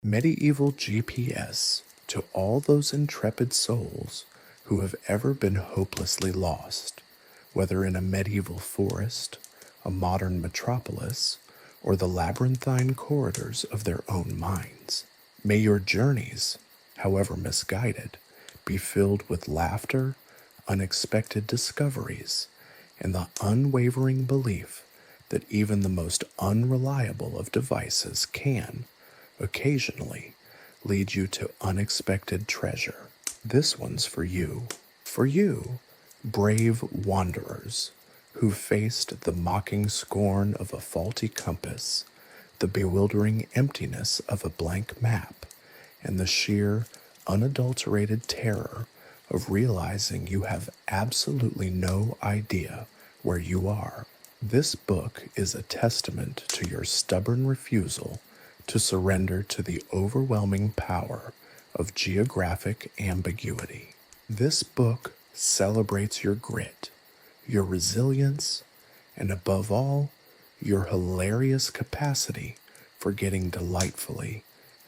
Medieval GPS to all those intrepid souls who have ever been hopelessly lost, whether in a medieval forest, a modern metropolis, or the labyrinthine corridors of their own minds. May your journeys, however misguided, be filled with laughter, unexpected discoveries, and the unwavering belief that even the most unreliable of devices can, occasionally, lead you to unexpected treasure. This one's for you. For you, brave wanderers who faced the mocking scorn of a faulty compass, the bewildering emptiness of a blank map, and the sheer, unadulterated terror of realizing you have absolutely no idea where you are. This book is a testament to your stubborn refusal to surrender to the overwhelming power of geographic ambiguity. This book celebrates your grit, your resilience, and above all, your hilarious capacity for getting delightfully,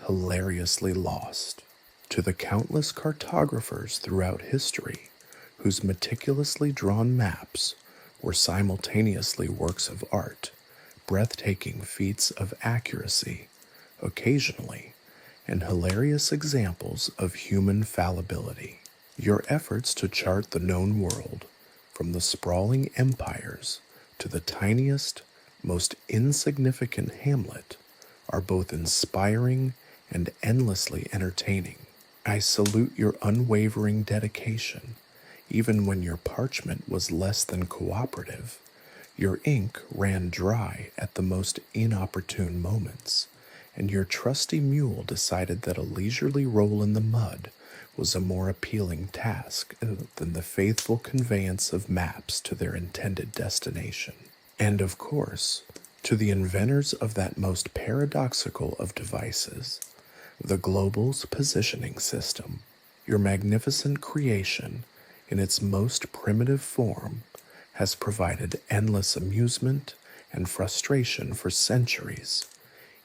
hilariously lost. To the countless cartographers throughout history whose meticulously drawn maps were simultaneously works of art, breathtaking feats of accuracy, occasionally, and hilarious examples of human fallibility. Your efforts to chart the known world, from the sprawling empires to the tiniest, most insignificant hamlet, are both inspiring and endlessly entertaining. I salute your unwavering dedication, even when your parchment was less than cooperative. Your ink ran dry at the most inopportune moments, and your trusty mule decided that a leisurely roll in the mud was a more appealing task than the faithful conveyance of maps to their intended destination. And of course, to the inventors of that most paradoxical of devices, the global's positioning system, your magnificent creation, in its most primitive form, has provided endless amusement and frustration for centuries,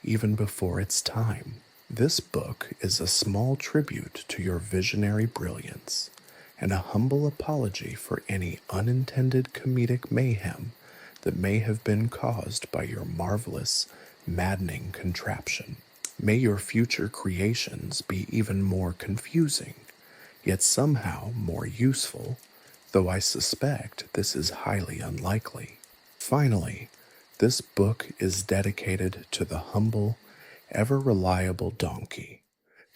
even before its time. This book is a small tribute to your visionary brilliance and a humble apology for any unintended comedic mayhem that may have been caused by your marvelous, maddening contraption. May your future creations be even more confusing, yet somehow more useful, though I suspect this is highly unlikely. Finally, this book is dedicated to the humble, ever-reliable donkey,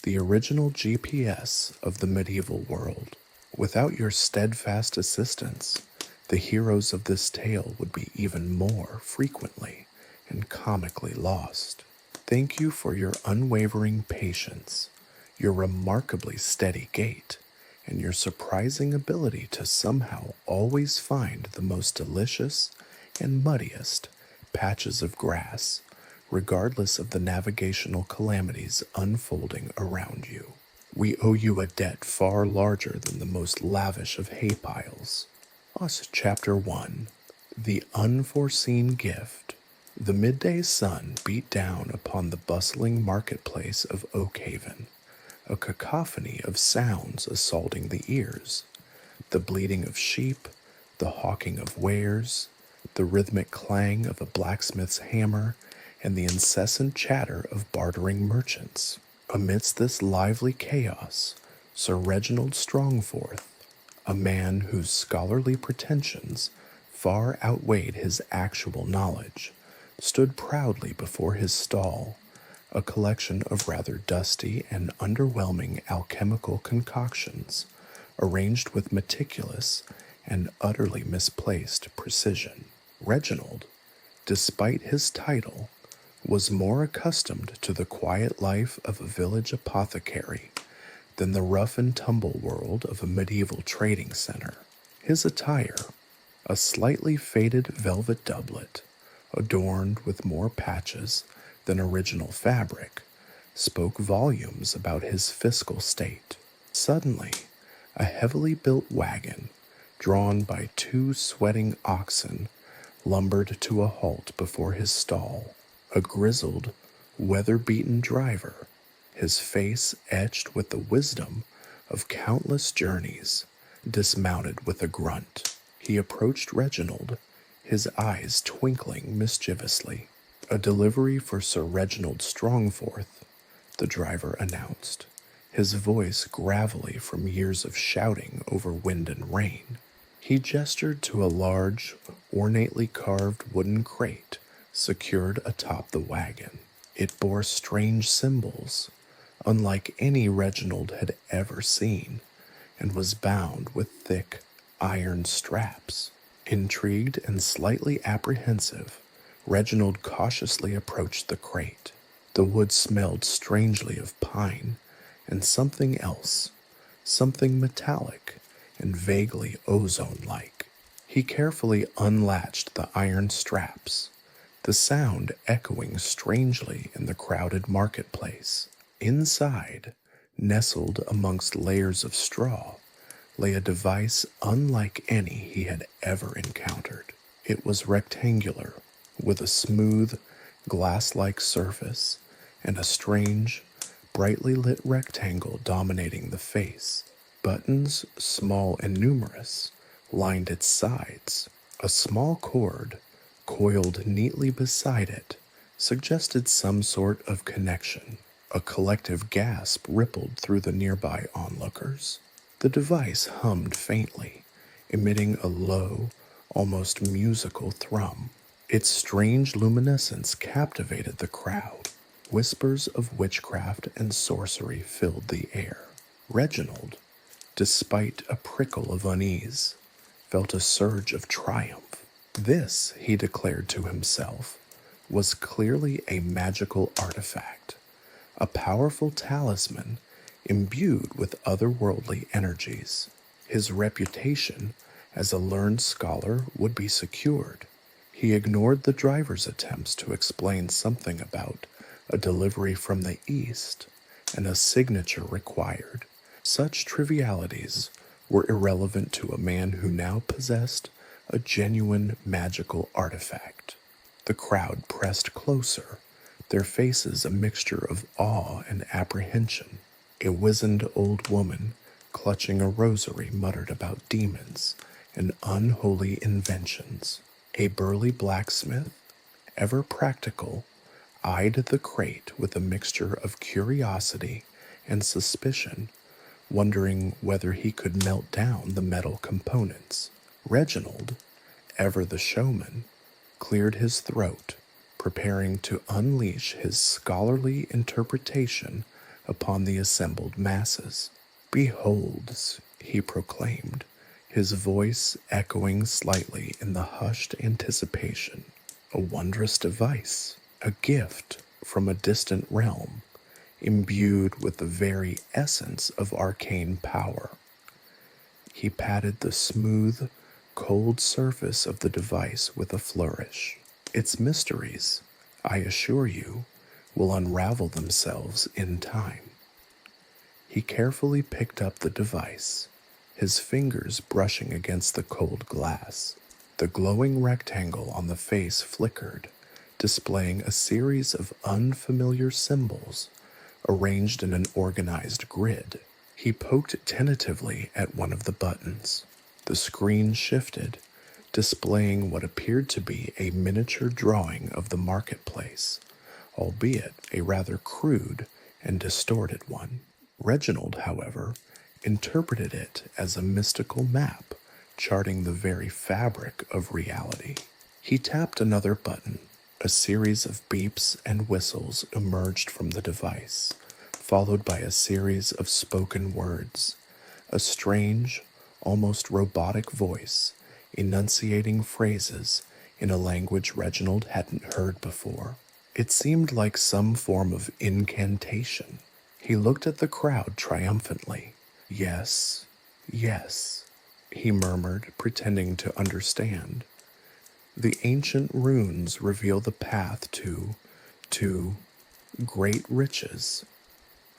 the original GPS of the medieval world. Without your steadfast assistance, the heroes of this tale would be even more frequently and comically lost. Thank you for your unwavering patience, your remarkably steady gait, and your surprising ability to somehow always find the most delicious and muddiest patches of grass, regardless of the navigational calamities unfolding around you. We owe you a debt far larger than the most lavish of hay piles. Chapter 1. The Unforeseen Gift. The midday sun beat down upon the bustling marketplace of Oakhaven, a cacophony of sounds assaulting the ears, the bleating of sheep, the hawking of wares, the rhythmic clang of a blacksmith's hammer, and the incessant chatter of bartering merchants. Amidst this lively chaos, Sir Reginald Strongforth, a man whose scholarly pretensions far outweighed his actual knowledge, stood proudly before his stall, a collection of rather dusty and underwhelming alchemical concoctions, arranged with meticulous and utterly misplaced precision. Reginald, despite his title, was more accustomed to the quiet life of a village apothecary than the rough and tumble world of a medieval trading center. His attire, a slightly faded velvet doublet, adorned with more patches than original fabric, spoke volumes about his fiscal state. Suddenly, a heavily built wagon, drawn by two sweating oxen, lumbered to a halt before his stall. A grizzled, weather-beaten driver, his face etched with the wisdom of countless journeys. Dismounted with a grunt, he approached Reginald, his eyes twinkling mischievously. "A delivery for Sir Reginald Strongforth," the driver announced, his voice gravelly from years of shouting over wind and rain. He gestured to a large, ornately carved wooden crate secured atop the wagon. It bore strange symbols, unlike any Reginald had ever seen, and was bound with thick iron straps. Intrigued and slightly apprehensive, Reginald cautiously approached the crate. The wood smelled strangely of pine and something else, something metallic and vaguely ozone-like. He carefully unlatched the iron straps, the sound echoing strangely in the crowded marketplace. Inside, nestled amongst layers of straw, lay a device unlike any he had ever encountered. It was rectangular, with a smooth, glass-like surface and a strange, brightly lit rectangle dominating the face. Buttons, small and numerous, lined its sides. A small cord, coiled neatly beside it, suggested some sort of connection. A collective gasp rippled through the nearby onlookers. The device hummed faintly, emitting a low, almost musical thrum. Its strange luminescence captivated the crowd. Whispers of witchcraft and sorcery filled the air. Reginald, despite a prickle of unease, felt a surge of triumph. This, he declared to himself, was clearly a magical artifact, a powerful talisman imbued with otherworldly energies. His reputation as a learned scholar would be secured. He ignored the driver's attempts to explain something about a delivery from the east and a signature required. Such trivialities were irrelevant to a man who now possessed a genuine magical artifact. The crowd pressed closer, their faces a mixture of awe and apprehension. A wizened old woman, clutching a rosary, muttered about demons and unholy inventions. A burly blacksmith, ever practical, eyed the crate with a mixture of curiosity and suspicion, wondering whether he could melt down the metal components. Reginald, ever the showman, cleared his throat, preparing to unleash his scholarly interpretation upon the assembled masses. "Behold," he proclaimed, his voice echoing slightly in the hushed anticipation, "a wondrous device, a gift from a distant realm, imbued with the very essence of arcane power." He patted the smooth, cold surface of the device with a flourish. "Its mysteries, I assure you, will unravel themselves in time." He carefully picked up the device, his fingers brushing against the cold glass. The glowing rectangle on the face flickered, displaying a series of unfamiliar symbols arranged in an organized grid. He poked tentatively at one of the buttons. The screen shifted, displaying what appeared to be a miniature drawing of the marketplace, albeit a rather crude and distorted one. Reginald, however, interpreted it as a mystical map charting the very fabric of reality. He tapped another button. A series of beeps and whistles emerged from the device, followed by a series of spoken words. A strange, almost robotic voice enunciating phrases in a language Reginald hadn't heard before. It seemed like some form of incantation. He looked at the crowd triumphantly. "Yes, yes," he murmured, pretending to understand. "The ancient runes reveal the path to great riches."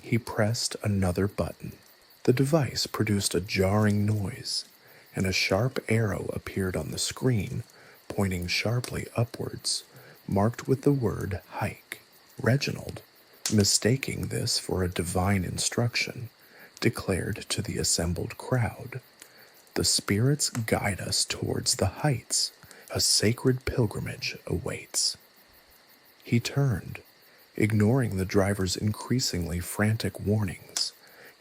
He pressed another button. The device produced a jarring noise, and a sharp arrow appeared on the screen, pointing sharply upwards, marked with the word "hike." Reginald, mistaking this for a divine instruction, declared to the assembled crowd, "The spirits guide us towards the heights. A sacred pilgrimage awaits." He turned, ignoring the driver's increasingly frantic warnings,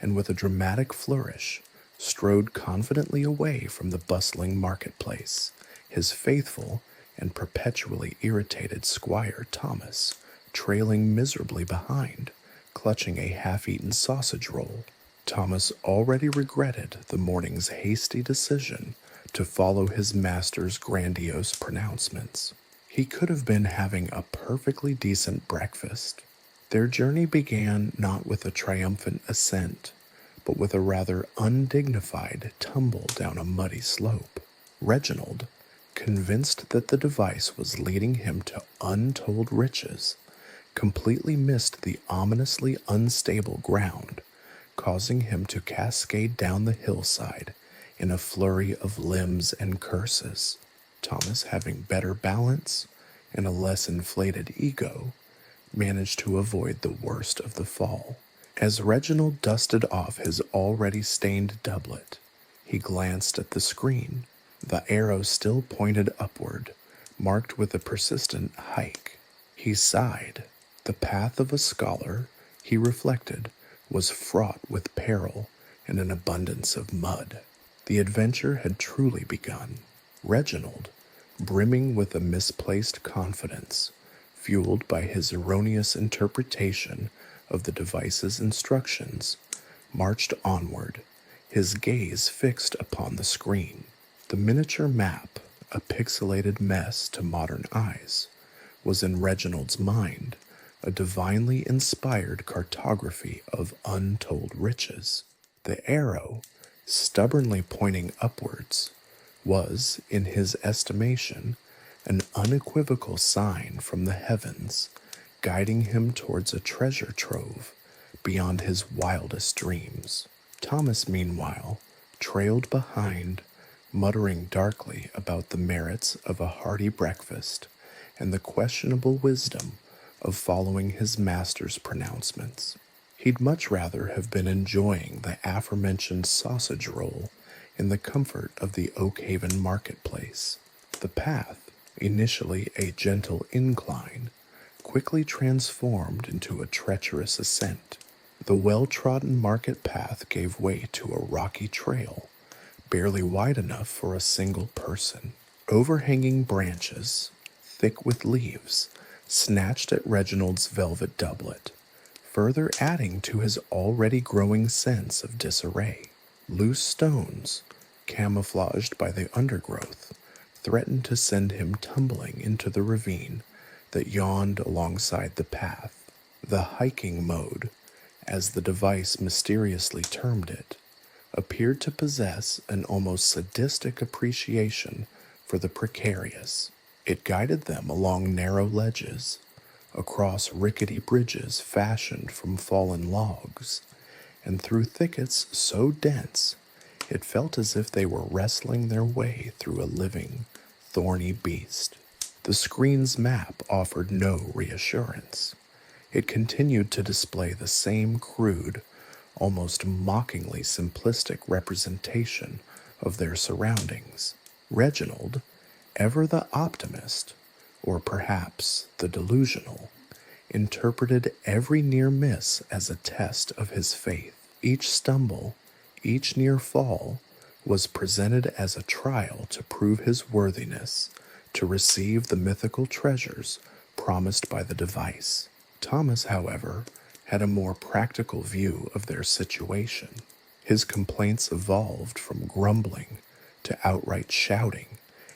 and with a dramatic flourish, strode confidently away from the bustling marketplace, his faithful and perpetually irritated squire Thomas trailing miserably behind, clutching a half-eaten sausage roll. Thomas already regretted the morning's hasty decision to follow his master's grandiose pronouncements. He could have been having a perfectly decent breakfast. Their journey began not with a triumphant ascent, but with a rather undignified tumble down a muddy slope. Reginald, convinced that the device was leading him to untold riches, completely missed the ominously unstable ground, causing him to cascade down the hillside in a flurry of limbs and curses. Thomas, having better balance and a less inflated ego, managed to avoid the worst of the fall. As Reginald dusted off his already stained doublet, he glanced at the screen. The arrow still pointed upward, marked with a persistent hike. He sighed. The path of a scholar, he reflected, was fraught with peril and an abundance of mud. The adventure had truly begun. Reginald, brimming with a misplaced confidence, fueled by his erroneous interpretation of the device's instructions, marched onward, his gaze fixed upon the screen. The miniature map, a pixelated mess to modern eyes, was in Reginald's mind a divinely inspired cartography of untold riches. The arrow, stubbornly pointing upwards, was, in his estimation, an unequivocal sign from the heavens, guiding him towards a treasure trove beyond his wildest dreams. Thomas, meanwhile, trailed behind, muttering darkly about the merits of a hearty breakfast and the questionable wisdom of following his master's pronouncements. He'd much rather have been enjoying the aforementioned sausage roll in the comfort of the Oakhaven marketplace. The path, initially a gentle incline, quickly transformed into a treacherous ascent. The well-trodden market path gave way to a rocky trail, barely wide enough for a single person. Overhanging branches, thick with leaves, snatched at Reginald's velvet doublet, further adding to his already growing sense of disarray. Loose stones, camouflaged by the undergrowth, threatened to send him tumbling into the ravine that yawned alongside the path. The hiking mode, as the device mysteriously termed it, appeared to possess an almost sadistic appreciation for the precarious. It guided them along narrow ledges, across rickety bridges fashioned from fallen logs, and through thickets so dense it felt as if they were wrestling their way through a living, thorny beast. The screen's map offered no reassurance. It continued to display the same crude, almost mockingly simplistic representation of their surroundings. Reginald, ever the optimist, or perhaps the delusional, interpreted every near miss as a test of his faith. Each stumble, each near fall, was presented as a trial to prove his worthiness to receive the mythical treasures promised by the device. Thomas, however, had a more practical view of their situation. His complaints evolved from grumbling to outright shouting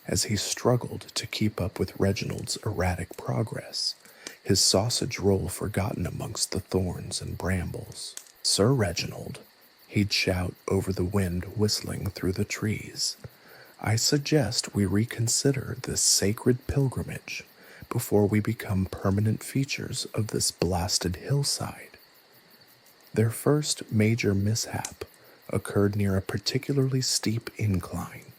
as he struggled to keep up with Reginald's erratic progress, his sausage roll forgotten amongst the thorns and brambles. "Sir Reginald," he'd shout over the wind whistling through the trees, "I suggest we reconsider this sacred pilgrimage before we become permanent features of this blasted hillside." Their first major mishap occurred near a particularly steep incline,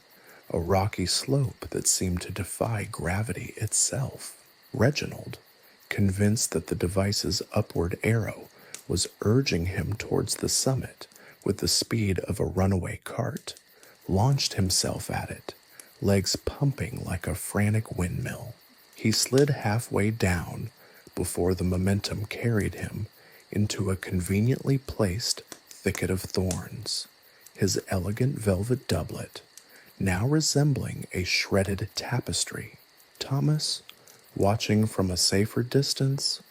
a rocky slope that seemed to defy gravity itself. Reginald, convinced that the device's upward arrow was urging him towards the summit with the speed of a runaway cart, launched himself at it, legs pumping like a frantic windmill. He slid halfway down before the momentum carried him into a conveniently placed thicket of thorns, his elegant velvet doublet now resembling a shredded tapestry. Thomas, watching from a safer distance,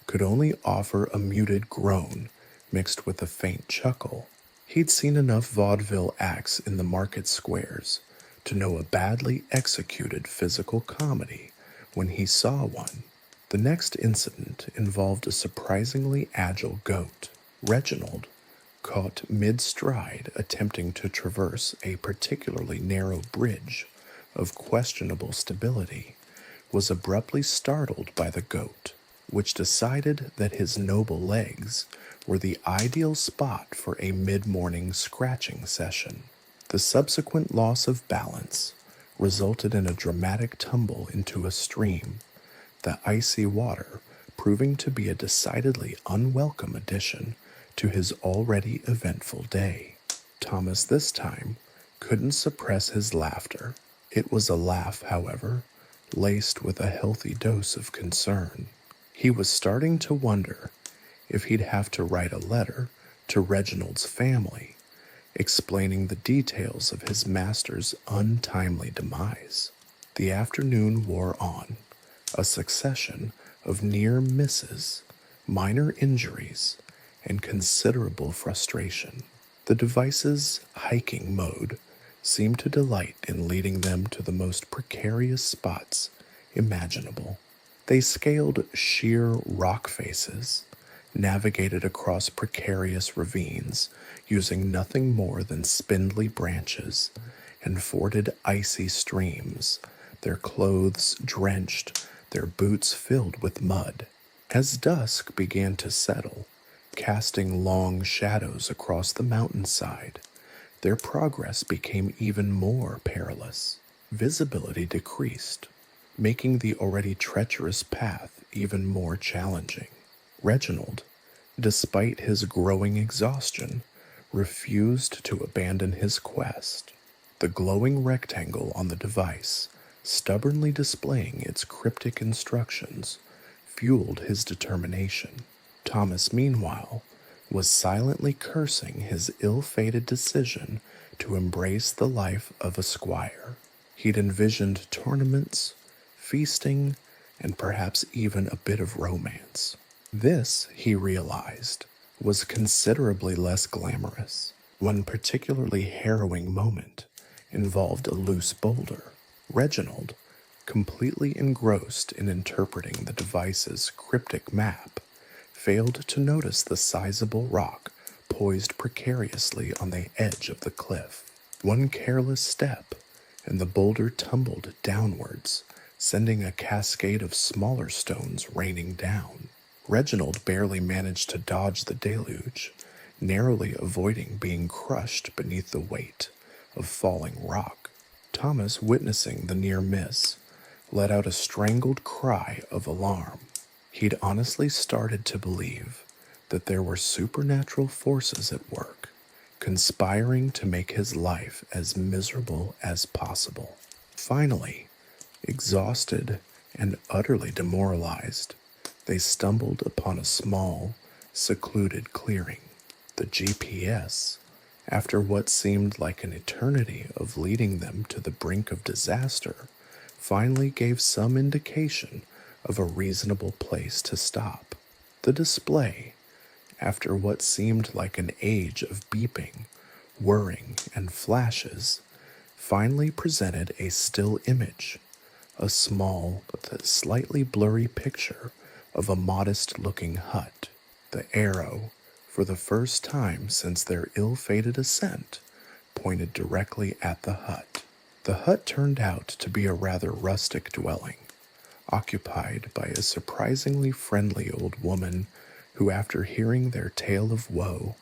could only offer a muted groan mixed with a faint chuckle. He'd seen enough vaudeville acts in the market squares to know a badly executed physical comedy when he saw one. The next incident involved a surprisingly agile goat. Reginald, caught mid-stride attempting to traverse a particularly narrow bridge of questionable stability, was abruptly startled by the goat, which decided that his noble legs were the ideal spot for a mid-morning scratching session. The subsequent loss of balance resulted in a dramatic tumble into a stream, the icy water proving to be a decidedly unwelcome addition to his already eventful day. Thomas this time couldn't suppress his laughter. It was a laugh, however, laced with a healthy dose of concern. He was starting to wonder if he'd have to write a letter to Reginald's family, explaining the details of his master's untimely demise. The afternoon wore on, a succession of near misses, minor injuries, and considerable frustration. The device's hiking mode seemed to delight in leading them to the most precarious spots imaginable. They scaled sheer rock faces, navigated across precarious ravines using nothing more than spindly branches, and forded icy streams, their clothes drenched, their boots filled with mud. As dusk began to settle, casting long shadows across the mountainside, their progress became even more perilous. Visibility decreased, making the already treacherous path even more challenging. Reginald, despite his growing exhaustion, refused to abandon his quest. The glowing rectangle on the device, stubbornly displaying its cryptic instructions, fueled his determination. Thomas, meanwhile, was silently cursing his ill-fated decision to embrace the life of a squire. He'd envisioned tournaments, feasting, and perhaps even a bit of romance. This, he realized, was considerably less glamorous. One particularly harrowing moment involved a loose boulder. Reginald, completely engrossed in interpreting the device's cryptic map, failed to notice the sizable rock poised precariously on the edge of the cliff. One careless step, and the boulder tumbled downwards, sending a cascade of smaller stones raining down. Reginald barely managed to dodge the deluge, narrowly avoiding being crushed beneath the weight of falling rock. Thomas, witnessing the near miss, let out a strangled cry of alarm. He'd honestly started to believe that there were supernatural forces at work, conspiring to make his life as miserable as possible. Finally, exhausted and utterly demoralized, they stumbled upon a small, secluded clearing. The GPS, after what seemed like an eternity of leading them to the brink of disaster, finally gave some indication of a reasonable place to stop. The display, after what seemed like an age of beeping, whirring, and flashes, finally presented a still image, a small but slightly blurry picture of a modest-looking hut. The arrow, for the first time since their ill-fated ascent, pointed directly at the hut. The hut turned out to be a rather rustic dwelling, occupied by a surprisingly friendly old woman who, after hearing their tale of woe,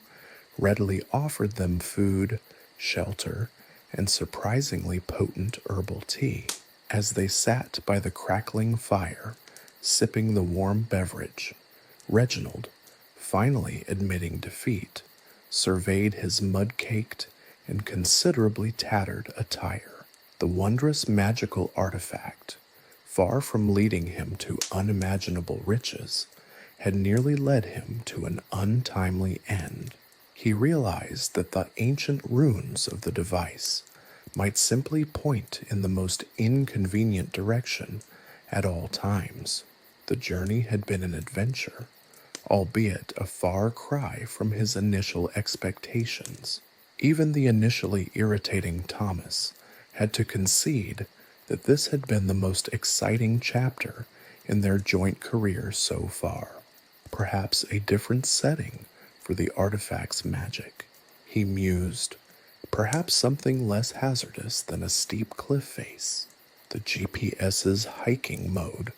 readily offered them food, shelter, and surprisingly potent herbal tea. As they sat by the crackling fire, sipping the warm beverage. Reginald, finally admitting defeat, surveyed his mud-caked and considerably tattered attire. The wondrous magical artifact, far from leading him to unimaginable riches, had nearly led him to an untimely end. He realized that the ancient runes of the device might simply point in the most inconvenient direction at all times. The journey had been an adventure, albeit a far cry from his initial expectations. Even the initially irritating Thomas had to concede that this had been the most exciting chapter in their joint career so far. Perhaps a different setting for the artifact's magic, he mused. Perhaps something less hazardous than a steep cliff face. The GPS's hiking mode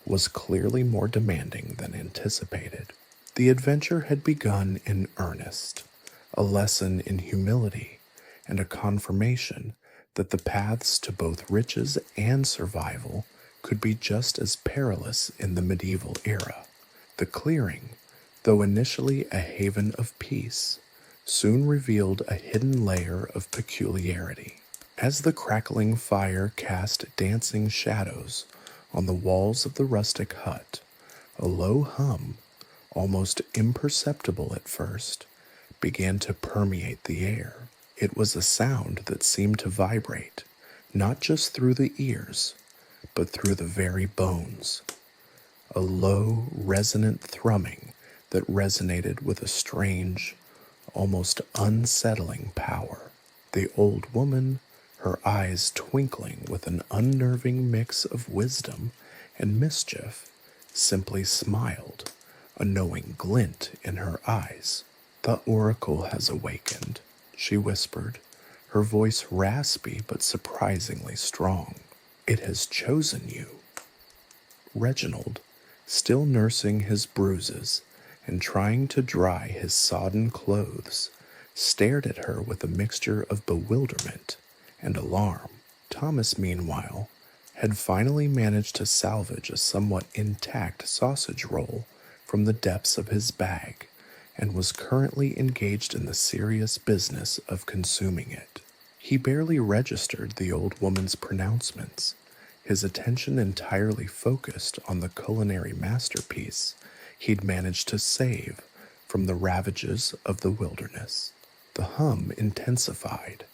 was clearly more demanding than anticipated. The adventure had begun in earnest, a lesson in humility and a confirmation that the paths to both riches and survival could be just as perilous in the medieval era. The clearing, though initially a haven of peace, soon revealed a hidden layer of peculiarity. As the crackling fire cast dancing shadows on the walls of the rustic hut, a low hum, almost imperceptible at first, began to permeate the air. It was a sound that seemed to vibrate, not just through the ears, but through the very bones. A low, resonant thrumming that resonated with a strange, almost unsettling power. The old woman, her eyes twinkling with an unnerving mix of wisdom and mischief, simply smiled, a knowing glint in her eyes. "The oracle has awakened," she whispered, her voice raspy but surprisingly strong. "It has chosen you." Reginald, still nursing his bruises and trying to dry his sodden clothes, stared at her with a mixture of bewilderment and alarm. Thomas, meanwhile, had finally managed to salvage a somewhat intact sausage roll from the depths of his bag and was currently engaged in the serious business of consuming it. He barely registered the old woman's pronouncements, his attention entirely focused on the culinary masterpiece he'd managed to save from the ravages of the wilderness. The hum intensified,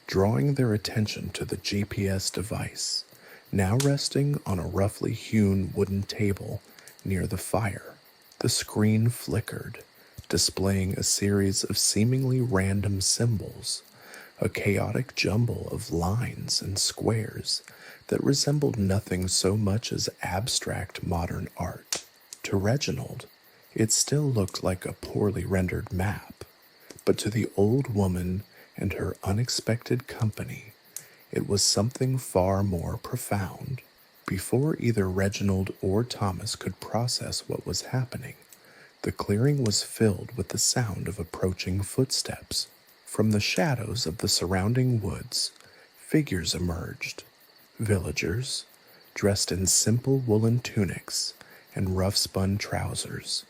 drawing their attention to the GPS device, now resting on a roughly hewn wooden table near the fire. The screen flickered, displaying a series of seemingly random symbols, a chaotic jumble of lines and squares that resembled nothing so much as abstract modern art. To Reginald, it still looked like a poorly rendered map, but to the old woman and her unexpected company, it was something far more profound. Before either Reginald or Thomas could process what was happening, the clearing was filled with the sound of approaching footsteps. From the shadows of the surrounding woods, figures emerged. Villagers, dressed in simple woolen tunics and rough-spun trousers,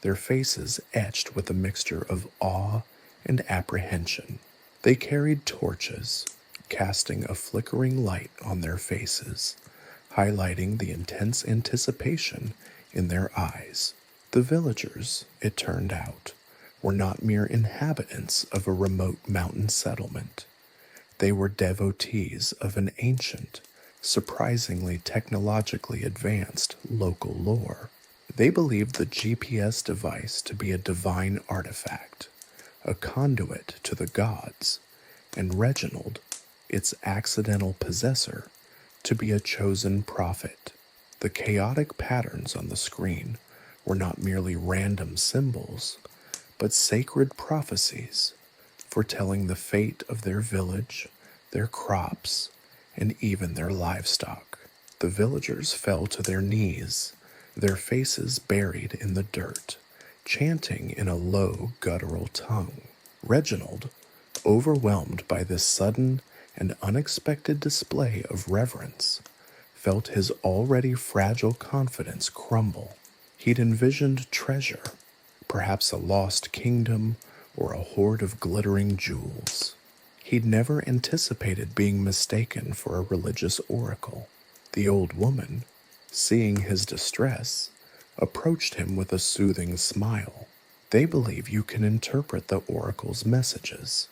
their faces etched with a mixture of awe and apprehension. They carried torches, casting a flickering light on their faces, highlighting the intense anticipation in their eyes. The villagers, it turned out, were not mere inhabitants of a remote mountain settlement. They were devotees of an ancient, surprisingly technologically advanced local lore. They believed the GPS device to be a divine artifact, a conduit to the gods, and Reginald, its accidental possessor, to be a chosen prophet. The chaotic patterns on the screen were not merely random symbols, but sacred prophecies, foretelling the fate of their village, their crops, and even their livestock. The villagers fell to their knees, their faces buried in the dirt, chanting in a low, guttural tongue. Reginald, overwhelmed by this sudden and unexpected display of reverence, felt his already fragile confidence crumble. He'd envisioned treasure, perhaps a lost kingdom or a hoard of glittering jewels. He'd never anticipated being mistaken for a religious oracle. The old woman, seeing his distress, approached him with a soothing smile. "They believe you can interpret the oracle's messages,"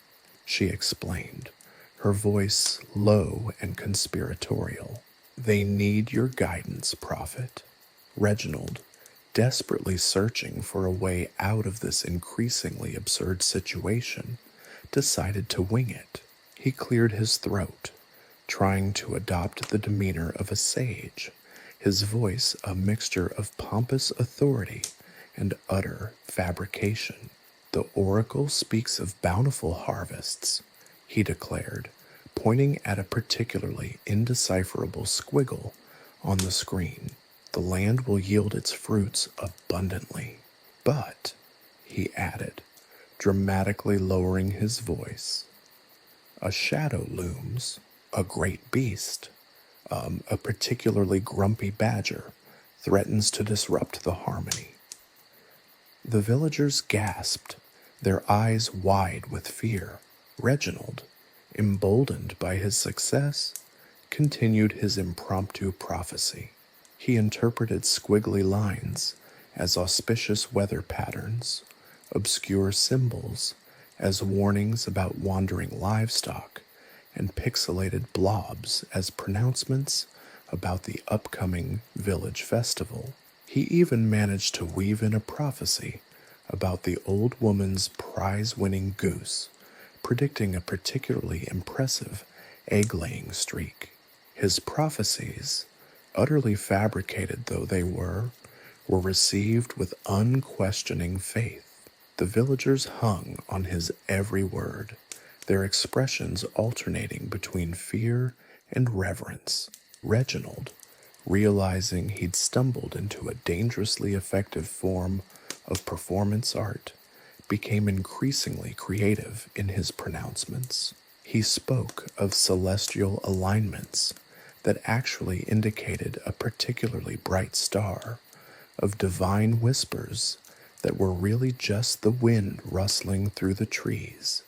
she explained, her voice low and conspiratorial. "They need your guidance, prophet." Reginald, desperately searching for a way out of this increasingly absurd situation, decided to wing it. He cleared his throat, trying to adopt the demeanor of a sage, his voice a mixture of pompous authority and utter fabrication. "The oracle speaks of bountiful harvests," he declared, pointing at a particularly indecipherable squiggle on the screen. "The land will yield its fruits abundantly. But," he added, dramatically lowering his voice, "a shadow looms, a great beast, a particularly grumpy badger, threatens to disrupt the harmony." The villagers gasped, their eyes wide with fear. Reginald, emboldened by his success, continued his impromptu prophecy. He interpreted squiggly lines as auspicious weather patterns, obscure symbols as warnings about wandering livestock, and pixelated blobs as pronouncements about the upcoming village festival. He even managed to weave in a prophecy about the old woman's prize-winning goose, predicting a particularly impressive egg-laying streak. His prophecies, utterly fabricated though they were received with unquestioning faith. The villagers hung on his every word, their expressions alternating between fear and reverence. Reginald, realizing he'd stumbled into a dangerously effective form of performance art, became increasingly creative in his pronouncements. He spoke of celestial alignments that actually indicated a particularly bright star, of divine whispers that were really just the wind rustling through the trees,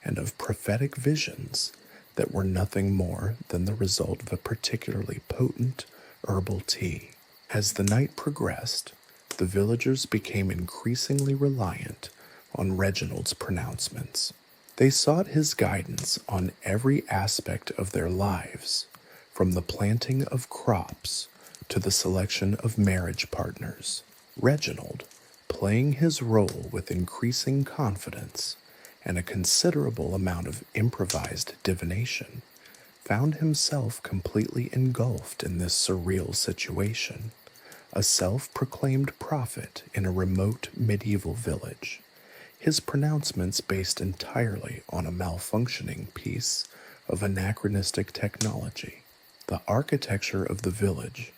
and of prophetic visions that were nothing more than the result of a particularly potent herbal tea. As the night progressed, the villagers became increasingly reliant on Reginald's pronouncements. They sought his guidance on every aspect of their lives, from the planting of crops to the selection of marriage partners. Reginald, playing his role with increasing confidence and a considerable amount of improvised divination, found himself completely engulfed in this surreal situation, a self-proclaimed prophet in a remote medieval village, his pronouncements based entirely on a malfunctioning piece of anachronistic technology. The architecture of the village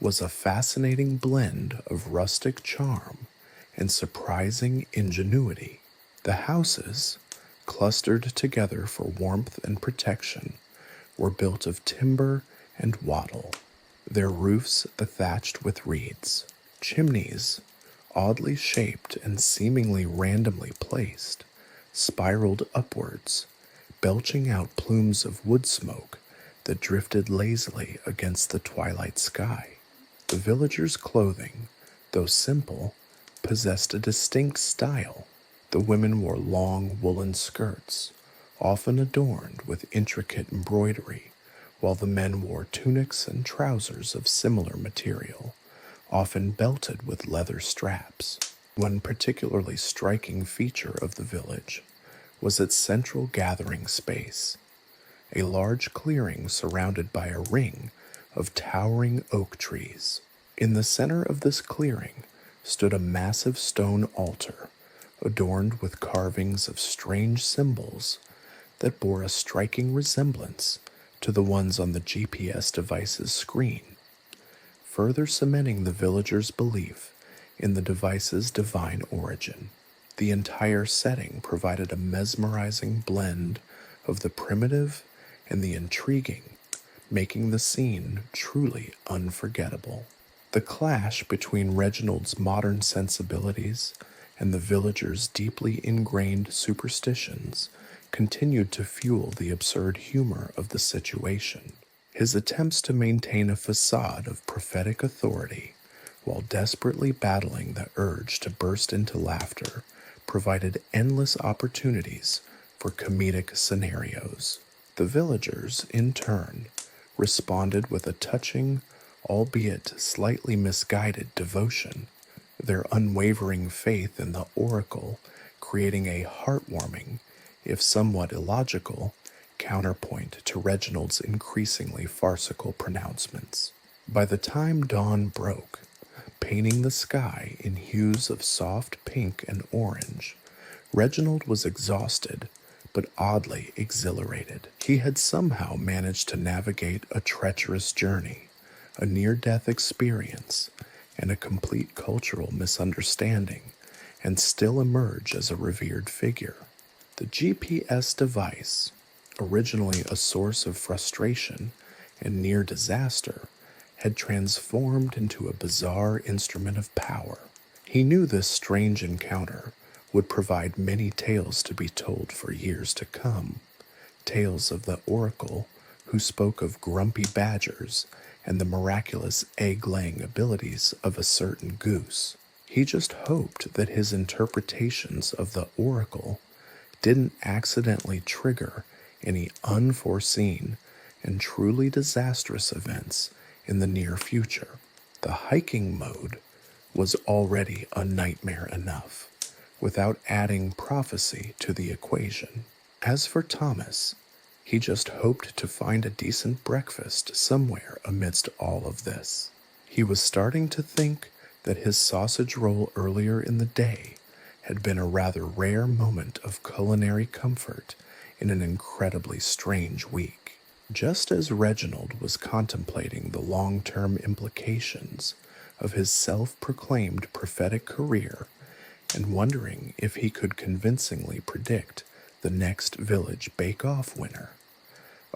was a fascinating blend of rustic charm and surprising ingenuity. The houses, clustered together for warmth and protection, were built of timber and wattle, their roofs thatched with reeds. Chimneys, oddly shaped and seemingly randomly placed, spiraled upwards, belching out plumes of wood smoke that drifted lazily against the twilight sky. The villagers' clothing, though simple, possessed a distinct style. The women wore long woolen skirts, often adorned with intricate embroidery, while the men wore tunics and trousers of similar material, often belted with leather straps. One particularly striking feature of the village was its central gathering space, a large clearing surrounded by a ring of towering oak trees. In the center of this clearing stood a massive stone altar, adorned with carvings of strange symbols that bore a striking resemblance to the ones on the GPS device's screen, further cementing the villagers' belief in the device's divine origin. The entire setting provided a mesmerizing blend of the primitive and the intriguing, making the scene truly unforgettable. The clash between Reginald's modern sensibilities and the villagers' deeply ingrained superstitions continued to fuel the absurd humor of the situation. His attempts to maintain a facade of prophetic authority while desperately battling the urge to burst into laughter provided endless opportunities for comedic scenarios. The villagers, in turn, responded with a touching, albeit slightly misguided devotion, their unwavering faith in the oracle creating a heartwarming, if somewhat illogical, counterpoint to Reginald's increasingly farcical pronouncements. By the time dawn broke, painting the sky in hues of soft pink and orange, Reginald was exhausted but oddly exhilarated. He had somehow managed to navigate a treacherous journey, a near-death experience, and a complete cultural misunderstanding, and still emerge as a revered figure. The GPS device, originally a source of frustration and near disaster, had transformed into a bizarre instrument of power. He knew this strange encounter would provide many tales to be told for years to come. Tales of the oracle who spoke of grumpy badgers and the miraculous egg-laying abilities of a certain goose. He just hoped that his interpretations of the oracle didn't accidentally trigger any unforeseen and truly disastrous events in the near future. The hiking mode was already a nightmare enough, without adding prophecy to the equation. As for Thomas, he just hoped to find a decent breakfast somewhere amidst all of this. He was starting to think that his sausage roll earlier in the day had been a rather rare moment of culinary comfort in an incredibly strange week. Just as Reginald was contemplating the long-term implications of his self-proclaimed prophetic career and wondering if he could convincingly predict the next village bake-off winner,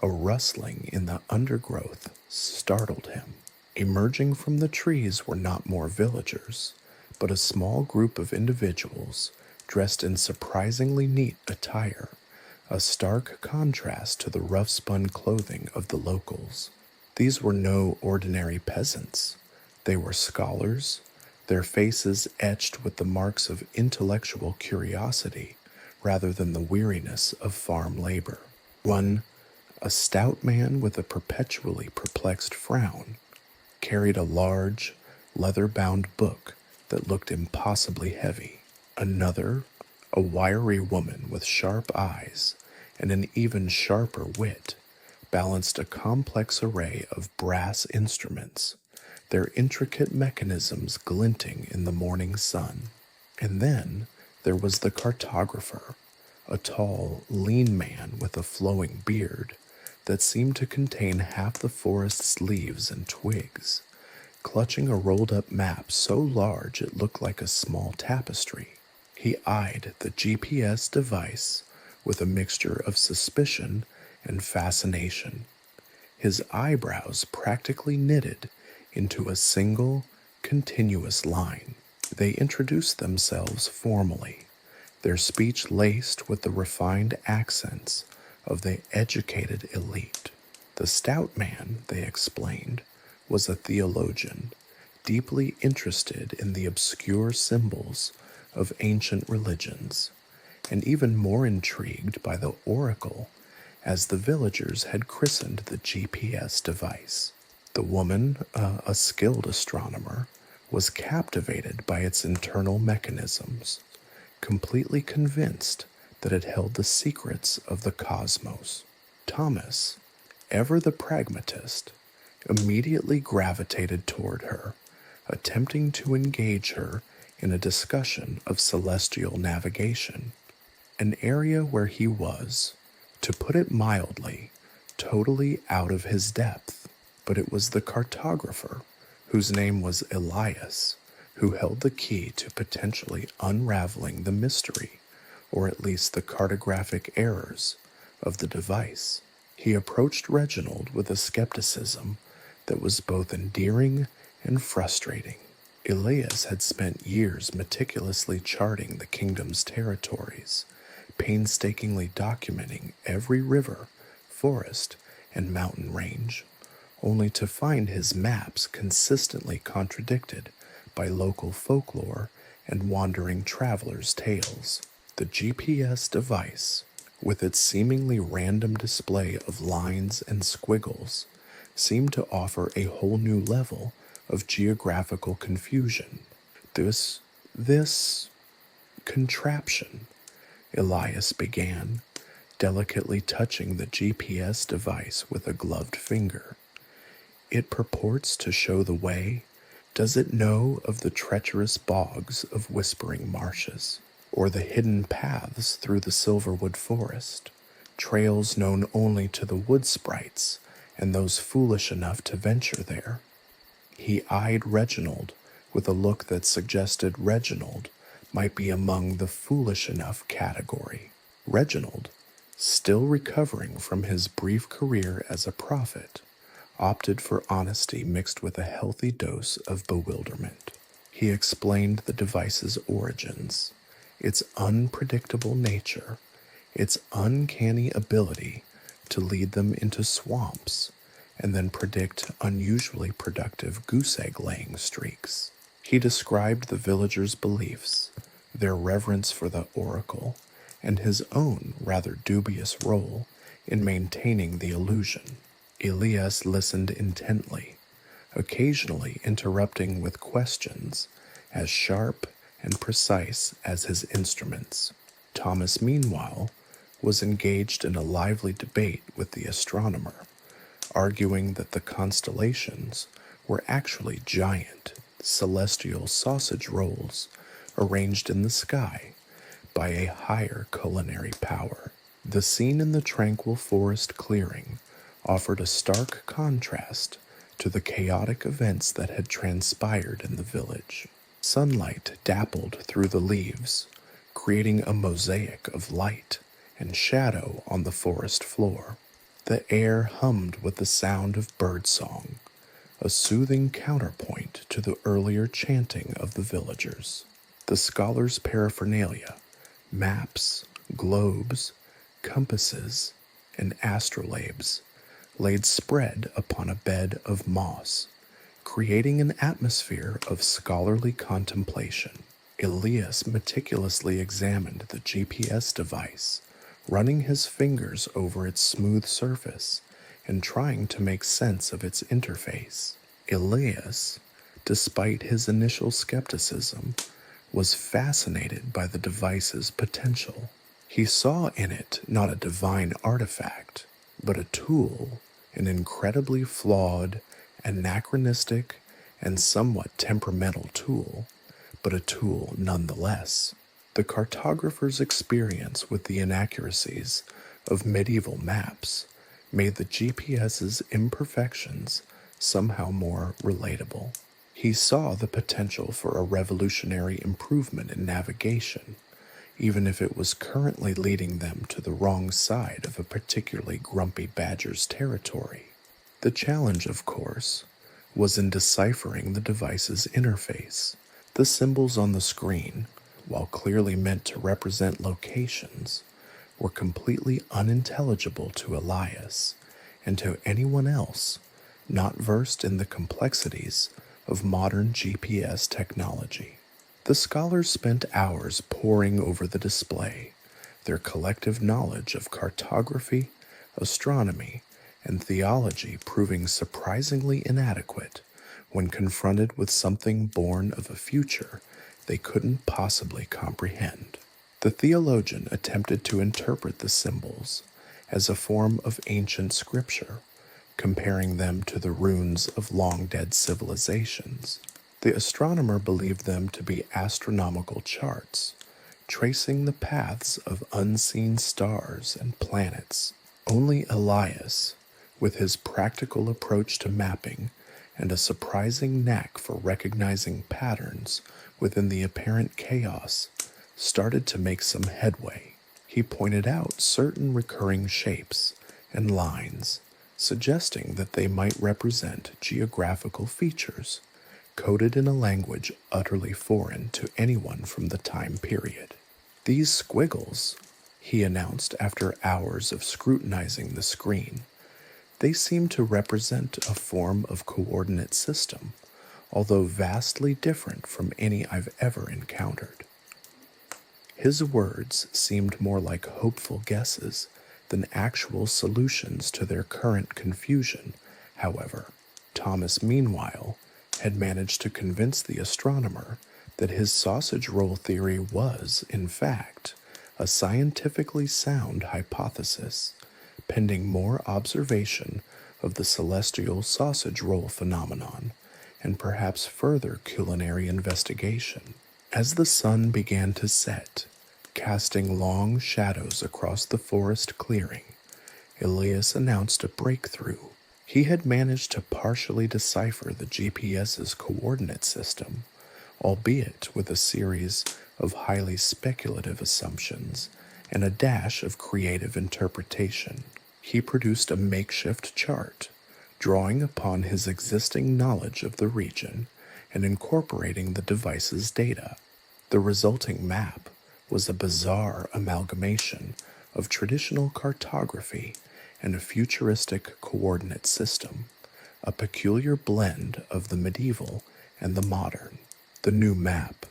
a rustling in the undergrowth startled him. Emerging from the trees were not more villagers, but a small group of individuals dressed in surprisingly neat attire, a stark contrast to the rough-spun clothing of the locals. These were no ordinary peasants. They were scholars, their faces etched with the marks of intellectual curiosity rather than the weariness of farm labor. One, a stout man with a perpetually perplexed frown, carried a large, leather-bound book that looked impossibly heavy. Another, a wiry woman with sharp eyes and an even sharper wit, balanced a complex array of brass instruments, their intricate mechanisms glinting in the morning sun. And then there was the cartographer, a tall, lean man with a flowing beard that seemed to contain half the forest's leaves and twigs, clutching a rolled-up map so large it looked like a small tapestry. He eyed the GPS device with a mixture of suspicion and fascination, his eyebrows practically knitted into a single, continuous line. They introduced themselves formally, their speech laced with the refined accents of the educated elite. The stout man, they explained, was a theologian, deeply interested in the obscure symbols of ancient religions, and even more intrigued by the oracle, as the villagers had christened the GPS device. The woman, a skilled astronomer, was captivated by its internal mechanisms, completely convinced that it held the secrets of the cosmos. Thomas, ever the pragmatist, immediately gravitated toward her, attempting to engage her in a discussion of celestial navigation, an area where he was, to put it mildly, totally out of his depth. But it was the cartographer, whose name was Elias, who held the key to potentially unraveling the mystery, or at least the cartographic errors, of the device. He approached Reginald with a skepticism that was both endearing and frustrating. Elias had spent years meticulously charting the kingdom's territories, painstakingly documenting every river, forest, and mountain range, only to find his maps consistently contradicted by local folklore and wandering travelers' tales. The GPS device, with its seemingly random display of lines and squiggles, seemed to offer a whole new level of geographical confusion. This contraption, Elias began, delicately touching the GPS device with a gloved finger. It purports to show the way. Does it know of the treacherous bogs of whispering marshes, or the hidden paths through the silverwood forest, trails known only to the wood sprites and those foolish enough to venture there? He eyed Reginald with a look that suggested Reginald might be among the foolish enough category. Reginald, still recovering from his brief career as a prophet, opted for honesty mixed with a healthy dose of bewilderment. He explained the device's origins, its unpredictable nature, its uncanny ability to lead them into swamps and then predict unusually productive goose egg laying streaks. He described the villagers' beliefs, their reverence for the oracle, and his own rather dubious role in maintaining the illusion. Elias listened intently, occasionally interrupting with questions as sharp and precise as his instruments. Thomas, meanwhile, was engaged in a lively debate with the astronomer, arguing that the constellations were actually giant, celestial sausage rolls arranged in the sky by a higher culinary power. The scene in the tranquil forest clearing offered a stark contrast to the chaotic events that had transpired in the village. Sunlight dappled through the leaves, creating a mosaic of light and shadow on the forest floor. The air hummed with the sound of birdsong, a soothing counterpoint to the earlier chanting of the villagers. The scholar's paraphernalia, maps, globes, compasses, and astrolabes, laid spread upon a bed of moss, creating an atmosphere of scholarly contemplation. Elias meticulously examined the GPS device, running his fingers over its smooth surface and trying to make sense of its interface. Elias, despite his initial skepticism, was fascinated by the device's potential. He saw in it not a divine artifact, but a tool, an incredibly flawed, anachronistic, and somewhat temperamental tool, but a tool nonetheless. The cartographer's experience with the inaccuracies of medieval maps made the GPS's imperfections somehow more relatable. He saw the potential for a revolutionary improvement in navigation, even if it was currently leading them to the wrong side of a particularly grumpy badger's territory. The challenge, of course, was in deciphering the device's interface. The symbols on the screen, while clearly meant to represent locations, were completely unintelligible to Elias and to anyone else not versed in the complexities of modern GPS technology. The scholars spent hours poring over the display, their collective knowledge of cartography, astronomy, and theology proving surprisingly inadequate when confronted with something born of a future they couldn't possibly comprehend. The theologian attempted to interpret the symbols as a form of ancient scripture, comparing them to the runes of long-dead civilizations. The astronomer believed them to be astronomical charts, tracing the paths of unseen stars and planets. Only Elias, with his practical approach to mapping and a surprising knack for recognizing patterns within the apparent chaos, started to make some headway. He pointed out certain recurring shapes and lines, suggesting that they might represent geographical features coded in a language utterly foreign to anyone from the time period. These squiggles, he announced after hours of scrutinizing the screen, they seem to represent a form of coordinate system, although vastly different from any I've ever encountered. His words seemed more like hopeful guesses than actual solutions to their current confusion. However, Thomas, meanwhile, had managed to convince the astronomer that his sausage roll theory was, in fact, a scientifically sound hypothesis, pending more observation of the celestial sausage roll phenomenon and perhaps further culinary investigation. As the sun began to set, casting long shadows across the forest clearing, Elias announced a breakthrough. He had managed to partially decipher the GPS's coordinate system, albeit with a series of highly speculative assumptions and a dash of creative interpretation. He produced a makeshift chart, drawing upon his existing knowledge of the region and incorporating the device's data. The resulting map was a bizarre amalgamation of traditional cartography and a futuristic coordinate system, a peculiar blend of the medieval and the modern. The new map,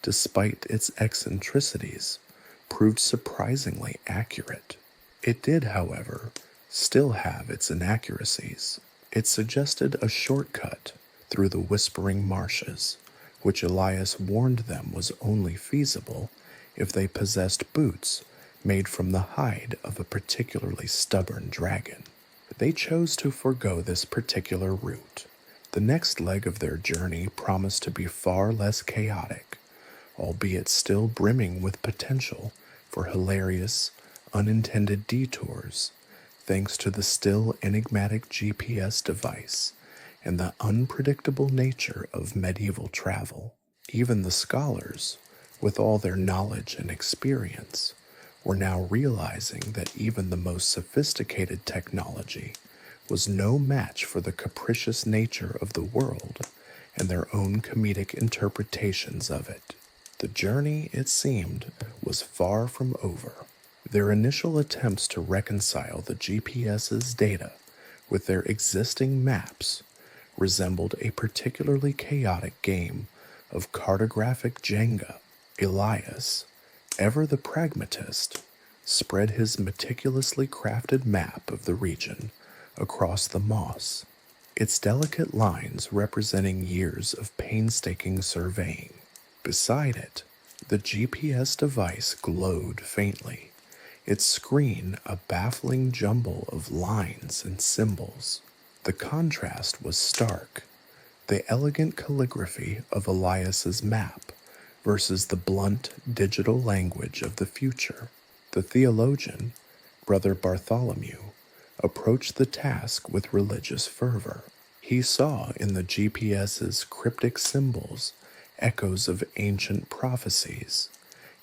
despite its eccentricities, proved surprisingly accurate. It did, however, still have its inaccuracies. It suggested a shortcut through the whispering marshes, which Elias warned them was only feasible if they possessed boots made from the hide of a particularly stubborn dragon. They chose to forego this particular route. The next leg of their journey promised to be far less chaotic, albeit still brimming with potential for hilarious, unintended detours, thanks to the still enigmatic GPS device and the unpredictable nature of medieval travel. Even the scholars, with all their knowledge and experience, were now realizing that even the most sophisticated technology was no match for the capricious nature of the world and their own comedic interpretations of it. The journey, it seemed, was far from over. Their initial attempts to reconcile the GPS's data with their existing maps resembled a particularly chaotic game of cartographic Jenga. Elias, ever the pragmatist, spread his meticulously crafted map of the region across the moss, its delicate lines representing years of painstaking surveying. Beside it, the GPS device glowed faintly, its screen a baffling jumble of lines and symbols. The contrast was stark. The elegant calligraphy of Elias's map versus the blunt digital language of the future. The theologian, Brother Bartholomew, approached the task with religious fervor. He saw in the GPS's cryptic symbols echoes of ancient prophecies,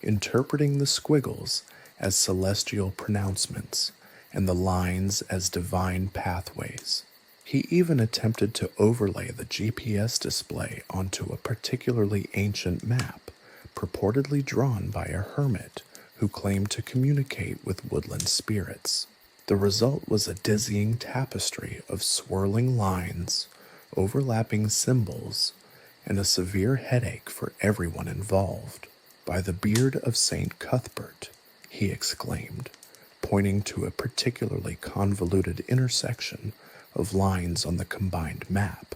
interpreting the squiggles as celestial pronouncements and the lines as divine pathways. He even attempted to overlay the GPS display onto a particularly ancient map, purportedly drawn by a hermit who claimed to communicate with woodland spirits. The result was a dizzying tapestry of swirling lines, overlapping symbols, and a severe headache for everyone involved. "By the beard of St. Cuthbert," he exclaimed, pointing to a particularly convoluted intersection of lines on the combined map.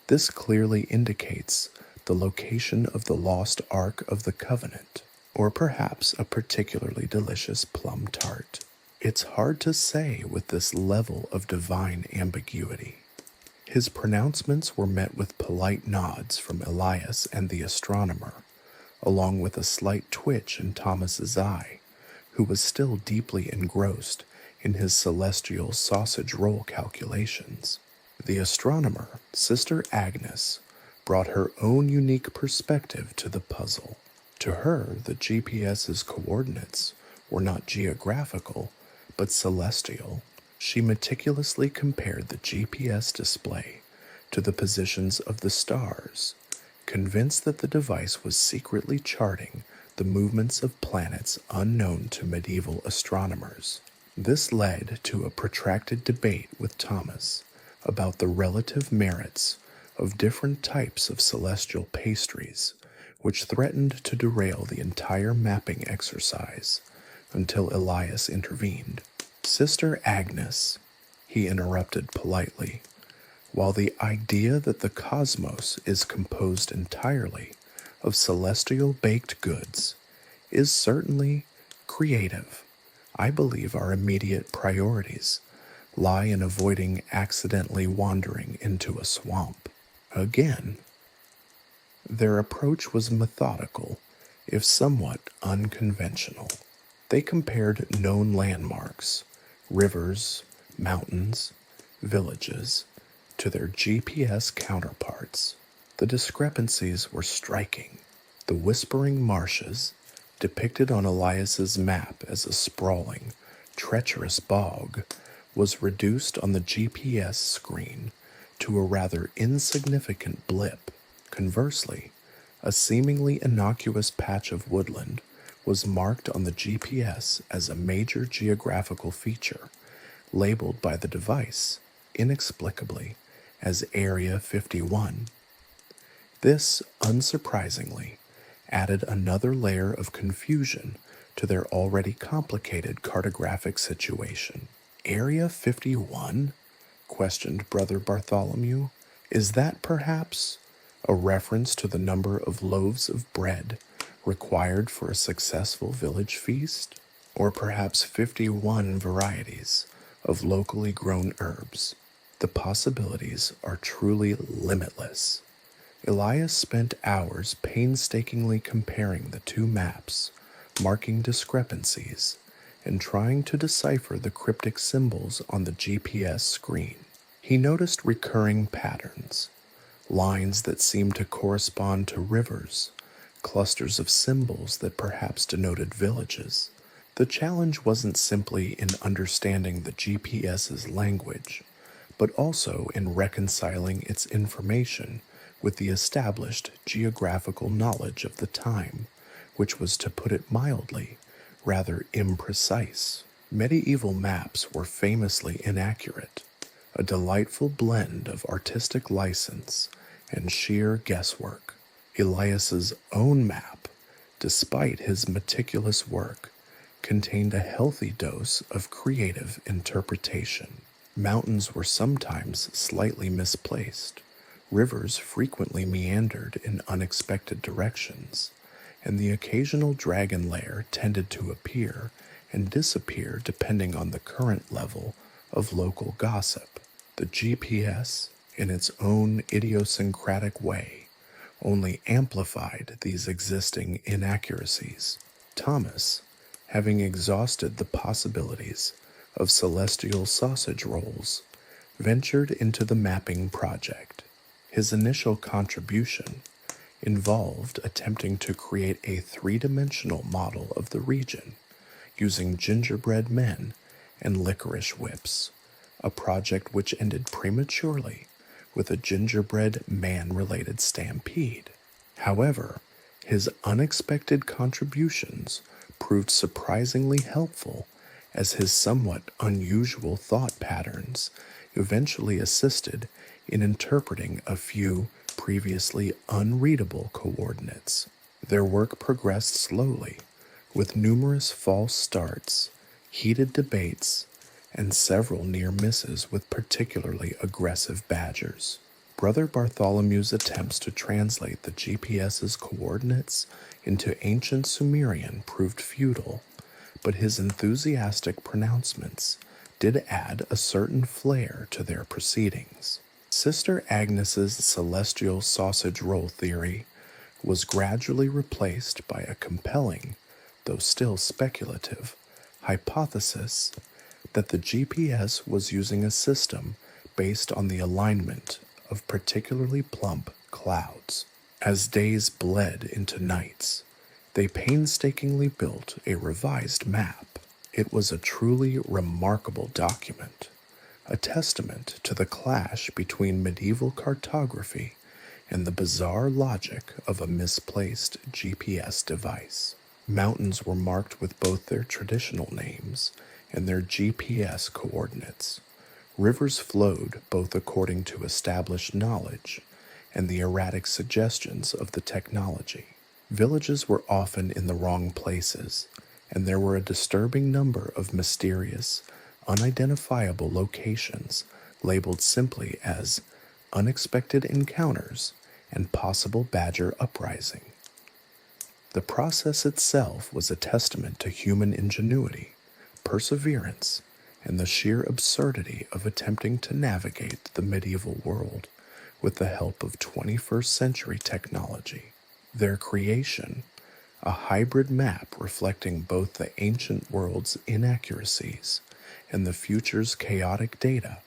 "This clearly indicates the location of the lost Ark of the Covenant, or perhaps a particularly delicious plum tart. It's hard to say with this level of divine ambiguity." His pronouncements were met with polite nods from Elias and the astronomer, along with a slight twitch in Thomas's eye, who was still deeply engrossed in his celestial sausage roll calculations. The astronomer, Sister Agnes, brought her own unique perspective to the puzzle. To her, the GPS's coordinates were not geographical, but celestial, She meticulously compared the GPS display to the positions of the stars, convinced that the device was secretly charting the movements of planets unknown to medieval astronomers. This led to a protracted debate with Thomas about the relative merits of different types of celestial pastries, which threatened to derail the entire mapping exercise until Elias intervened. Sister Agnes, he interrupted politely, while the idea that the cosmos is composed entirely of celestial baked goods is certainly creative, I believe our immediate priorities lie in avoiding accidentally wandering into a swamp. Again, their approach was methodical, if somewhat unconventional. They compared known landmarks, rivers, mountains, villages, to their GPS counterparts. The discrepancies were striking. The whispering marshes, depicted on Elias's map as a sprawling, treacherous bog, was reduced on the GPS screen to a rather insignificant blip. Conversely, a seemingly innocuous patch of woodland was marked on the GPS as a major geographical feature, labeled by the device, inexplicably, as Area 51. This, unsurprisingly, added another layer of confusion to their already complicated cartographic situation. Area 51? Questioned Brother Bartholomew. Is that perhaps a reference to the number of loaves of bread required for a successful village feast? Or perhaps 51 varieties of locally grown herbs? The possibilities are truly limitless. Elias spent hours painstakingly comparing the two maps, marking discrepancies, and trying to decipher the cryptic symbols on the GPS screen. He noticed recurring patterns, lines that seemed to correspond to rivers, clusters of symbols that perhaps denoted villages. The challenge wasn't simply in understanding the GPS's language, but also in reconciling its information with the established geographical knowledge of the time, which was, to put it mildly, rather imprecise. Medieval maps were famously inaccurate, a delightful blend of artistic license and sheer guesswork. Elias's own map, despite his meticulous work, contained a healthy dose of creative interpretation. Mountains were sometimes slightly misplaced, rivers frequently meandered in unexpected directions, and the occasional dragon lair tended to appear and disappear depending on the current level of local gossip. The GPS, in its own idiosyncratic way, only amplified these existing inaccuracies. Thomas, having exhausted the possibilities of celestial sausage rolls, ventured into the mapping project. His initial contribution involved attempting to create a three-dimensional model of the region using gingerbread men and licorice whips, a project which ended prematurely with a gingerbread man-related stampede. However, his unexpected contributions proved surprisingly helpful, as his somewhat unusual thought patterns eventually assisted in interpreting a few previously unreadable coordinates. Their work progressed slowly, with numerous false starts, heated debates, and several near misses with particularly aggressive badgers. Brother Bartholomew's attempts to translate the GPS's coordinates into ancient Sumerian proved futile, but his enthusiastic pronouncements did add a certain flair to their proceedings. Sister Agnes's celestial sausage roll theory was gradually replaced by a compelling, though still speculative, hypothesis that the GPS was using a system based on the alignment of particularly plump clouds. As days bled into nights, they painstakingly built a revised map. It was a truly remarkable document, a testament to the clash between medieval cartography and the bizarre logic of a misplaced GPS device. Mountains were marked with both their traditional names and their GPS coordinates. Rivers flowed both according to established knowledge and the erratic suggestions of the technology. Villages were often in the wrong places, and there were a disturbing number of mysterious, unidentifiable locations labeled simply as unexpected encounters and possible badger uprising. The process itself was a testament to human ingenuity, perseverance, and the sheer absurdity of attempting to navigate the medieval world with the help of 21st century technology. Their creation, a hybrid map reflecting both the ancient world's inaccuracies and the future's chaotic data,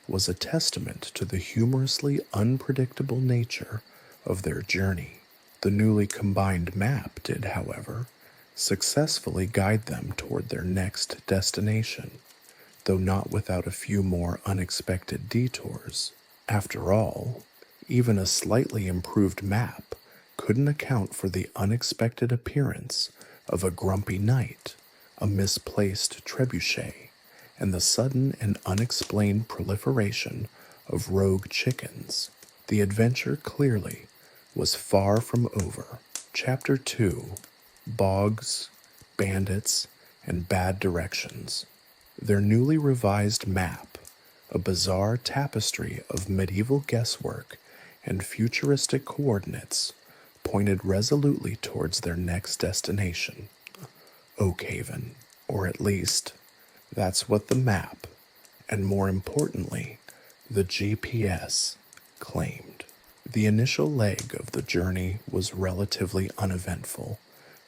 was a testament to the humorously unpredictable nature of their journey. The newly combined map did, however, successfully guide them toward their next destination, though not without a few more unexpected detours. After all, even a slightly improved map couldn't account for the unexpected appearance of a grumpy knight, a misplaced trebuchet, and the sudden and unexplained proliferation of rogue chickens. The adventure clearly was far from over. Chapter 2: Bogs, Bandits, and Bad Directions. Their newly revised map, a bizarre tapestry of medieval guesswork and futuristic coordinates, pointed resolutely towards their next destination, Oakhaven, or at least, that's what the map, and more importantly, the GPS, claimed. The initial leg of the journey was relatively uneventful,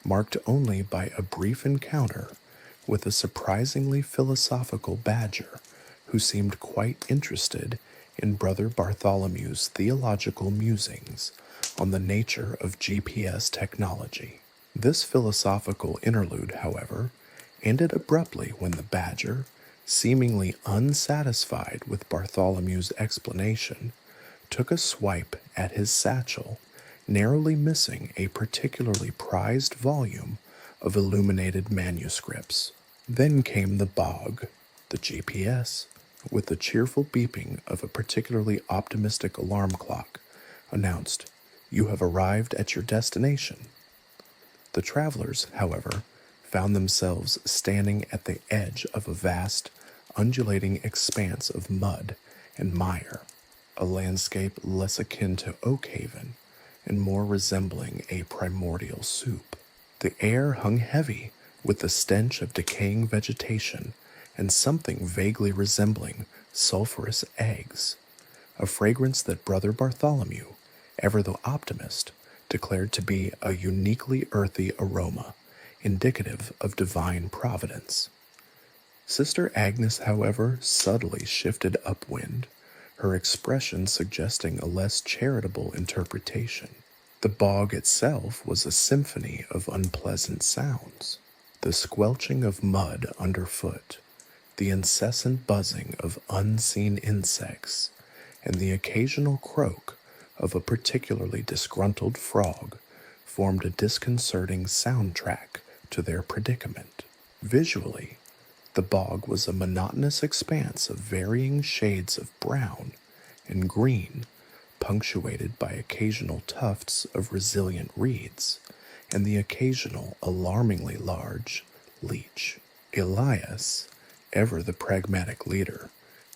marked only by a brief encounter with a surprisingly philosophical badger who seemed quite interested in Brother Bartholomew's theological musings on the nature of GPS technology. This philosophical interlude, however, ended abruptly when the badger, seemingly unsatisfied with Bartholomew's explanation, took a swipe at his satchel, narrowly missing a particularly prized volume of illuminated manuscripts. Then came the bog, the GPS, with the cheerful beeping of a particularly optimistic alarm clock, announced, "You have arrived at your destination." The travelers, however, found themselves standing at the edge of a vast, undulating expanse of mud and mire, a landscape less akin to Oakhaven and more resembling a primordial soup. The air hung heavy with the stench of decaying vegetation and something vaguely resembling sulphurous eggs, a fragrance that Brother Bartholomew, ever the optimist, declared to be a uniquely earthy aroma, indicative of divine providence. Sister Agnes, however, subtly shifted upwind, her expression suggesting a less charitable interpretation. The bog itself was a symphony of unpleasant sounds. The squelching of mud underfoot, the incessant buzzing of unseen insects, and the occasional croak of a particularly disgruntled frog formed a disconcerting soundtrack to their predicament. Visually, the bog was a monotonous expanse of varying shades of brown and green, punctuated by occasional tufts of resilient reeds and the occasional alarmingly large leech. Elias, ever the pragmatic leader,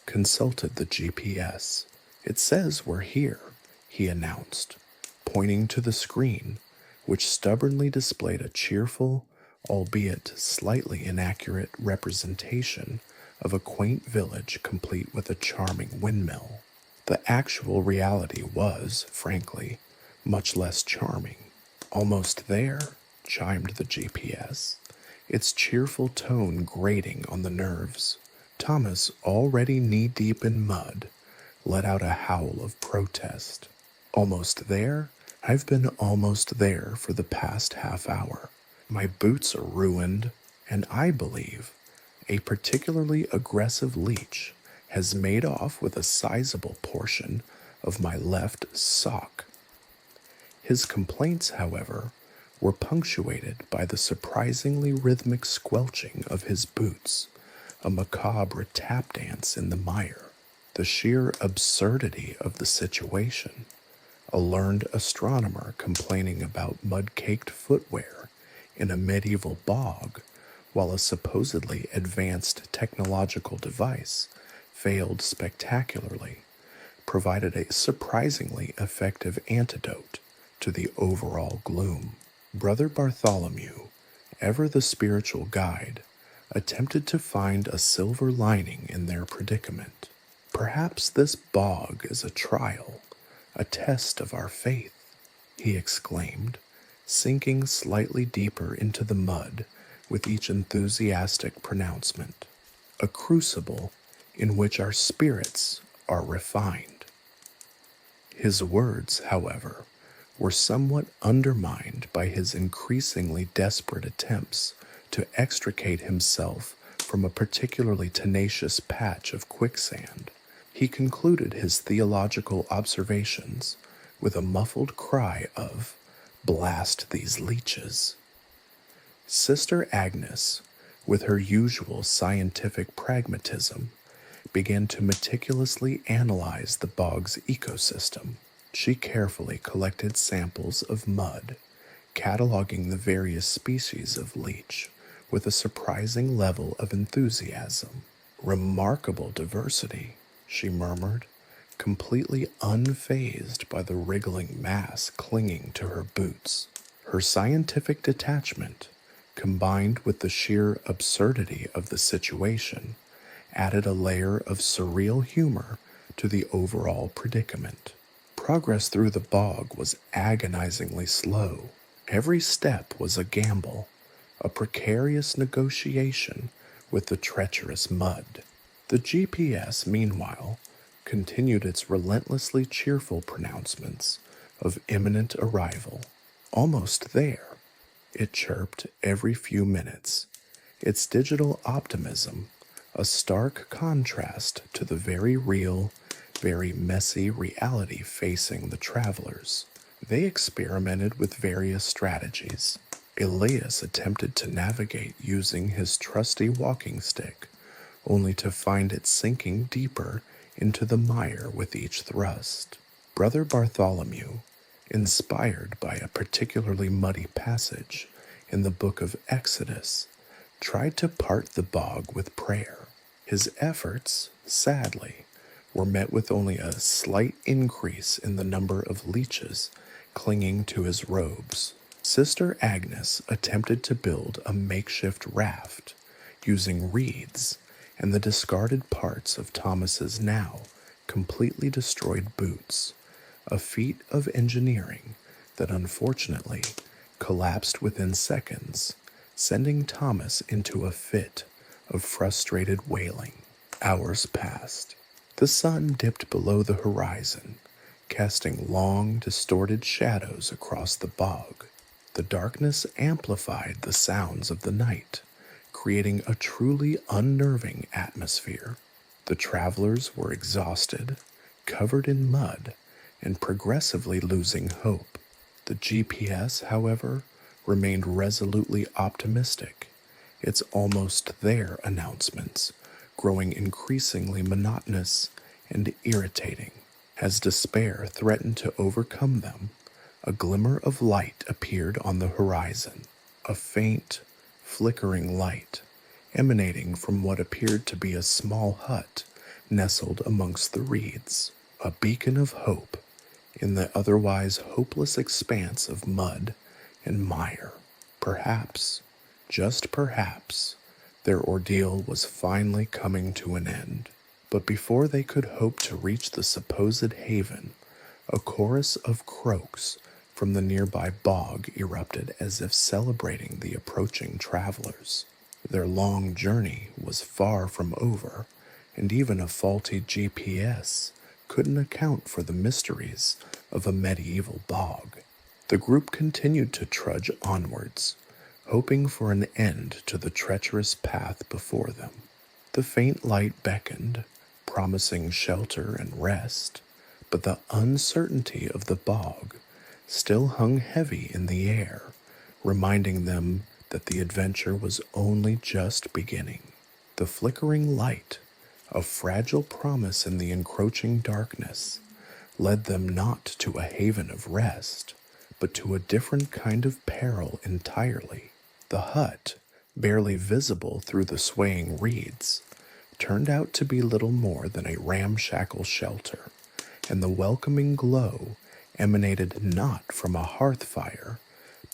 consulted the GPS. "It says we're here," he announced, pointing to the screen, which stubbornly displayed a cheerful, albeit slightly inaccurate representation of a quaint village complete with a charming windmill. The actual reality was, frankly, much less charming. "Almost there," chimed the GPS, its cheerful tone grating on the nerves. Thomas, already knee-deep in mud, let out a howl of protest. "Almost there? I've been almost there for the past half hour. My boots are ruined, and I believe a particularly aggressive leech has made off with a sizable portion of my left sock. His complaints, however, were punctuated by the surprisingly rhythmic squelching of his boots, a macabre tap dance in the mire, the sheer absurdity of the situation, a learned astronomer complaining about mud-caked footwear in a medieval bog, while a supposedly advanced technological device failed spectacularly, provided a surprisingly effective antidote to the overall gloom. Brother Bartholomew, ever the spiritual guide, attempted to find a silver lining in their predicament. Perhaps this bog is a trial, a test of our faith, he exclaimed, sinking slightly deeper into the mud with each enthusiastic pronouncement. A crucible in which our spirits are refined. His words, however, were somewhat undermined by his increasingly desperate attempts to extricate himself from a particularly tenacious patch of quicksand. He concluded his theological observations with a muffled cry of, "Blast these leeches." Sister Agnes, with her usual scientific pragmatism, began to meticulously analyze the bog's ecosystem. She carefully collected samples of mud, cataloging the various species of leech with a surprising level of enthusiasm. "Remarkable diversity," she murmured, completely unfazed by the wriggling mass clinging to her boots. Her scientific detachment, combined with the sheer absurdity of the situation, added a layer of surreal humor to the overall predicament. Progress through the bog was agonizingly slow. Every step was a gamble, a precarious negotiation with the treacherous mud. The GPS, meanwhile, continued its relentlessly cheerful pronouncements of imminent arrival. "Almost there," it chirped every few minutes, its digital optimism a stark contrast to the very real, very messy reality facing the travelers. They experimented with various strategies. Elias attempted to navigate using his trusty walking stick, only to find it sinking deeper into the mire with each thrust. Brother Bartholomew, inspired by a particularly muddy passage in the book of Exodus, tried to part the bog with prayer. His efforts, sadly, were met with only a slight increase in the number of leeches clinging to his robes. Sister Agnes attempted to build a makeshift raft using reeds and the discarded parts of Thomas's now completely destroyed boots, a feat of engineering that unfortunately collapsed within seconds, sending Thomas into a fit of frustrated wailing. Hours passed. The sun dipped below the horizon, casting long, distorted shadows across the bog. The darkness amplified the sounds of the night, creating a truly unnerving atmosphere. The travelers were exhausted, covered in mud, and progressively losing hope. The GPS, however, remained resolutely optimistic, its "almost there" announcements growing increasingly monotonous and irritating. As despair threatened to overcome them, a glimmer of light appeared on the horizon, a faint, flickering light emanating from what appeared to be a small hut nestled amongst the reeds, a beacon of hope in the otherwise hopeless expanse of mud and mire. Perhaps, just perhaps, their ordeal was finally coming to an end. But before they could hope to reach the supposed haven, a chorus of croaks from the nearby bog erupted as if celebrating the approaching travelers. Their long journey was far from over, and even a faulty GPS couldn't account for the mysteries of a medieval bog. The group continued to trudge onwards, hoping for an end to the treacherous path before them. The faint light beckoned, promising shelter and rest, but the uncertainty of the bog still hung heavy in the air, reminding them that the adventure was only just beginning. The flickering light, a fragile promise in the encroaching darkness, led them not to a haven of rest, but to a different kind of peril entirely. The hut, barely visible through the swaying reeds, turned out to be little more than a ramshackle shelter, and the welcoming glow emanated not from a hearth fire,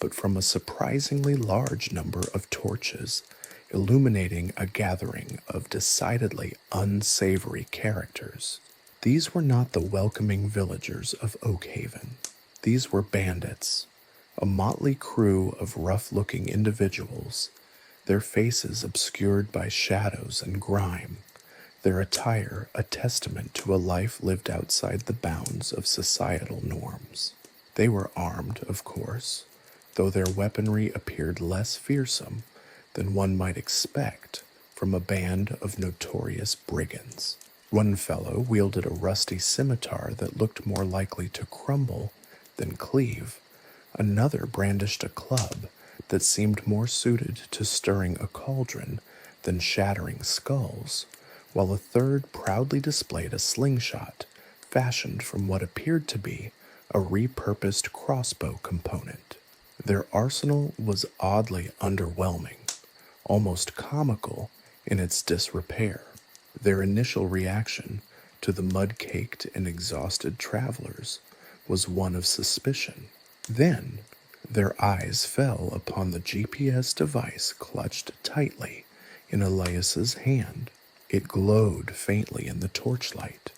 but from a surprisingly large number of torches illuminating a gathering of decidedly unsavory characters. These were not the welcoming villagers of Oakhaven. These were bandits, a motley crew of rough-looking individuals, their faces obscured by shadows and grime, their attire a testament to a life lived outside the bounds of societal norms. They were armed, of course, though their weaponry appeared less fearsome than one might expect from a band of notorious brigands. One fellow wielded a rusty scimitar that looked more likely to crumble than cleave. Another brandished a club that seemed more suited to stirring a cauldron than shattering skulls, while a third proudly displayed a slingshot fashioned from what appeared to be a repurposed crossbow component. Their arsenal was oddly underwhelming, almost comical in its disrepair. Their initial reaction to the mud-caked and exhausted travelers was one of suspicion. Then, their eyes fell upon the GPS device clutched tightly in Elias's hand. It glowed faintly in the torchlight,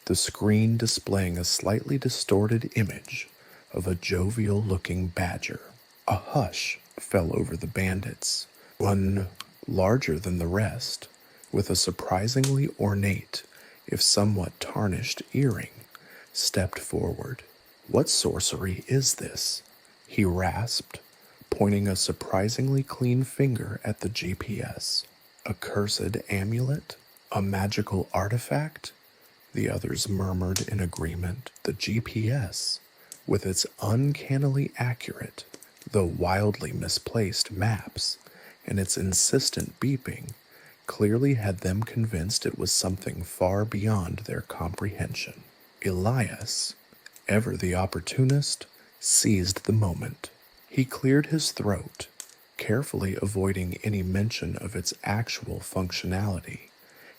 the screen displaying a slightly distorted image of a jovial-looking badger. A hush fell over the bandits. One larger than the rest, with a surprisingly ornate, if somewhat tarnished earring, stepped forward. "What sorcery is this?" he rasped, pointing a surprisingly clean finger at the GPS. "A cursed amulet? A magical artifact?" The others murmured in agreement. The GPS, with its uncannily accurate, though wildly misplaced maps, and its insistent beeping, clearly had them convinced it was something far beyond their comprehension. Elias, ever the opportunist, seized the moment. He cleared his throat, carefully avoiding any mention of its actual functionality,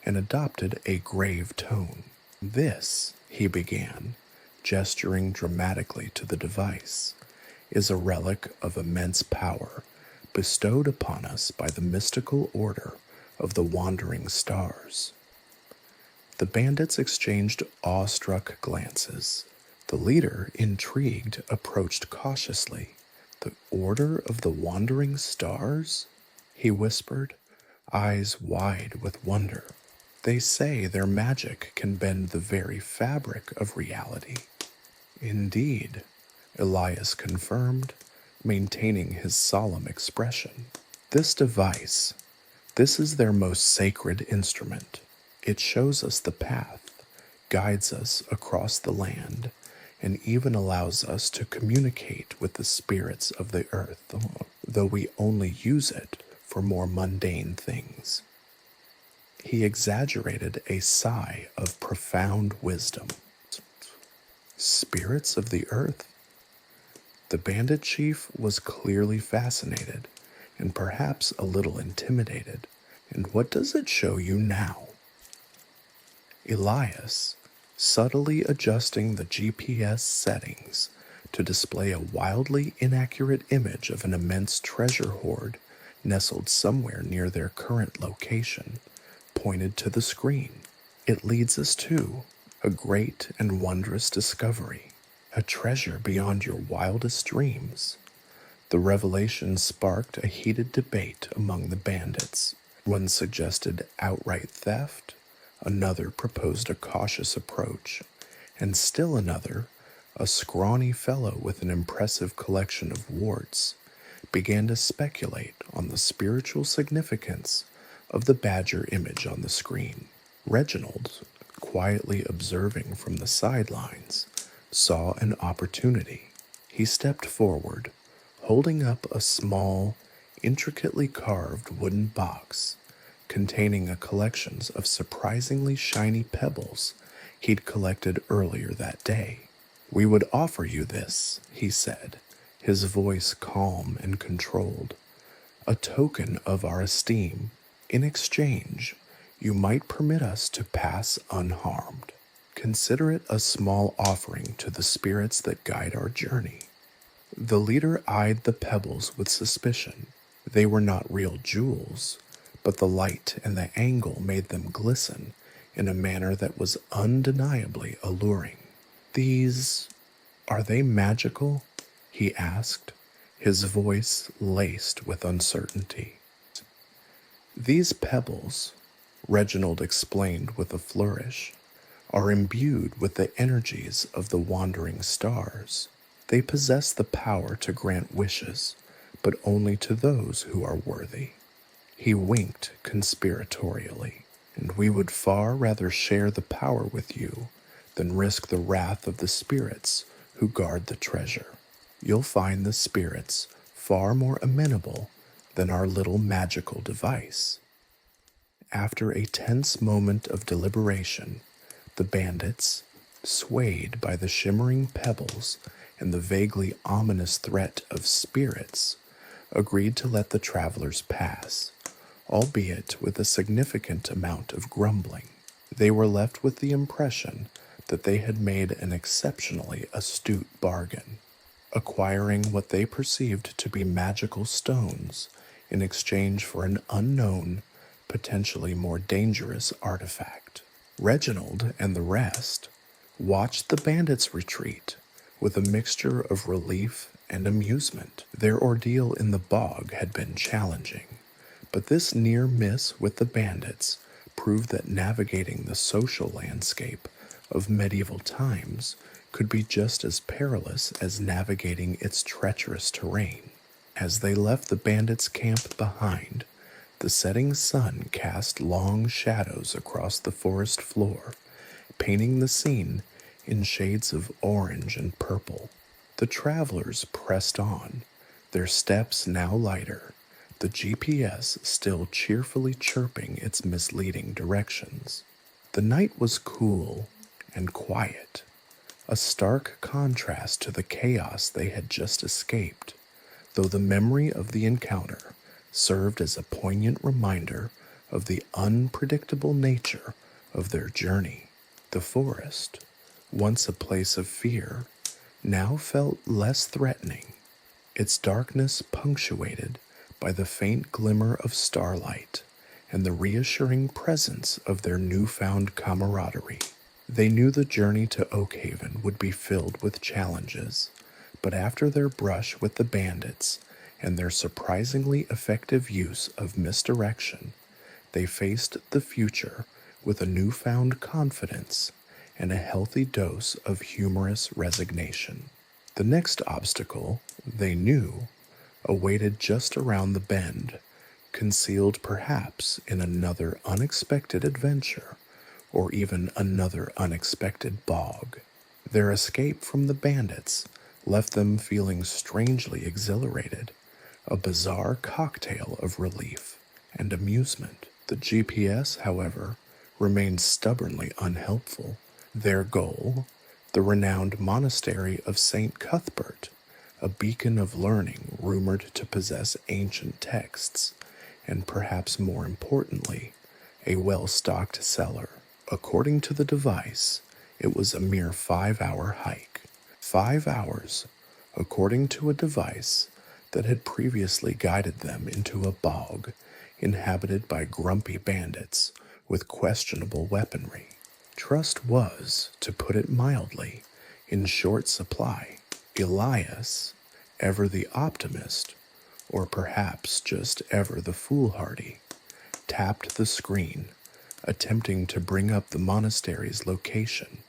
and adopted a grave tone. "This," he began, gesturing dramatically to the device, "is a relic of immense power bestowed upon us by the mystical order of the Wandering Stars." The bandits exchanged awestruck glances. The leader, intrigued, approached cautiously. "The Order of the Wandering Stars?" he whispered, eyes wide with wonder. "They say their magic can bend the very fabric of reality." "Indeed," Elias confirmed, maintaining his solemn expression. "This device, this is their most sacred instrument. It shows us the path, guides us across the land, and even allows us to communicate with the spirits of the earth, though we only use it for more mundane things." He exaggerated a sigh of profound wisdom. "Spirits of the earth?" The bandit chief was clearly fascinated, and perhaps a little intimidated. "And what does it show you now?" Elias, subtly adjusting the GPS settings to display a wildly inaccurate image of an immense treasure hoard nestled somewhere near their current location, pointed to the screen. "It leads us to a great and wondrous discovery, a treasure beyond your wildest dreams." The revelation sparked a heated debate among the bandits. One suggested outright theft, another proposed a cautious approach, and still another, a scrawny fellow with an impressive collection of warts, began to speculate on the spiritual significance of the badger image on the screen. Reginald, quietly observing from the sidelines, saw an opportunity. He stepped forward, holding up a small, intricately carved wooden box containing a collection of surprisingly shiny pebbles he'd collected earlier that day. "We would offer you this," he said, his voice calm and controlled, "a token of our esteem. In exchange, you might permit us to pass unharmed. Consider it a small offering to the spirits that guide our journey." The leader eyed the pebbles with suspicion. They were not real jewels, but the light and the angle made them glisten in a manner that was undeniably alluring. Are they magical?" he asked, his voice laced with uncertainty. "These pebbles," Reginald explained with a flourish, "are imbued with the energies of the wandering stars. They possess the power to grant wishes, but only to those who are worthy." He winked conspiratorially. "And we would far rather share the power with you than risk the wrath of the spirits who guard the treasure. You'll find the spirits far more amenable than our little magical device." After a tense moment of deliberation, the bandits, swayed by the shimmering pebbles and the vaguely ominous threat of spirits, agreed to let the travelers pass, albeit with a significant amount of grumbling. They were left with the impression that they had made an exceptionally astute bargain, acquiring what they perceived to be magical stones in exchange for an unknown, potentially more dangerous artifact. Reginald and the rest watched the bandits retreat with a mixture of relief and amusement. Their ordeal in the bog had been challenging, but this near miss with the bandits proved that navigating the social landscape of medieval times could be just as perilous as navigating its treacherous terrain. As they left the bandits' camp behind, the setting sun cast long shadows across the forest floor, painting the scene in shades of orange and purple. The travelers pressed on, their steps now lighter, the GPS still cheerfully chirping its misleading directions. The night was cool and quiet, a stark contrast to the chaos they had just escaped, though the memory of the encounter served as a poignant reminder of the unpredictable nature of their journey. The forest, once a place of fear, now felt less threatening, its darkness punctuated by the faint glimmer of starlight and the reassuring presence of their newfound camaraderie. They knew the journey to Oakhaven would be filled with challenges, but after their brush with the bandits and their surprisingly effective use of misdirection, they faced the future with a newfound confidence and a healthy dose of humorous resignation. The next obstacle, they knew, awaited just around the bend, concealed perhaps in another unexpected adventure or even another unexpected bog. Their escape from the bandits left them feeling strangely exhilarated, a bizarre cocktail of relief and amusement. The GPS, however, remained stubbornly unhelpful. Their goal, the renowned monastery of St. Cuthbert, a beacon of learning rumored to possess ancient texts, and perhaps more importantly, a well-stocked cellar. According to the device, it was a mere 5-hour hike. 5 hours, according to a device that had previously guided them into a bog inhabited by grumpy bandits with questionable weaponry. Trust was, to put it mildly, in short supply. Elias, ever the optimist, or perhaps just ever the foolhardy, tapped the screen, attempting to bring up the monastery's location.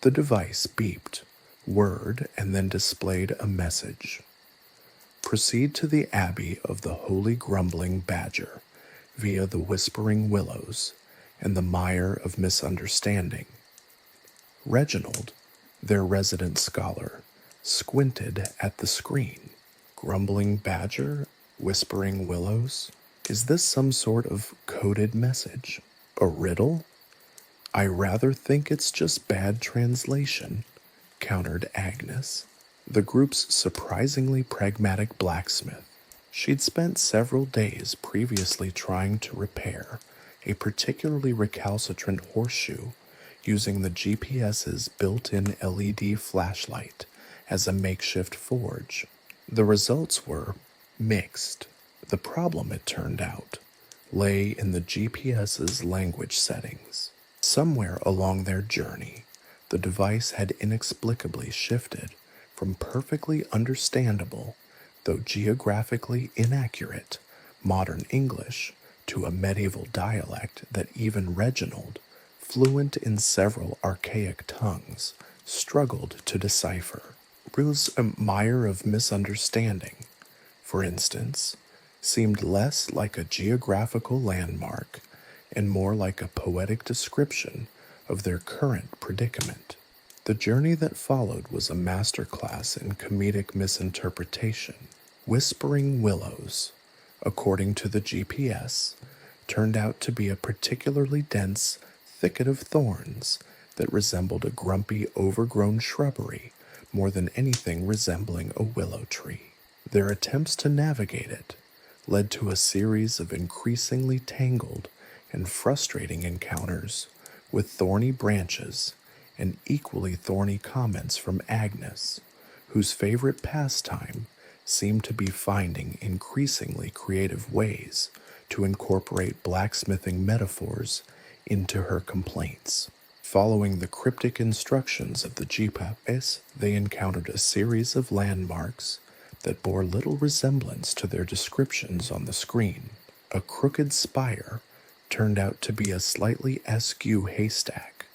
The device beeped, whirred, and then displayed a message. Proceed to the Abbey of the Holy Grumbling Badger via the Whispering Willows and the Mire of Misunderstanding. Reginald, their resident scholar, squinted at the screen. Grumbling badger, whispering willows. Is this some sort of coded message? A riddle? I rather think it's just bad translation, countered Agnes, the group's surprisingly pragmatic blacksmith. She'd spent several days previously trying to repair a particularly recalcitrant horseshoe using the GPS's built-in LED flashlight as a makeshift forge. The results were mixed. The problem, it turned out, lay in the GPS's language settings. Somewhere along their journey, the device had inexplicably shifted from perfectly understandable, though geographically inaccurate, modern English to a medieval dialect that even Reginald, fluent in several archaic tongues, struggled to decipher. Ruth's mire of misunderstanding, for instance, seemed less like a geographical landmark and more like a poetic description of their current predicament. The journey that followed was a masterclass in comedic misinterpretation. Whispering Willows, according to the GPS, turned out to be a particularly dense thicket of thorns that resembled a grumpy, overgrown shrubbery more than anything resembling a willow tree. Their attempts to navigate it led to a series of increasingly tangled and frustrating encounters with thorny branches and equally thorny comments from Agnes, whose favorite pastime seemed to be finding increasingly creative ways to incorporate blacksmithing metaphors into her complaints. Following the cryptic instructions of the GPS, they encountered a series of landmarks that bore little resemblance to their descriptions on the screen. A crooked spire turned out to be a slightly askew haystack,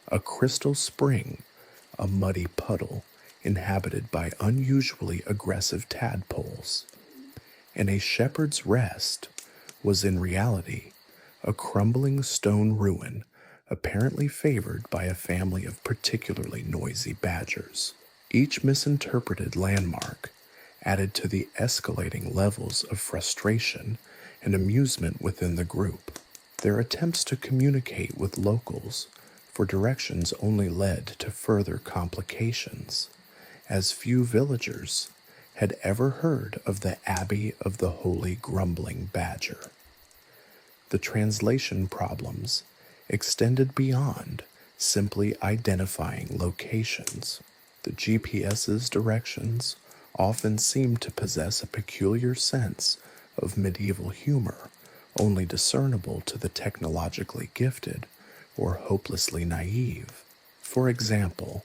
a crystal spring, a muddy puddle inhabited by unusually aggressive tadpoles, and a shepherd's rest was in reality a crumbling stone ruin apparently favored by a family of particularly noisy badgers. Each misinterpreted landmark added to the escalating levels of frustration and amusement within the group. Their attempts to communicate with locals for directions only led to further complications, as few villagers had ever heard of the Abbey of the Holy Grumbling Badger. The translation problems extended beyond simply identifying locations. The GPS's directions often seemed to possess a peculiar sense of medieval humor, only discernible to the technologically gifted or hopelessly naive. For example,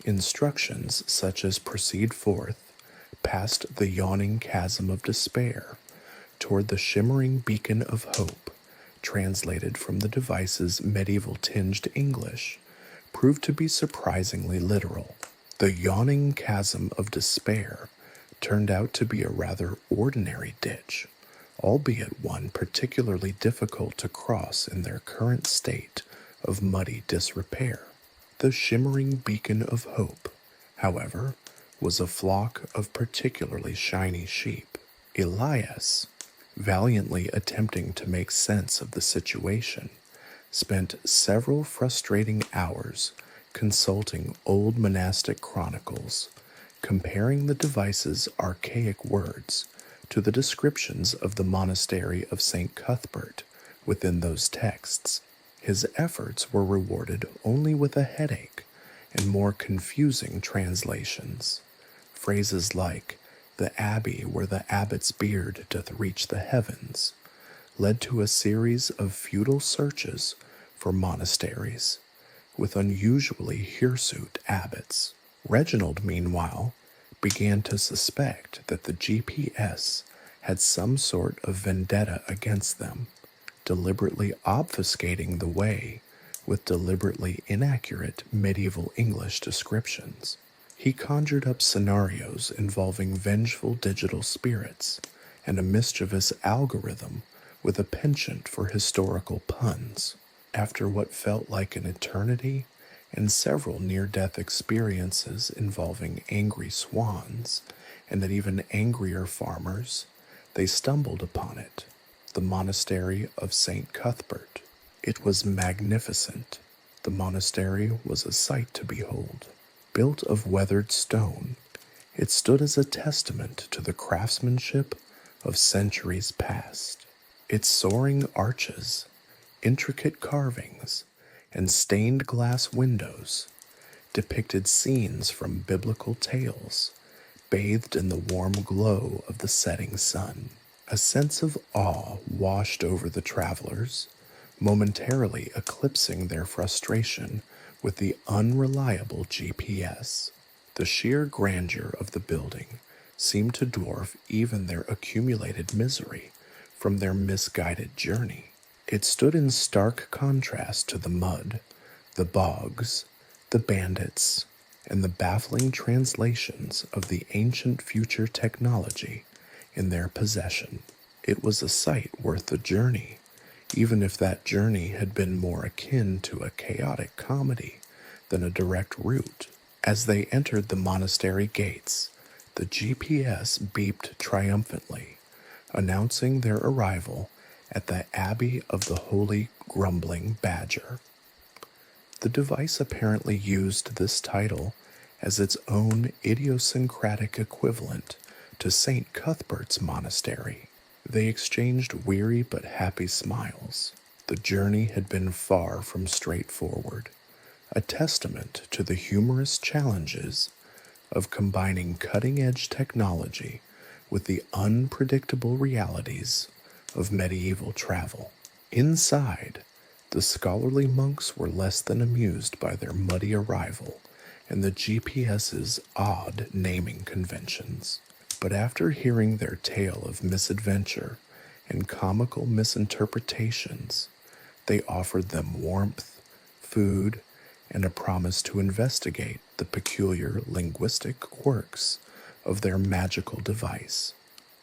instructions such as proceed forth past the yawning chasm of despair toward the shimmering beacon of hope, translated from the device's medieval-tinged English, proved to be surprisingly literal. The yawning chasm of despair turned out to be a rather ordinary ditch, albeit one particularly difficult to cross in their current state of muddy disrepair. The shimmering beacon of hope, however, was a flock of particularly shiny sheep. Elias, valiantly attempting to make sense of the situation, spent several frustrating hours consulting old monastic chronicles, comparing the device's archaic words to the descriptions of the monastery of St. Cuthbert within those texts. His efforts were rewarded only with a headache and more confusing translations. Phrases like, "the abbey where the abbot's beard doth reach the heavens," led to a series of futile searches for monasteries with unusually hirsute abbots. Reginald, meanwhile, began to suspect that the GPS had some sort of vendetta against them, deliberately obfuscating the way with deliberately inaccurate medieval English descriptions. He conjured up scenarios involving vengeful digital spirits and a mischievous algorithm with a penchant for historical puns. After what felt like an eternity, and several near-death experiences involving angry swans, and that even angrier farmers, they stumbled upon it, the monastery of St. Cuthbert. It was magnificent. The monastery was a sight to behold. Built of weathered stone, it stood as a testament to the craftsmanship of centuries past. Its soaring arches, intricate carvings, and stained glass windows depicted scenes from biblical tales, bathed in the warm glow of the setting sun. A sense of awe washed over the travelers, momentarily eclipsing their frustration with the unreliable GPS. The sheer grandeur of the building seemed to dwarf even their accumulated misery from their misguided journey. It stood in stark contrast to the mud, the bogs, the bandits, and the baffling translations of the ancient future technology in their possession. It was a sight worth the journey, even if that journey had been more akin to a chaotic comedy than a direct route. As they entered the monastery gates, the GPS beeped triumphantly, announcing their arrival at the Abbey of the Holy Grumbling Badger. The device apparently used this title as its own idiosyncratic equivalent to St. Cuthbert's monastery. They exchanged weary but happy smiles. The journey had been far from straightforward, a testament to the humorous challenges of combining cutting-edge technology with the unpredictable realities of medieval travel. Inside, the scholarly monks were less than amused by their muddy arrival and the GPS's odd naming conventions. But after hearing their tale of misadventure and comical misinterpretations, they offered them warmth, food, and a promise to investigate the peculiar linguistic quirks of their magical device.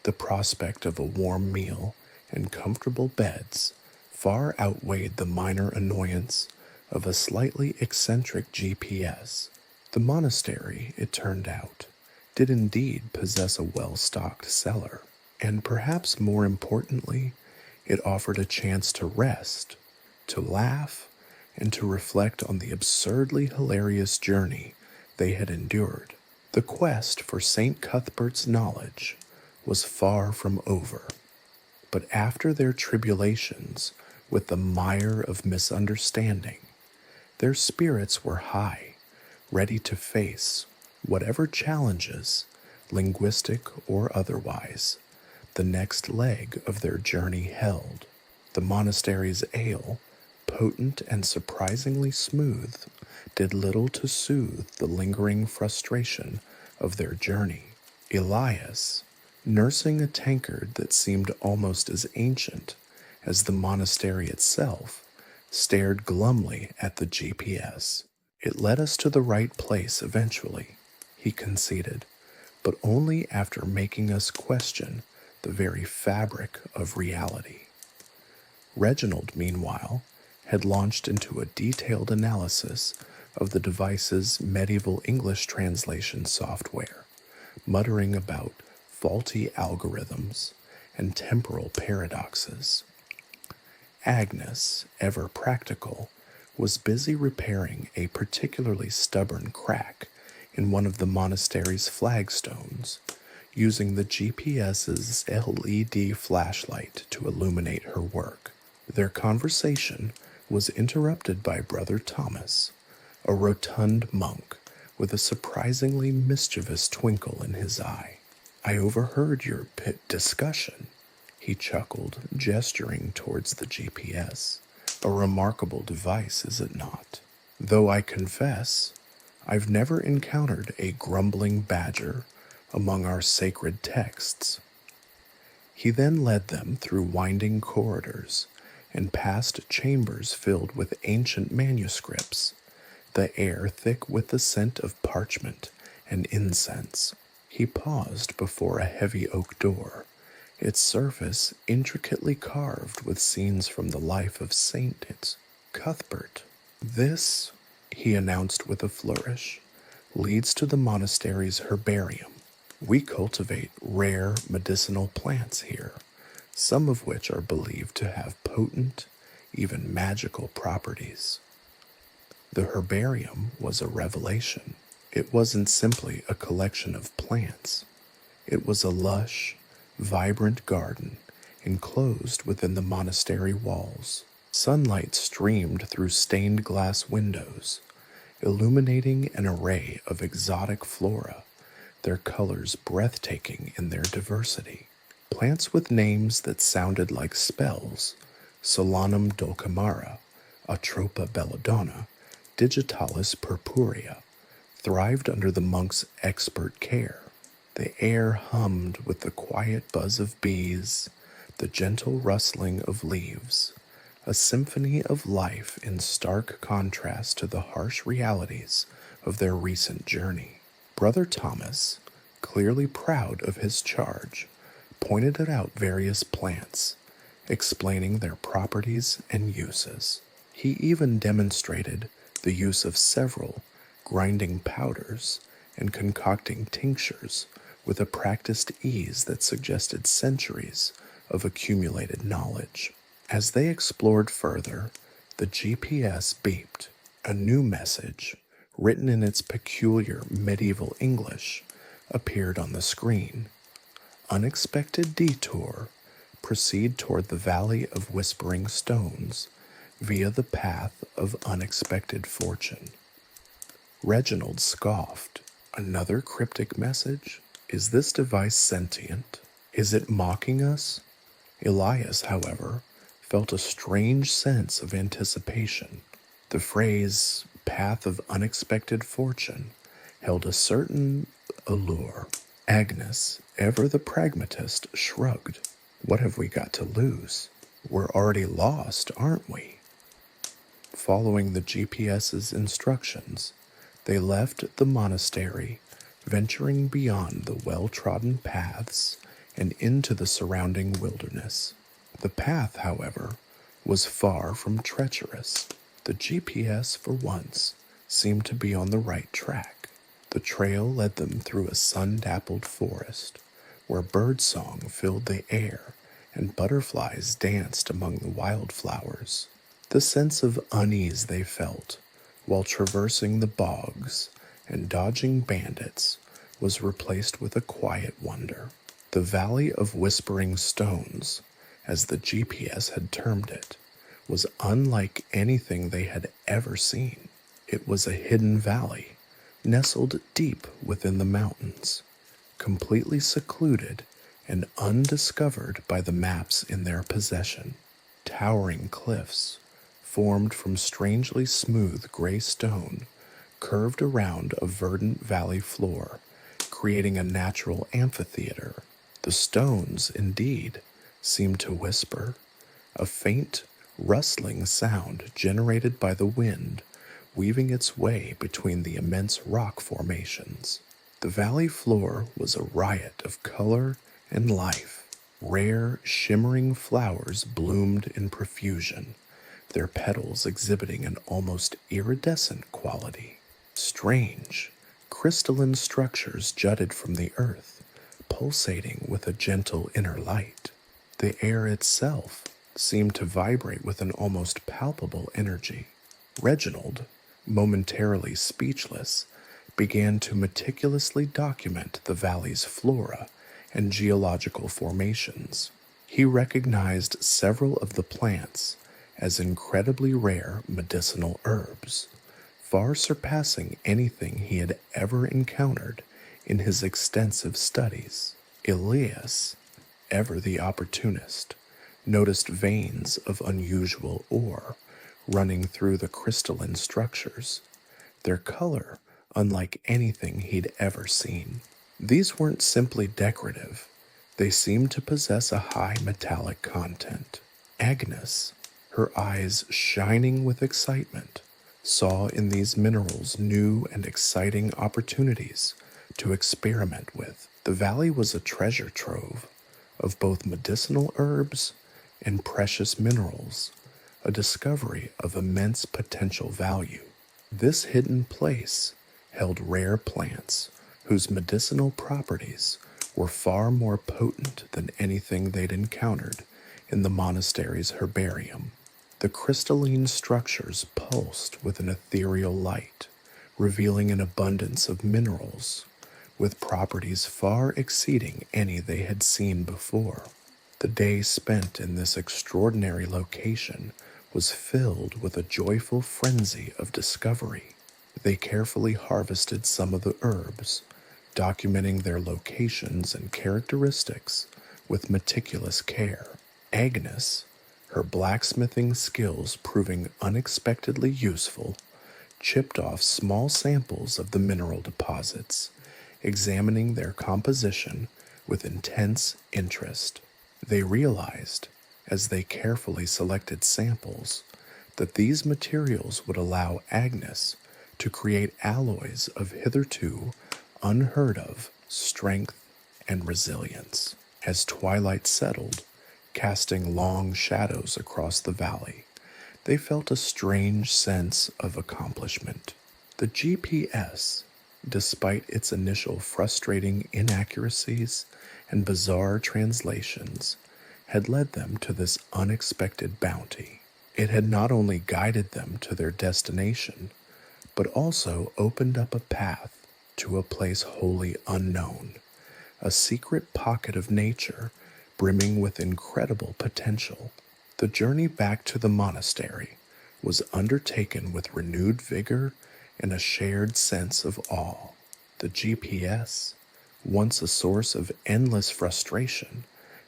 The prospect of a warm meal and comfortable beds far outweighed the minor annoyance of a slightly eccentric GPS. The monastery, it turned out, did indeed possess a well-stocked cellar, and perhaps more importantly, it offered a chance to rest, to laugh, and to reflect on the absurdly hilarious journey they had endured. The quest for St. Cuthbert's knowledge was far from over, but after their tribulations with the mire of misunderstanding, their spirits were high, ready to face whatever challenges, linguistic or otherwise, the next leg of their journey held. The monastery's ale, potent and surprisingly smooth, did little to soothe the lingering frustration of their journey. Elias, nursing a tankard that seemed almost as ancient as the monastery itself, stared glumly at the GPS. "It led us to the right place eventually," he conceded, but only after making us question the very fabric of reality. Reginald, meanwhile, had launched into a detailed analysis of the device's medieval English translation software, muttering about faulty algorithms and temporal paradoxes. Agnes, ever practical, was busy repairing a particularly stubborn crack in one of the monastery's flagstones, using the GPS's LED flashlight to illuminate her work. Their conversation was interrupted by Brother Thomas, a rotund monk with a surprisingly mischievous twinkle in his eye. "I overheard your discussion," he chuckled, gesturing towards the GPS. "A remarkable device, is it not? Though I confess, I've never encountered a grumbling badger among our sacred texts." He then led them through winding corridors and past chambers filled with ancient manuscripts, the air thick with the scent of parchment and incense. He paused before a heavy oak door, its surface intricately carved with scenes from the life of Saint Cuthbert. "This," he announced with a flourish, leads to the monastery's herbarium. We cultivate rare medicinal plants here, some of which are believed to have potent, even magical properties. The herbarium was a revelation. It wasn't simply a collection of plants. It was a lush, vibrant garden enclosed within the monastery walls. Sunlight streamed through stained glass windows, illuminating an array of exotic flora, their colors breathtaking in their diversity. Plants with names that sounded like spells, Solanum dulcamara, Atropa belladonna, Digitalis purpurea, thrived under the monk's expert care. The air hummed with the quiet buzz of bees, the gentle rustling of leaves, a symphony of life in stark contrast to the harsh realities of their recent journey. Brother Thomas, clearly proud of his charge, pointed out various plants, explaining their properties and uses. He even demonstrated the use of several, grinding powders and concocting tinctures with a practiced ease that suggested centuries of accumulated knowledge. As they explored further, the GPS beeped. A new message, written in its peculiar medieval English, appeared on the screen. Unexpected detour. Proceed toward the Valley of Whispering Stones via the path of unexpected fortune. Reginald scoffed. Another cryptic message? Is this device sentient? Is it mocking us? Elias, however, felt a strange sense of anticipation. The phrase, path of unexpected fortune, held a certain allure. Agnes, ever the pragmatist, shrugged. What have we got to lose? We're already lost, aren't we? Following the GPS's instructions, they left the monastery, venturing beyond the well-trodden paths and into the surrounding wilderness. The path, however, was far from treacherous. The GPS, for once, seemed to be on the right track. The trail led them through a sun-dappled forest, where birdsong filled the air and butterflies danced among the wildflowers. The sense of unease they felt while traversing the bogs and dodging bandits was replaced with a quiet wonder. The Valley of Whispering Stones, as the GPS had termed it, was unlike anything they had ever seen. It was a hidden valley, nestled deep within the mountains, completely secluded and undiscovered by the maps in their possession. Towering cliffs, formed from strangely smooth gray stone, curved around a verdant valley floor, creating a natural amphitheater. The stones, indeed, seemed to whisper, a faint, rustling sound generated by the wind weaving its way between the immense rock formations. The valley floor was a riot of color and life. Rare, shimmering flowers bloomed in profusion, their petals exhibiting an almost iridescent quality. Strange, crystalline structures jutted from the earth, pulsating with a gentle inner light. The air itself seemed to vibrate with an almost palpable energy. Reginald, momentarily speechless, began to meticulously document the valley's flora and geological formations. He recognized several of the plants as incredibly rare medicinal herbs, far surpassing anything he had ever encountered in his extensive studies. Elias, ever the opportunist, noticed veins of unusual ore running through the crystalline structures, their color unlike anything he'd ever seen. These weren't simply decorative, they seemed to possess a high metallic content. Agnes, her eyes shining with excitement, saw in these minerals new and exciting opportunities to experiment with. The valley was a treasure trove of both medicinal herbs and precious minerals, a discovery of immense potential value. This hidden place held rare plants whose medicinal properties were far more potent than anything they'd encountered in the monastery's herbarium. The crystalline structures pulsed with an ethereal light, revealing an abundance of minerals with properties far exceeding any they had seen before. The day spent in this extraordinary location was filled with a joyful frenzy of discovery. They carefully harvested some of the herbs, documenting their locations and characteristics with meticulous care. Agnes, her blacksmithing skills proving unexpectedly useful, chipped off small samples of the mineral deposits, examining their composition with intense interest. They realized, as they carefully selected samples, that these materials would allow Agnes to create alloys of hitherto unheard of strength and resilience. As twilight settled, casting long shadows across the valley, they felt a strange sense of accomplishment. The GPS, despite its initial frustrating inaccuracies and bizarre translations, had led them to this unexpected bounty. It had not only guided them to their destination, but also opened up a path to a place wholly unknown, a secret pocket of nature brimming with incredible potential. The journey back to the monastery was undertaken with renewed vigor and a shared sense of awe. The GPS, once a source of endless frustration,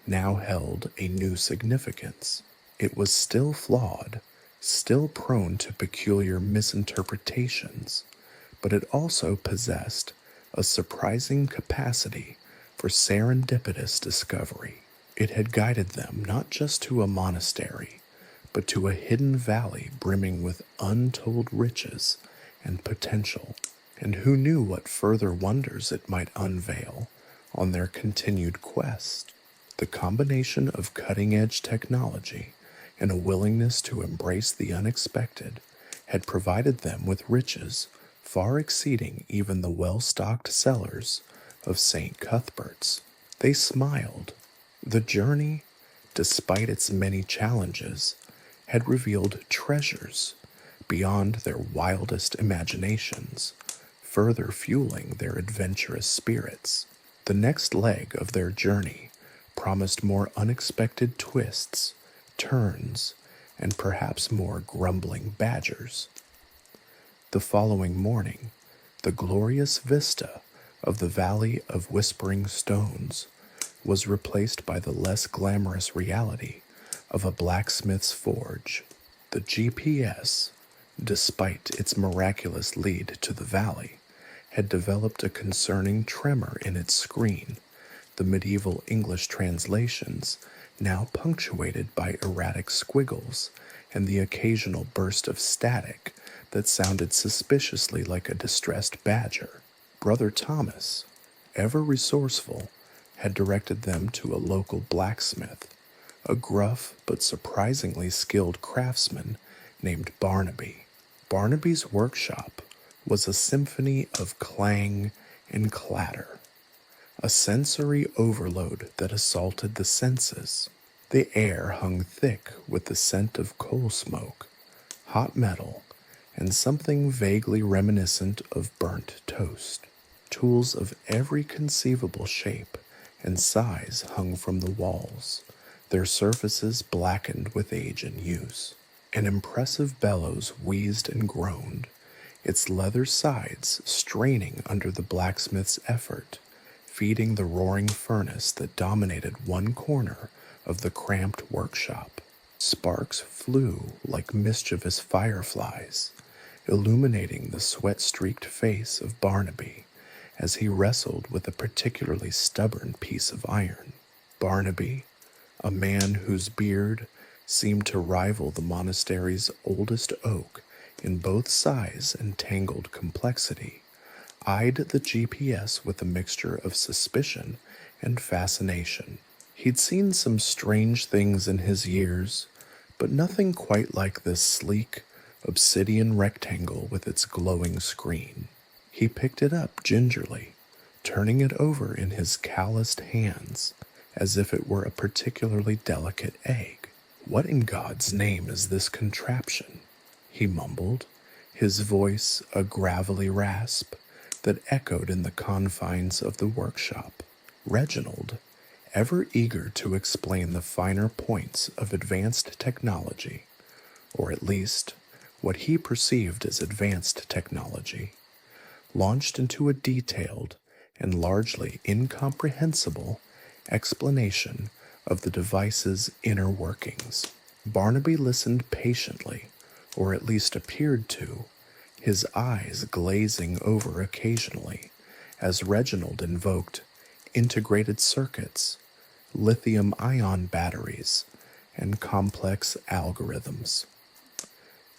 now held a new significance. It was still flawed, still prone to peculiar misinterpretations, but it also possessed a surprising capacity for serendipitous discovery. It had guided them not just to a monastery, but to a hidden valley brimming with untold riches and potential, and who knew what further wonders it might unveil on their continued quest. The combination of cutting-edge technology and a willingness to embrace the unexpected had provided them with riches far exceeding even the well-stocked cellars of St. Cuthbert's. They smiled. The journey, despite its many challenges, had revealed treasures beyond their wildest imaginations, further fueling their adventurous spirits. The next leg of their journey promised more unexpected twists, turns, and perhaps more grumbling badgers. The following morning, the glorious vista of the Valley of Whispering Stones was replaced by the less glamorous reality of a blacksmith's forge. The GPS, despite its miraculous lead to the valley, had developed a concerning tremor in its screen, the medieval English translations now punctuated by erratic squiggles and the occasional burst of static that sounded suspiciously like a distressed badger. Brother Thomas, ever resourceful, had directed them to a local blacksmith, a gruff but surprisingly skilled craftsman named Barnaby. Barnaby's workshop was a symphony of clang and clatter, a sensory overload that assaulted the senses. The air hung thick with the scent of coal smoke, hot metal, and something vaguely reminiscent of burnt toast. Tools of every conceivable shape and size hung from the walls, their surfaces blackened with age and use. An impressive bellows wheezed and groaned, its leather sides straining under the blacksmith's effort, feeding the roaring furnace that dominated one corner of the cramped workshop. Sparks flew like mischievous fireflies, illuminating the sweat-streaked face of Barnaby as he wrestled with a particularly stubborn piece of iron. Barnaby, a man whose beard seemed to rival the monastery's oldest oak in both size and tangled complexity, eyed the GPS with a mixture of suspicion and fascination. He'd seen some strange things in his years, but nothing quite like this sleek, obsidian rectangle with its glowing screen. He picked it up gingerly, turning it over in his calloused hands as if it were a particularly delicate egg. "What in God's name is this contraption?" he mumbled, his voice a gravelly rasp that echoed in the confines of the workshop. Reginald, ever eager to explain the finer points of advanced technology, or at least what he perceived as advanced technology, launched into a detailed and largely incomprehensible explanation of the device's inner workings. Barnaby listened patiently, or at least appeared to, his eyes glazing over occasionally as Reginald invoked integrated circuits, lithium-ion batteries, and complex algorithms.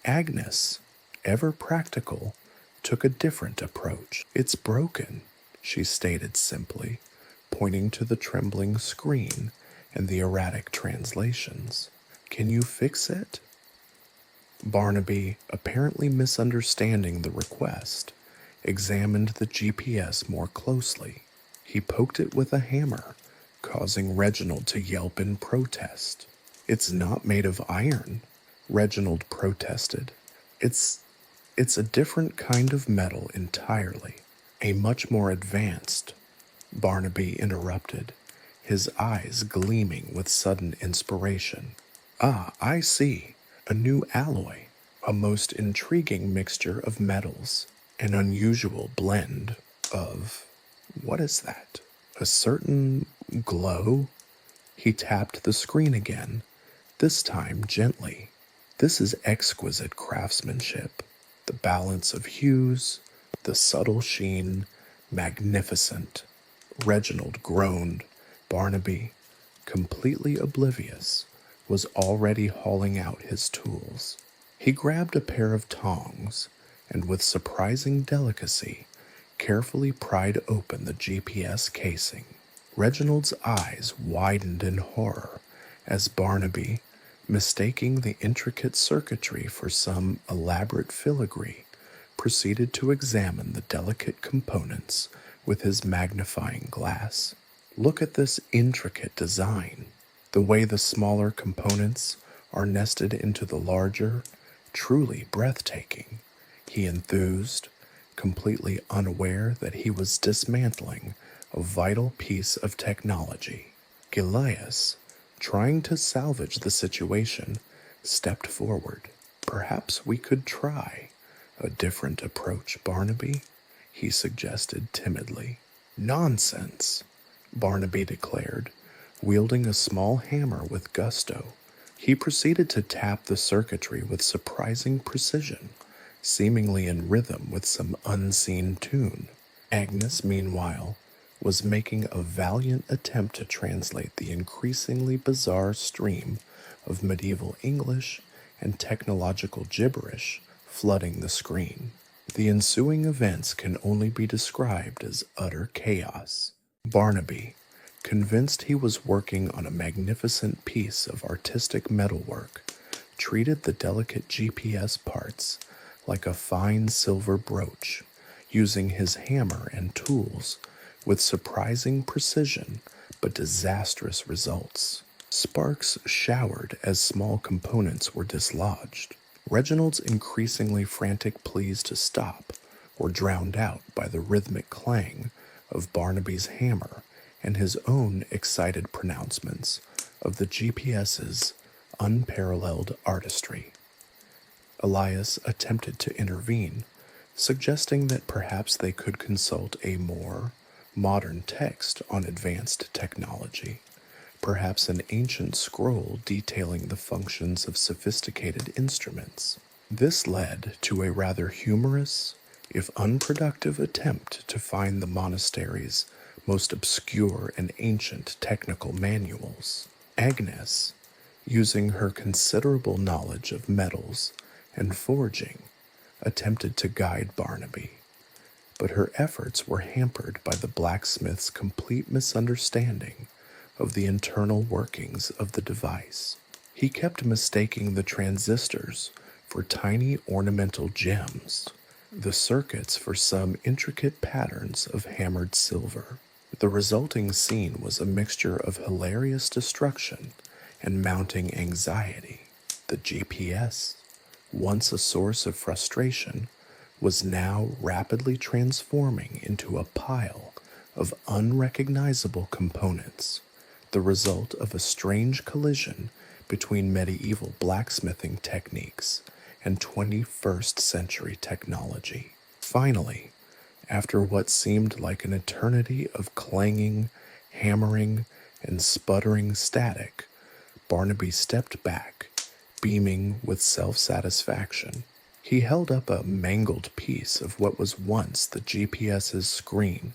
Agnes, ever practical, took a different approach. "It's broken," she stated simply, pointing to the trembling screen and the erratic translations. "Can you fix it?" Barnaby, apparently misunderstanding the request, examined the GPS more closely. He poked it with a hammer, causing Reginald to yelp in protest. "It's not made of iron," Reginald protested. It's a different kind of metal entirely. A much more advanced," Barnaby interrupted, his eyes gleaming with sudden inspiration. "Ah, I see. A new alloy, a most intriguing mixture of metals, an unusual blend of... what is that? A certain glow?" He tapped the screen again, this time gently. "This is exquisite craftsmanship. The balance of hues, the subtle sheen, magnificent." Reginald groaned. Barnaby, completely oblivious, was already hauling out his tools. He grabbed a pair of tongs and with surprising delicacy carefully pried open the GPS casing. Reginald's eyes widened in horror as Barnaby, mistaking the intricate circuitry for some elaborate filigree, proceeded to examine the delicate components with his magnifying glass. "Look at this intricate design. The way the smaller components are nested into the larger, truly breathtaking," he enthused, completely unaware that he was dismantling a vital piece of technology. Gilias, trying to salvage the situation, stepped forward. "Perhaps we could try a different approach, Barnaby," he suggested timidly. "Nonsense," Barnaby declared, wielding a small hammer with gusto. He proceeded to tap the circuitry with surprising precision, seemingly in rhythm with some unseen tune. Agnes, meanwhile, was making a valiant attempt to translate the increasingly bizarre stream of medieval English and technological gibberish flooding the screen. The ensuing events can only be described as utter chaos. Barnaby, convinced he was working on a magnificent piece of artistic metalwork, treated the delicate GPS parts like a fine silver brooch, using his hammer and tools with surprising precision but disastrous results. Sparks showered as small components were dislodged. Reginald's increasingly frantic pleas to stop were drowned out by the rhythmic clang of Barnaby's hammer and his own excited pronouncements of the GPS's unparalleled artistry. Elias attempted to intervene, suggesting that perhaps they could consult a more modern text on advanced technology, perhaps an ancient scroll detailing the functions of sophisticated instruments. This led to a rather humorous, if unproductive, attempt to find the monastery's most obscure and ancient technical manuals. Agnes, using her considerable knowledge of metals and forging, attempted to guide Barnaby, but her efforts were hampered by the blacksmith's complete misunderstanding of the internal workings of the device. He kept mistaking the transistors for tiny ornamental gems, the circuits for some intricate patterns of hammered silver. The resulting scene was a mixture of hilarious destruction and mounting anxiety. The GPS, once a source of frustration, was now rapidly transforming into a pile of unrecognizable components, the result of a strange collision between medieval blacksmithing techniques and 21st century technology. Finally, after what seemed like an eternity of clanging, hammering, and sputtering static, Barnaby stepped back, beaming with self-satisfaction. He held up a mangled piece of what was once the GPS's screen,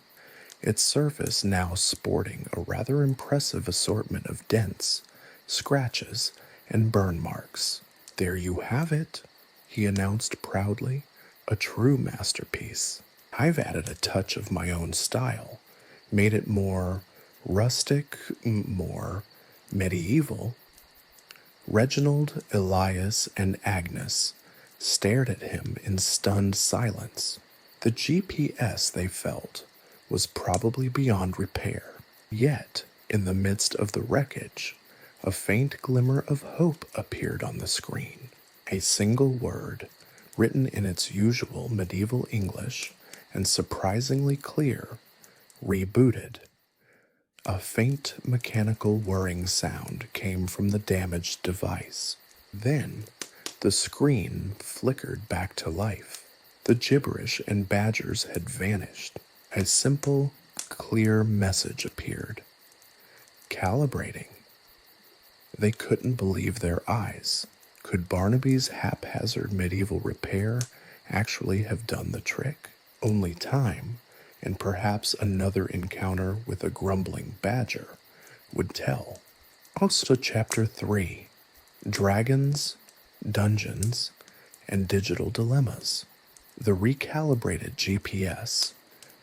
its surface now sporting a rather impressive assortment of dents, scratches, and burn marks. "There you have it," he announced proudly, "a true masterpiece. I've added a touch of my own style, made it more rustic, more medieval." Reginald, Elias, and Agnes stared at him in stunned silence. The GPS, they felt, was probably beyond repair. Yet, in the midst of the wreckage, a faint glimmer of hope appeared on the screen. A single word, written in its usual medieval English and surprisingly clear: rebooted. A faint mechanical whirring sound came from the damaged device. Then, the screen flickered back to life. The gibberish and badgers had vanished. A simple, clear message appeared: calibrating. They couldn't believe their eyes. Could Barnaby's haphazard medieval repair actually have done the trick? Only time, and perhaps another encounter with a grumbling badger, would tell. Also, Chapter 3: Dragons, Dungeons, and Digital Dilemmas. The recalibrated GPS,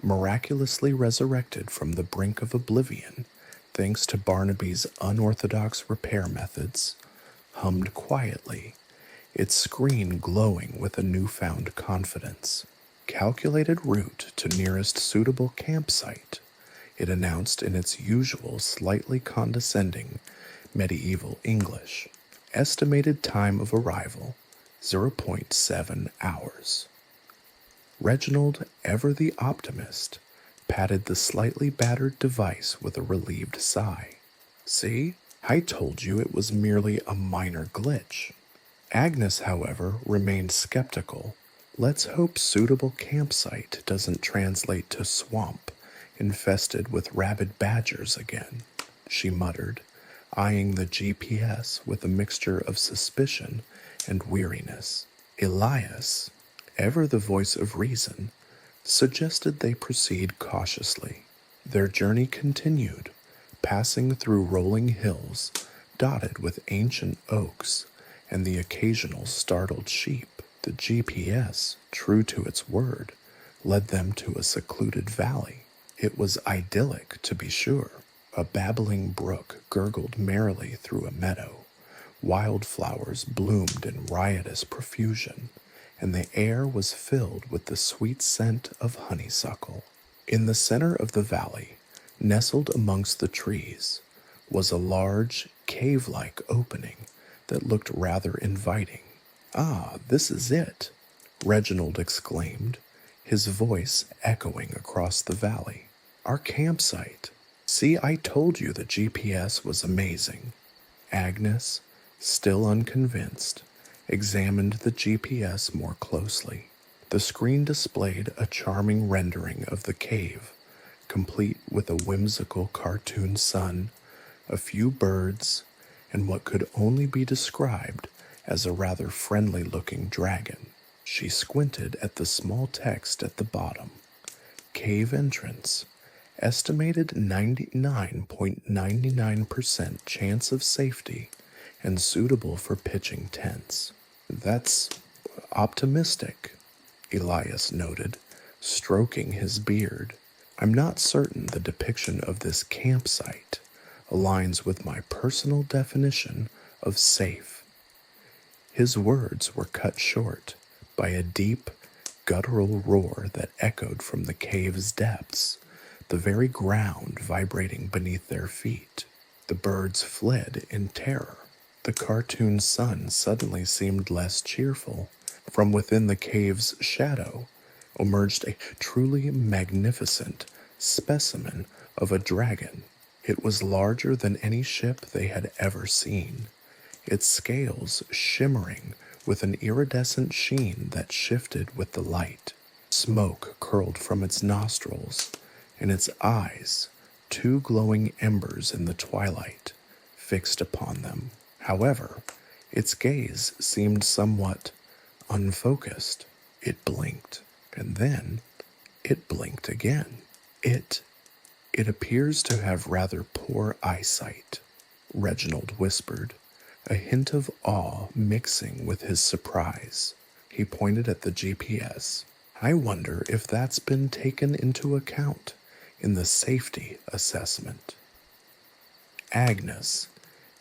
miraculously resurrected from the brink of oblivion thanks to Barnaby's unorthodox repair methods, hummed quietly, its screen glowing with a newfound confidence. "Calculated route to nearest suitable campsite," it announced in its usual slightly condescending medieval English. "Estimated time of arrival, 0.7 hours. Reginald, ever the optimist, patted the slightly battered device with a relieved sigh. "See? I told you it was merely a minor glitch." Agnes, however, remained skeptical. "Let's hope suitable campsite doesn't translate to swamp infested with rabid badgers again," she muttered, eyeing the GPS with a mixture of suspicion and weariness. Elias, ever the voice of reason, suggested they proceed cautiously. Their journey continued, passing through rolling hills dotted with ancient oaks and the occasional startled sheep. The GPS, true to its word, led them to a secluded valley. It was idyllic, to be sure. A babbling brook gurgled merrily through a meadow. Wildflowers bloomed in riotous profusion, and the air was filled with the sweet scent of honeysuckle. In the center of the valley, nestled amongst the trees, was a large, cave-like opening that looked rather inviting. "Ah, this is it," Reginald exclaimed, his voice echoing across the valley. "Our campsite. See, I told you the GPS was amazing." Agnes, still unconvinced, examined the GPS more closely. The screen displayed a charming rendering of the cave, complete with a whimsical cartoon sun, a few birds, and what could only be described as a rather friendly-looking dragon. She squinted at the small text at the bottom. "Cave entrance. Estimated 99.99% chance of safety and suitable for pitching tents." "That's optimistic," Elias noted, stroking his beard. "I'm not certain the depiction of this campsite aligns with my personal definition of safe." His words were cut short by a deep, guttural roar that echoed from the cave's depths, the very ground vibrating beneath their feet. The birds fled in terror. The cartoon sun suddenly seemed less cheerful. From within the cave's shadow emerged a truly magnificent specimen of a dragon. It was larger than any ship they had ever seen, its scales shimmering with an iridescent sheen that shifted with the light. Smoke curled from its nostrils, and its eyes, two glowing embers in the twilight, fixed upon them. However, its gaze seemed somewhat unfocused. It blinked, and then it blinked again. It appears to have rather poor eyesight, Reginald whispered, a hint of awe mixing with his surprise. He pointed at the GPS. I wonder if that's been taken into account in the safety assessment. Agnes,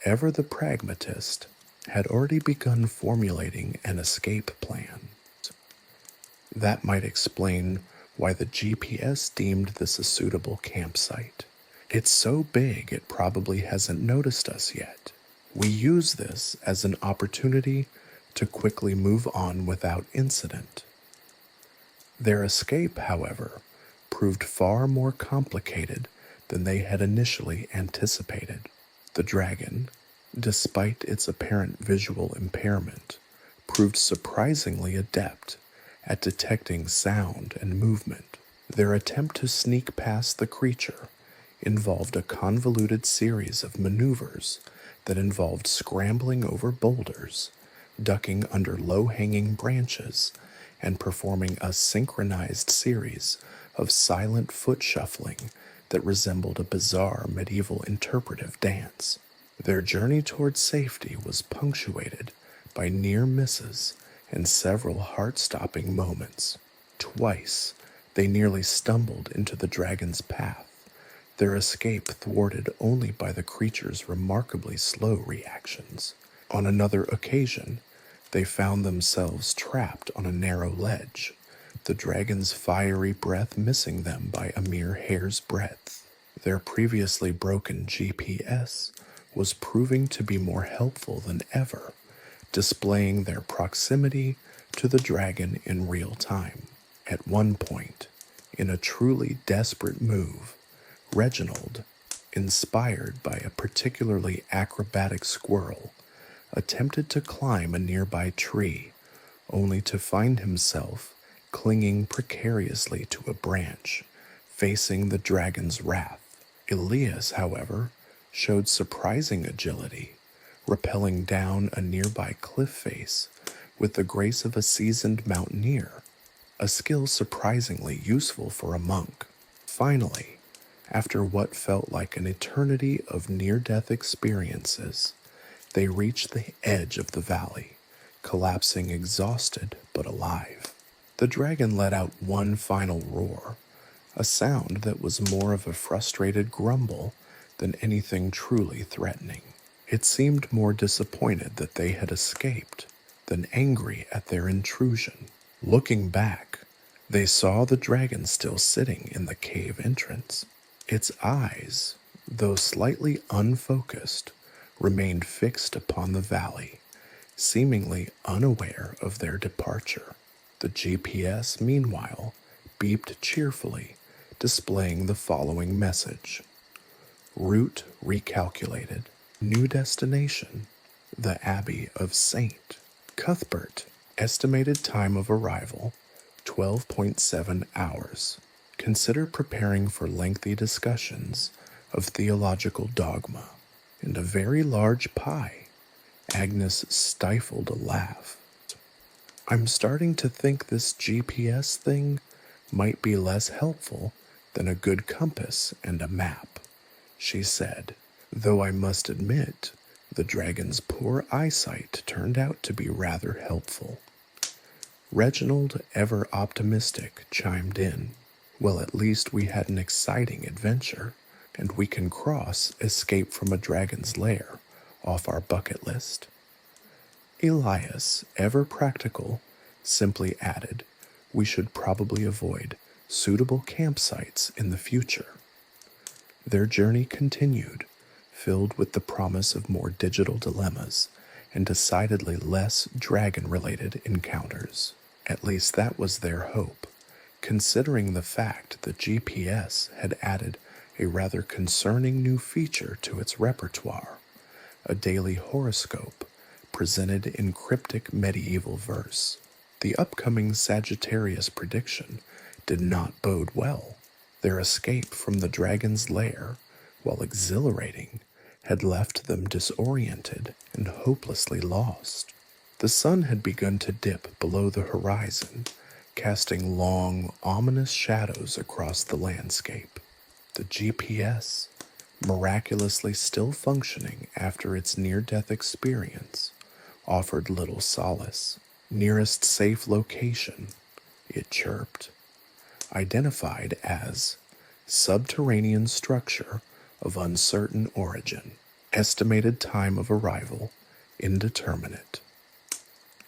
ever the pragmatist, had already begun formulating an escape plan. That might explain why the GPS deemed this a suitable campsite. It's so big it probably hasn't noticed us yet. We use this as an opportunity to quickly move on without incident. Their escape, however, proved far more complicated than they had initially anticipated. The dragon, despite its apparent visual impairment, proved surprisingly adept at detecting sound and movement. Their attempt to sneak past the creature involved a convoluted series of maneuvers that involved scrambling over boulders, ducking under low-hanging branches, and performing a synchronized series of silent foot shuffling that resembled a bizarre medieval interpretive dance. Their journey towards safety was punctuated by near misses and several heart-stopping moments. Twice, they nearly stumbled into the dragon's path, their escape thwarted only by the creature's remarkably slow reactions. On another occasion, they found themselves trapped on a narrow ledge, the dragon's fiery breath missing them by a mere hair's breadth. Their previously broken GPS was proving to be more helpful than ever, displaying their proximity to the dragon in real time. At one point, in a truly desperate move, Reginald, inspired by a particularly acrobatic squirrel, attempted to climb a nearby tree, only to find himself clinging precariously to a branch, facing the dragon's wrath. Elias, however, showed surprising agility, rappelling down a nearby cliff face with the grace of a seasoned mountaineer, a skill surprisingly useful for a monk. Finally, after what felt like an eternity of near-death experiences, they reached the edge of the valley, collapsing exhausted but alive. The dragon let out one final roar, a sound that was more of a frustrated grumble than anything truly threatening. It seemed more disappointed that they had escaped than angry at their intrusion. Looking back, they saw the dragon still sitting in the cave entrance. Its eyes, though slightly unfocused, remained fixed upon the valley, seemingly unaware of their departure. The GPS, meanwhile, beeped cheerfully, displaying the following message. Route recalculated. New destination, the Abbey of St. Cuthbert. Estimated time of arrival, 12.7 hours. Consider preparing for lengthy discussions of theological dogma. And a very large pie. Agnes stifled a laugh. I'm starting to think this GPS thing might be less helpful than a good compass and a map, she said, though I must admit the dragon's poor eyesight turned out to be rather helpful. Reginald, ever optimistic, chimed in. Well, at least we had an exciting adventure, and we can cross escape from a dragon's lair off our bucket list. Elias, ever practical, simply added, "We should probably avoid suitable campsites in the future." Their journey continued, filled with the promise of more digital dilemmas and decidedly less dragon-related encounters. At least that was their hope, considering the fact that GPS had added a rather concerning new feature to its repertoire, a daily horoscope presented in cryptic medieval verse. The upcoming Sagittarius prediction did not bode well. Their escape from the dragon's lair, while exhilarating, had left them disoriented and hopelessly lost. The sun had begun to dip below the horizon, casting long, ominous shadows across the landscape. The GPS, miraculously still functioning after its near-death experience, offered little solace. "Nearest safe location," it chirped, identified as subterranean structure of uncertain origin. Estimated time of arrival, indeterminate.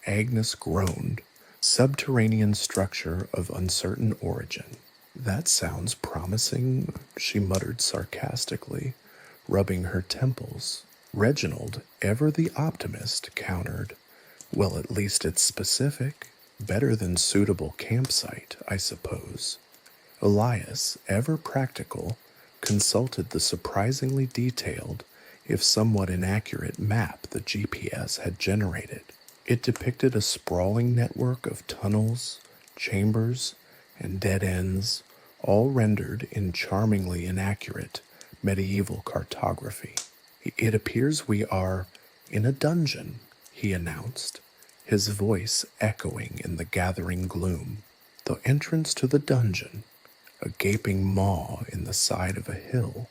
Agnes groaned. Subterranean structure of uncertain origin. "That sounds promising," she muttered sarcastically, rubbing her temples. Reginald, ever the optimist, countered, "Well, at least it's specific. Better than suitable campsite, I suppose." Elias, ever practical, consulted the surprisingly detailed, if somewhat inaccurate, map the GPS had generated. It depicted a sprawling network of tunnels, chambers, and dead ends, all rendered in charmingly inaccurate medieval cartography. "It appears we are in a dungeon," he announced, his voice echoing in the gathering gloom. The entrance to the dungeon, a gaping maw in the side of a hill,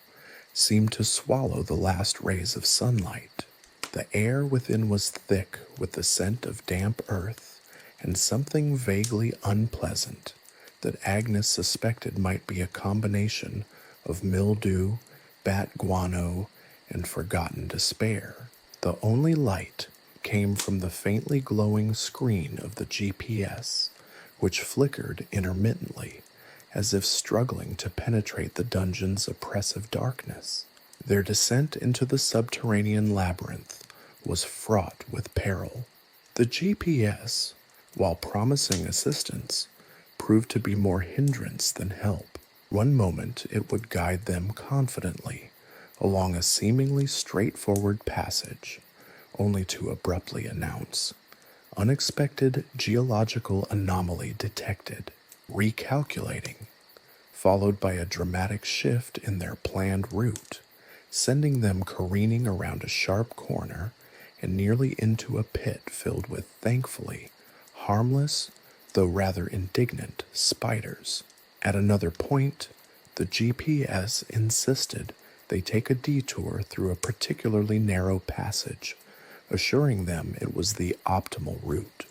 seemed to swallow the last rays of sunlight. The air within was thick with the scent of damp earth and something vaguely unpleasant that Agnes suspected might be a combination of mildew, bat guano, and forgotten despair. The only light came from the faintly glowing screen of the GPS, which flickered intermittently, as if struggling to penetrate the dungeon's oppressive darkness. Their descent into the subterranean labyrinth was fraught with peril. The GPS, while promising assistance, proved to be more hindrance than help. One moment it would guide them confidently along a seemingly straightforward passage, only to abruptly announce, "Unexpected geological anomaly detected," recalculating, followed by a dramatic shift in their planned route, sending them careening around a sharp corner and nearly into a pit filled with, thankfully, harmless, though rather indignant, spiders. At another point, the GPS insisted they take a detour through a particularly narrow passage, assuring them it was the optimal route.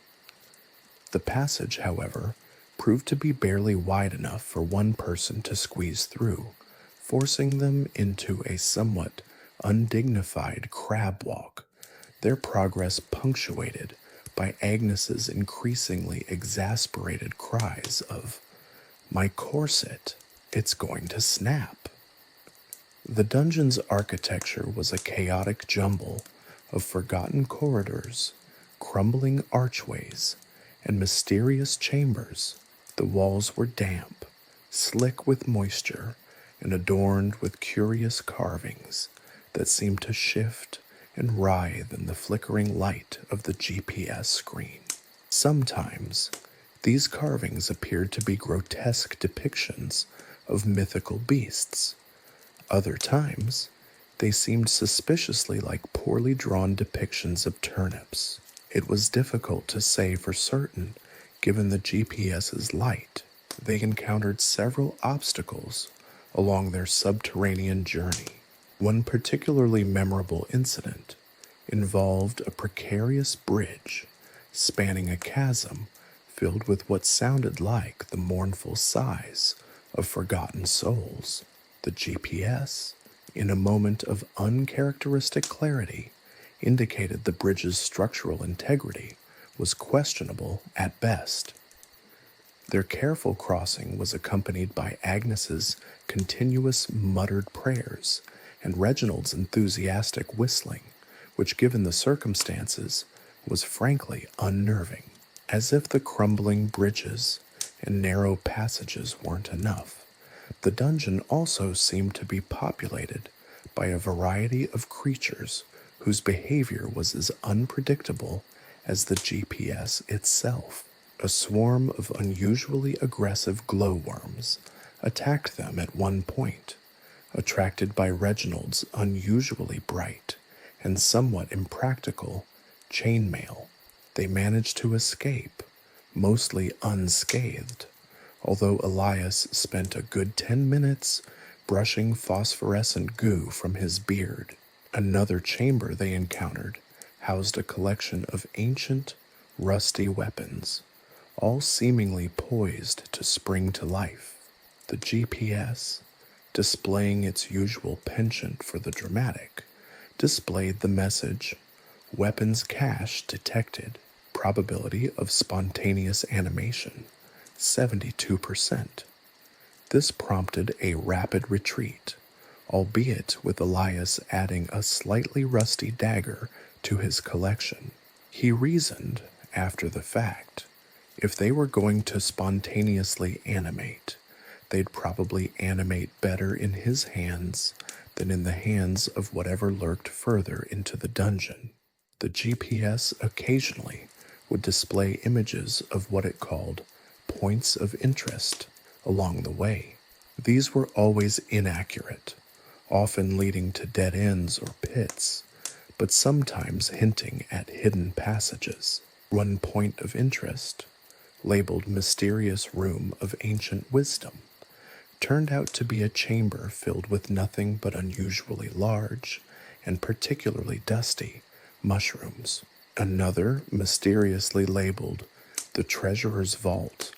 The passage, however, proved to be barely wide enough for one person to squeeze through, forcing them into a somewhat undignified crab walk, their progress punctuated by Agnes's increasingly exasperated cries of, "My corset, it's going to snap." The dungeon's architecture was a chaotic jumble of forgotten corridors, crumbling archways, and mysterious chambers. The walls were damp, slick with moisture, and adorned with curious carvings that seemed to shift and writhe in the flickering light of the GPS screen. Sometimes, these carvings appeared to be grotesque depictions of mythical beasts. Other times, they seemed suspiciously like poorly drawn depictions of turnips. It was difficult to say for certain, given the GPS's light. They encountered several obstacles along their subterranean journey. One particularly memorable incident involved a precarious bridge spanning a chasm filled with what sounded like the mournful sighs of forgotten souls. The GPS, in a moment of uncharacteristic clarity, indicated the bridge's structural integrity was questionable at best. Their careful crossing was accompanied by Agnes's continuous muttered prayers and Reginald's enthusiastic whistling, which, given the circumstances, was frankly unnerving. As if the crumbling bridges and narrow passages weren't enough, the dungeon also seemed to be populated by a variety of creatures whose behavior was as unpredictable as the GPS itself. A swarm of unusually aggressive glowworms attacked them at one point. Attracted by Reginald's unusually bright and somewhat impractical chainmail, they managed to escape, mostly unscathed, although Elias spent a good 10 minutes brushing phosphorescent goo from his beard. Another chamber they encountered housed a collection of ancient, rusty weapons, all seemingly poised to spring to life. The GPS, displaying its usual penchant for the dramatic, displayed the message, "Weapons cache detected. Probability of spontaneous animation, 72%. This prompted a rapid retreat, albeit with Elias adding a slightly rusty dagger to his collection. He reasoned, after the fact, if they were going to spontaneously animate, they'd probably animate better in his hands than in the hands of whatever lurked further into the dungeon. The GPS occasionally would display images of what it called points of interest along the way. These were always inaccurate, often leading to dead ends or pits, but sometimes hinting at hidden passages. One point of interest, labeled Mysterious Room of Ancient Wisdom, turned out to be a chamber filled with nothing but unusually large and particularly dusty mushrooms. Another, mysteriously labeled The Treasurer's Vault,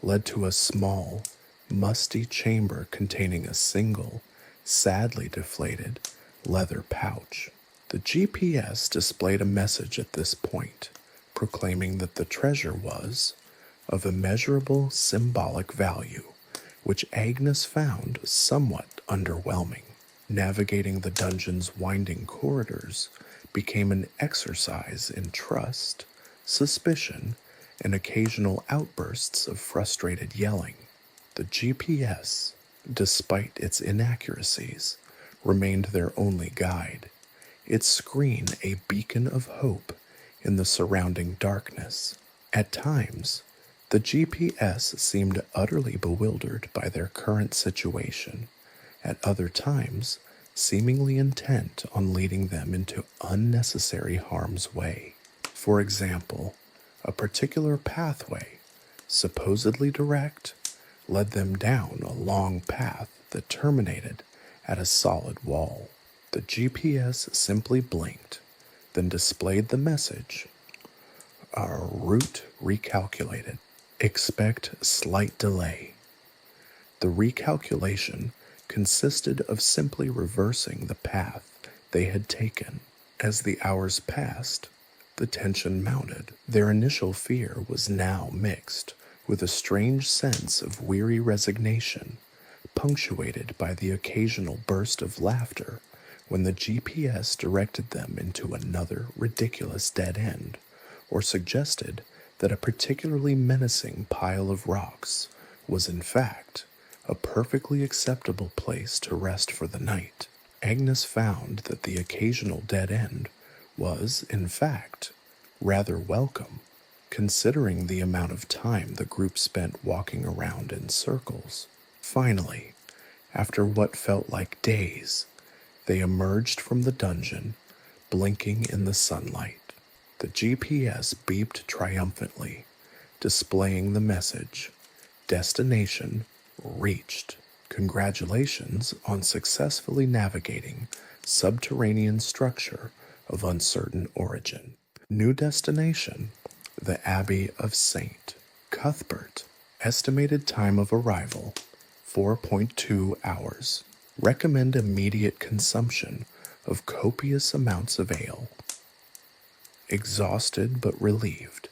led to a small, musty chamber containing a single, sadly deflated, leather pouch. The GPS displayed a message at this point, proclaiming that the treasure was of immeasurable symbolic value, which Agnes found somewhat underwhelming. Navigating the dungeon's winding corridors became an exercise in trust, suspicion, and occasional outbursts of frustrated yelling. The GPS, despite its inaccuracies, remained their only guide, its screen a beacon of hope in the surrounding darkness. At times, the GPS seemed utterly bewildered by their current situation, at other times seemingly intent on leading them into unnecessary harm's way. For example, a particular pathway, supposedly direct, led them down a long path that terminated at a solid wall. The GPS simply blinked, then displayed the message, "Our route recalculated. Expect slight delay." The recalculation consisted of simply reversing the path they had taken. As the hours passed, the tension mounted. Their initial fear was now mixed with a strange sense of weary resignation, punctuated by the occasional burst of laughter when the GPS directed them into another ridiculous dead end, or suggested that a particularly menacing pile of rocks was in fact a perfectly acceptable place to rest for the night. Agnes found that the occasional dead end was, in fact, rather welcome, considering the amount of time the group spent walking around in circles. Finally, after what felt like days, they emerged from the dungeon, blinking in the sunlight. The GPS beeped triumphantly, displaying the message, "Destination reached. Congratulations on successfully navigating subterranean structure of uncertain origin. New destination, the Abbey of St. Cuthbert. Estimated time of arrival, 4.2 hours. Recommend immediate consumption of copious amounts of ale." Exhausted but relieved,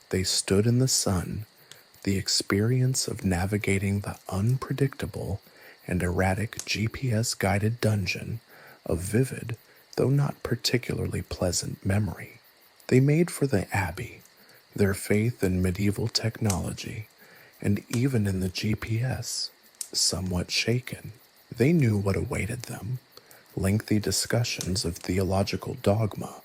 they stood in the sun, the experience of navigating the unpredictable and erratic GPS-guided dungeon a vivid, though not particularly pleasant memory. They made for the Abbey, their faith in medieval technology, and even in the GPS, somewhat shaken. They knew what awaited them: lengthy discussions of theological dogma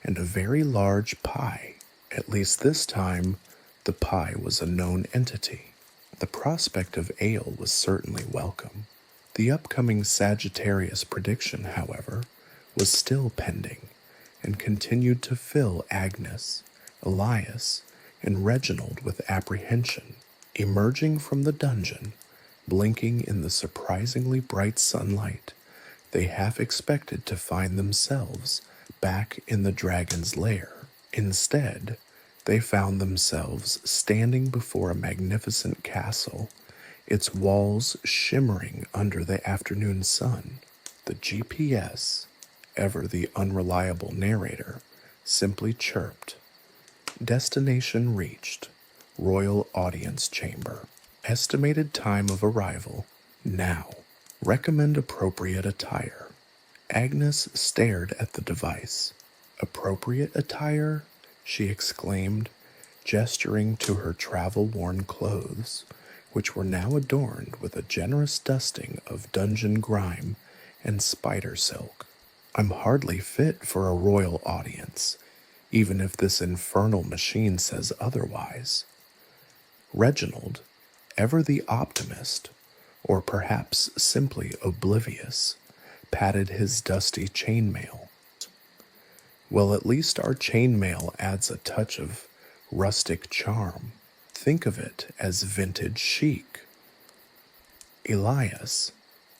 and a very large pie. At least this time, the pie was a known entity. The prospect of ale was certainly welcome. The upcoming Sagittarius prediction, however, was still pending and continued to fill Agnes, Elias, and Reginald with apprehension. Emerging from the dungeon, blinking in the surprisingly bright sunlight, they half expected to find themselves back in the dragon's lair. Instead, they found themselves standing before a magnificent castle, its walls shimmering under the afternoon sun. The GPS, ever the unreliable narrator, simply chirped. Destination reached. Royal Audience Chamber. Estimated time of arrival, now. Recommend appropriate attire. Agnes stared at the device. Appropriate attire? She exclaimed, gesturing to her travel-worn clothes, which were now adorned with a generous dusting of dungeon grime and spider silk. I'm hardly fit for a royal audience, even if this infernal machine says otherwise. Reginald, ever the optimist, or perhaps simply oblivious, patted his dusty chainmail. Well, at least our chainmail adds a touch of rustic charm. Think of it as vintage chic. Elias,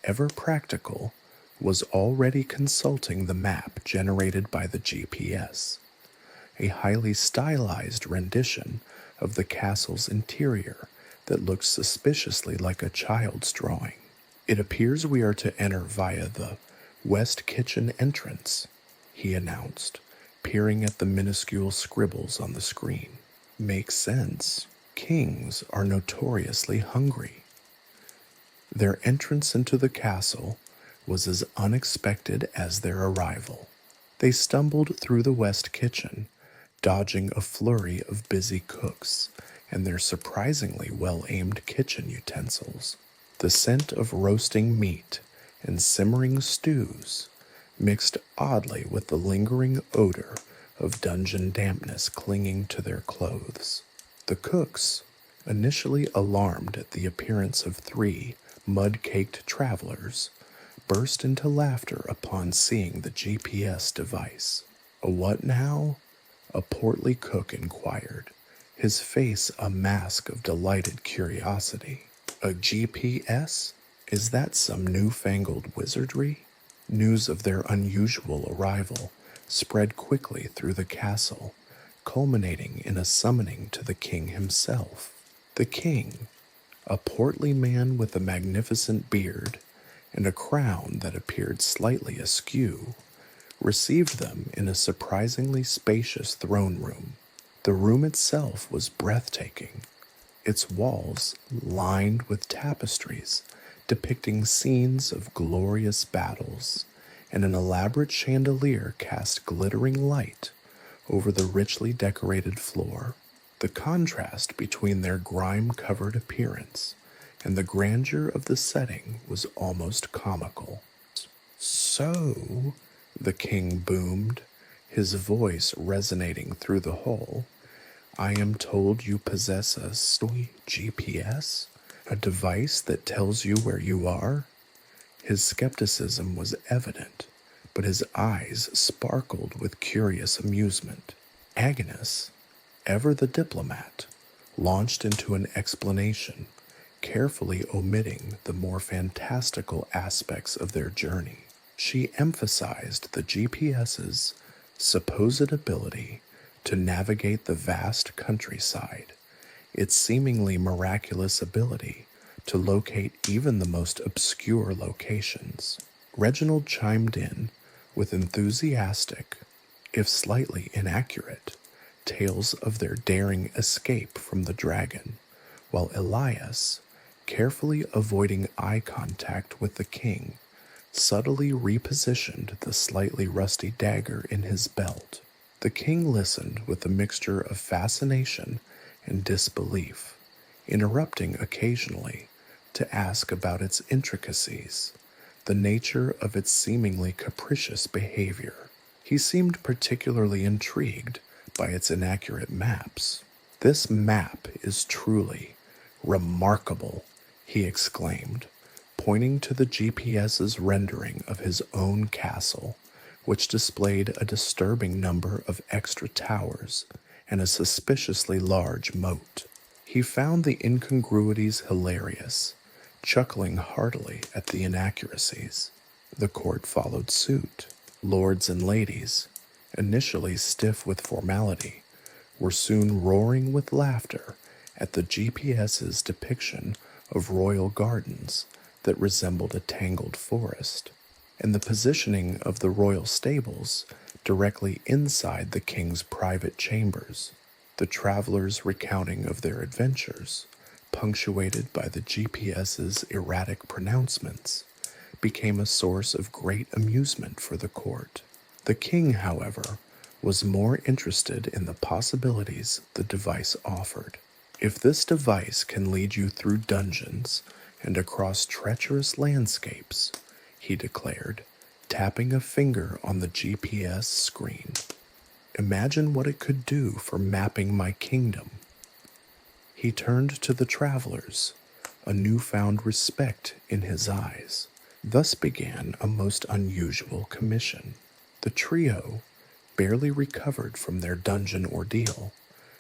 ever practical, was already consulting the map generated by the GPS, a highly stylized rendition of the castle's interior that looks suspiciously like a child's drawing. It appears we are to enter via the west kitchen entrance, he announced, peering at the minuscule scribbles on the screen. Makes sense. Kings are notoriously hungry. Their entrance into the castle was as unexpected as their arrival. They stumbled through the west kitchen, dodging a flurry of busy cooks and their surprisingly well-aimed kitchen utensils. The scent of roasting meat and simmering stews mixed oddly with the lingering odor of dungeon dampness clinging to their clothes. The cooks, initially alarmed at the appearance of three mud-caked travelers, burst into laughter upon seeing the GPS device. A what now? A portly cook inquired, his face a mask of delighted curiosity. A GPS? Is that some newfangled wizardry? News of their unusual arrival spread quickly through the castle, culminating in a summoning to the king himself. The king, a portly man with a magnificent beard and a crown that appeared slightly askew, received them in a surprisingly spacious throne room. The room itself was breathtaking, its walls lined with tapestries depicting scenes of glorious battles, and an elaborate chandelier cast glittering light over the richly decorated floor. The contrast between their grime-covered appearance and the grandeur of the setting was almost comical. "So," the king boomed, his voice resonating through the hall, "I am told you possess a GPS? A device that tells you where you are?" His skepticism was evident, but his eyes sparkled with curious amusement. Agnes, ever the diplomat, launched into an explanation, carefully omitting the more fantastical aspects of their journey. She emphasized the GPS's supposed ability to navigate the vast countryside, its seemingly miraculous ability to locate even the most obscure locations. Reginald chimed in with enthusiastic, if slightly inaccurate, tales of their daring escape from the dragon, while Elias, carefully avoiding eye contact with the king, subtly repositioned the slightly rusty dagger in his belt. The king listened with a mixture of fascination and disbelief, interrupting occasionally to ask about its intricacies, the nature of its seemingly capricious behavior. He seemed particularly intrigued by its inaccurate maps. "This map is truly remarkable," he exclaimed, pointing to the GPS's rendering of his own castle, which displayed a disturbing number of extra towers and a suspiciously large moat. He found the incongruities hilarious, chuckling heartily at the inaccuracies. The court followed suit. Lords and ladies, initially stiff with formality, were soon roaring with laughter at the GPS's depiction of royal gardens that resembled a tangled forest, and the positioning of the royal stables directly inside the king's private chambers. The travelers' recounting of their adventures, punctuated by the GPS's erratic pronouncements, became a source of great amusement for the court. The king, however, was more interested in the possibilities the device offered. "If this device can lead you through dungeons and across treacherous landscapes," he declared, tapping a finger on the GPS screen, "imagine what it could do for mapping my kingdom." He turned to the travelers, a newfound respect in his eyes. Thus began a most unusual commission. The trio, barely recovered from their dungeon ordeal,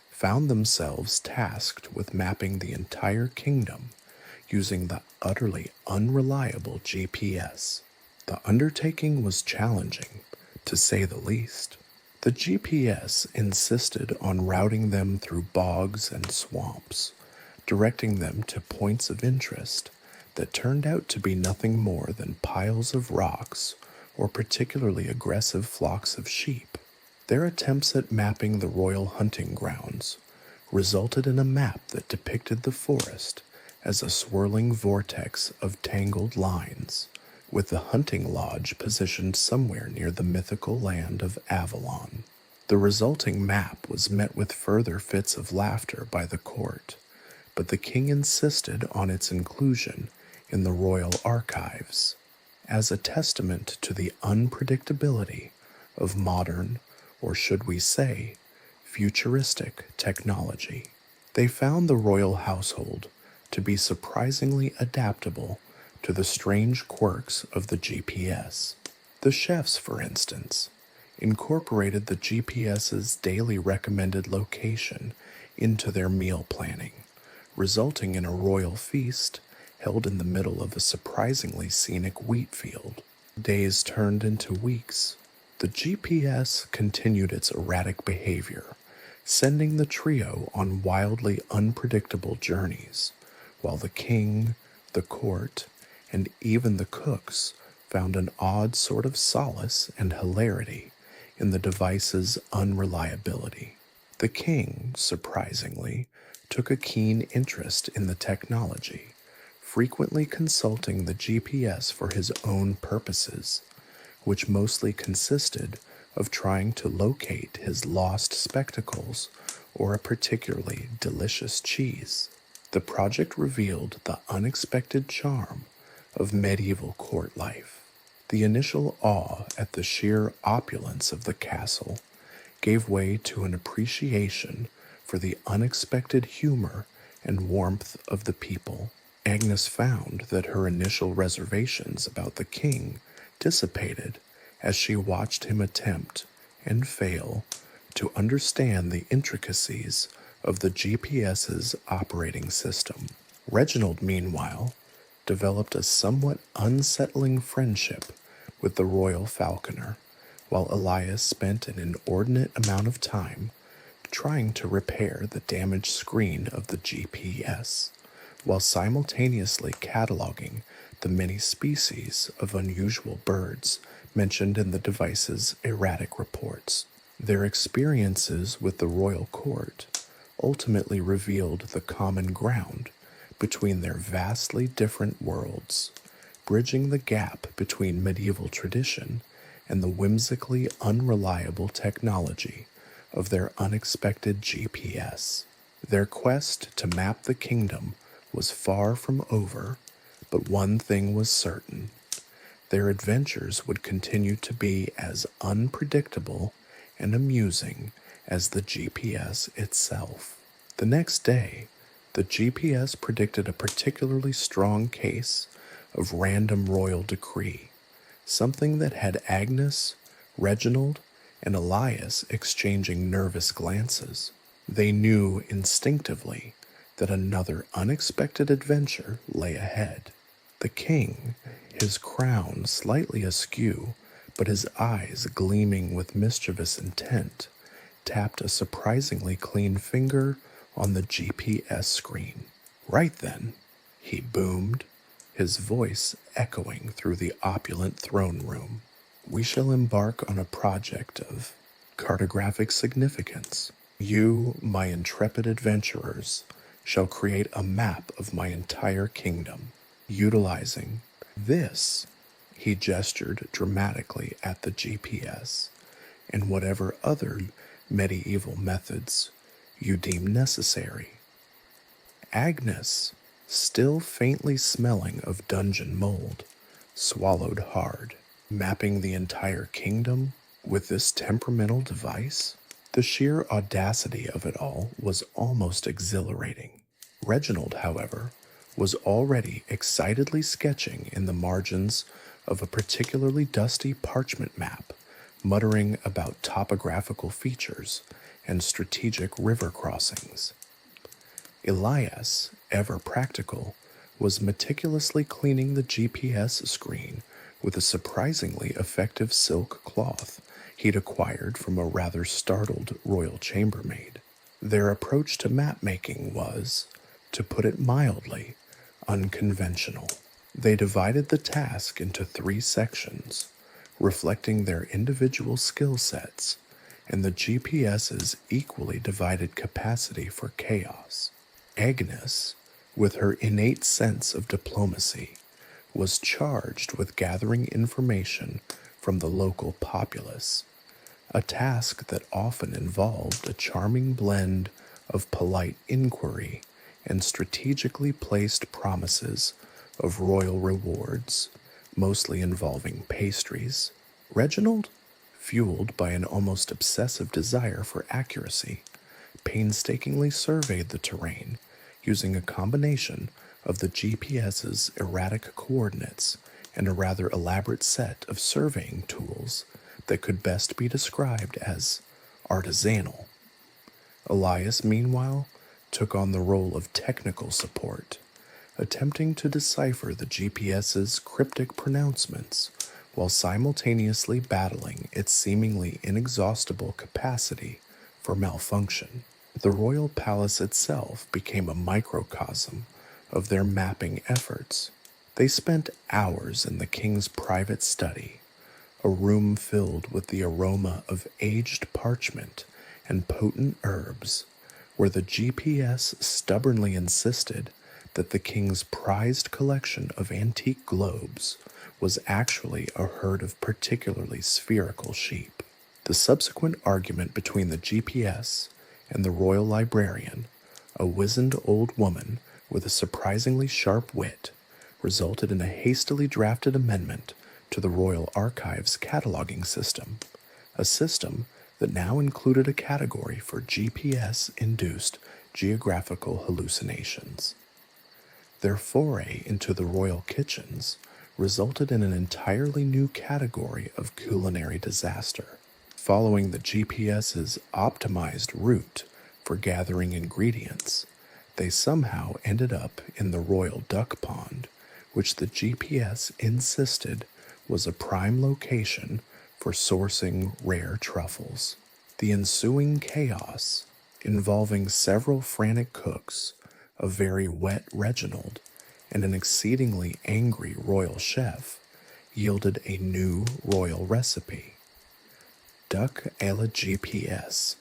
found themselves tasked with mapping the entire kingdom using the utterly unreliable GPS. The undertaking was challenging, to say the least. The GPS insisted on routing them through bogs and swamps, directing them to points of interest that turned out to be nothing more than piles of rocks or particularly aggressive flocks of sheep. Their attempts at mapping the royal hunting grounds resulted in a map that depicted the forest as a swirling vortex of tangled lines, with the hunting lodge positioned somewhere near the mythical land of Avalon. The resulting map was met with further fits of laughter by the court, but the king insisted on its inclusion in the royal archives as a testament to the unpredictability of modern, or should we say, futuristic technology. They found the royal household to be surprisingly adaptable to the strange quirks of the GPS. The chefs, for instance, incorporated the GPS's daily recommended location into their meal planning, resulting in a royal feast held in the middle of a surprisingly scenic wheat field. Days turned into weeks. The GPS continued its erratic behavior, sending the trio on wildly unpredictable journeys, while the king, the court, and even the cooks found an odd sort of solace and hilarity in the device's unreliability. The king, surprisingly, took a keen interest in the technology, frequently consulting the GPS for his own purposes, which mostly consisted of trying to locate his lost spectacles or a particularly delicious cheese. The project revealed the unexpected charm of medieval court life. The initial awe at the sheer opulence of the castle gave way to an appreciation for the unexpected humor and warmth of the people. Agnes found that her initial reservations about the king dissipated as she watched him attempt and fail to understand the intricacies of the GPS's operating system. Reginald, meanwhile, developed a somewhat unsettling friendship with the royal falconer, while Elias spent an inordinate amount of time trying to repair the damaged screen of the GPS, while simultaneously cataloging the many species of unusual birds mentioned in the device's erratic reports. Their experiences with the royal court ultimately revealed the common ground between their vastly different worlds, bridging the gap between medieval tradition and the whimsically unreliable technology of their unexpected GPS. Their quest to map the kingdom was far from over, but one thing was certain: their adventures would continue to be as unpredictable and amusing as the GPS itself. The next day, the GPS predicted a particularly strong case of random royal decree, something that had Agnes, Reginald, and Elias exchanging nervous glances. They knew instinctively that another unexpected adventure lay ahead. The king, his crown slightly askew, but his eyes gleaming with mischievous intent, tapped a surprisingly clean finger on the GPS screen. "Right then," he boomed, his voice echoing through the opulent throne room. "We shall embark on a project of cartographic significance. You, my intrepid adventurers, shall create a map of my entire kingdom, utilizing this," he gestured dramatically at the GPS, "and whatever other medieval methods you deem necessary." Agnes, still faintly smelling of dungeon mold, swallowed hard. Mapping the entire kingdom with this temperamental device? The sheer audacity of it all was almost exhilarating. Reginald, however, was already excitedly sketching in the margins of a particularly dusty parchment map, muttering about topographical features and strategic river crossings. Elias, ever practical, was meticulously cleaning the GPS screen with a surprisingly effective silk cloth he'd acquired from a rather startled royal chambermaid. Their approach to map making was, to put it mildly, unconventional. They divided the task into 3 sections, reflecting their individual skill sets and the GPS's equally divided capacity for chaos. Agnes, with her innate sense of diplomacy, was charged with gathering information from the local populace, a task that often involved a charming blend of polite inquiry and strategically placed promises of royal rewards, mostly involving pastries. Reginald, fueled by an almost obsessive desire for accuracy, painstakingly surveyed the terrain using a combination of the GPS's erratic coordinates and a rather elaborate set of surveying tools that could best be described as artisanal. Elias, meanwhile, took on the role of technical support, attempting to decipher the GPS's cryptic pronouncements while simultaneously battling its seemingly inexhaustible capacity for malfunction. The royal palace itself became a microcosm of their mapping efforts. They spent hours in the king's private study, a room filled with the aroma of aged parchment and potent herbs, where the GPS stubbornly insisted that the king's prized collection of antique globes was actually a herd of particularly spherical sheep. The subsequent argument between the GPS and the royal librarian, a wizened old woman with a surprisingly sharp wit, resulted in a hastily drafted amendment to the Royal Archives cataloging system, a system that now included a category for GPS-induced geographical hallucinations. Their foray into the royal kitchens resulted in an entirely new category of culinary disaster. Following the GPS's optimized route for gathering ingredients, they somehow ended up in the royal duck pond, which the GPS insisted was a prime location for sourcing rare truffles. The ensuing chaos, involving several frantic cooks, a very wet Reginald, and an exceedingly angry royal chef, yielded a new royal recipe: duck à la GPS,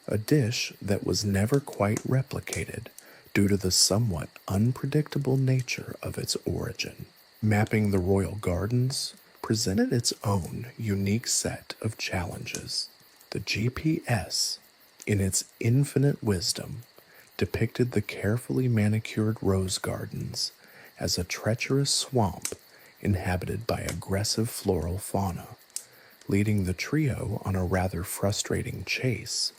a dish that was never quite replicated due to the somewhat unpredictable nature of its origin. Mapping the royal gardens presented its own unique set of challenges. The GPS, in its infinite wisdom, depicted the carefully manicured rose gardens as a treacherous swamp inhabited by aggressive floral fauna, leading the trio on a rather frustrating chase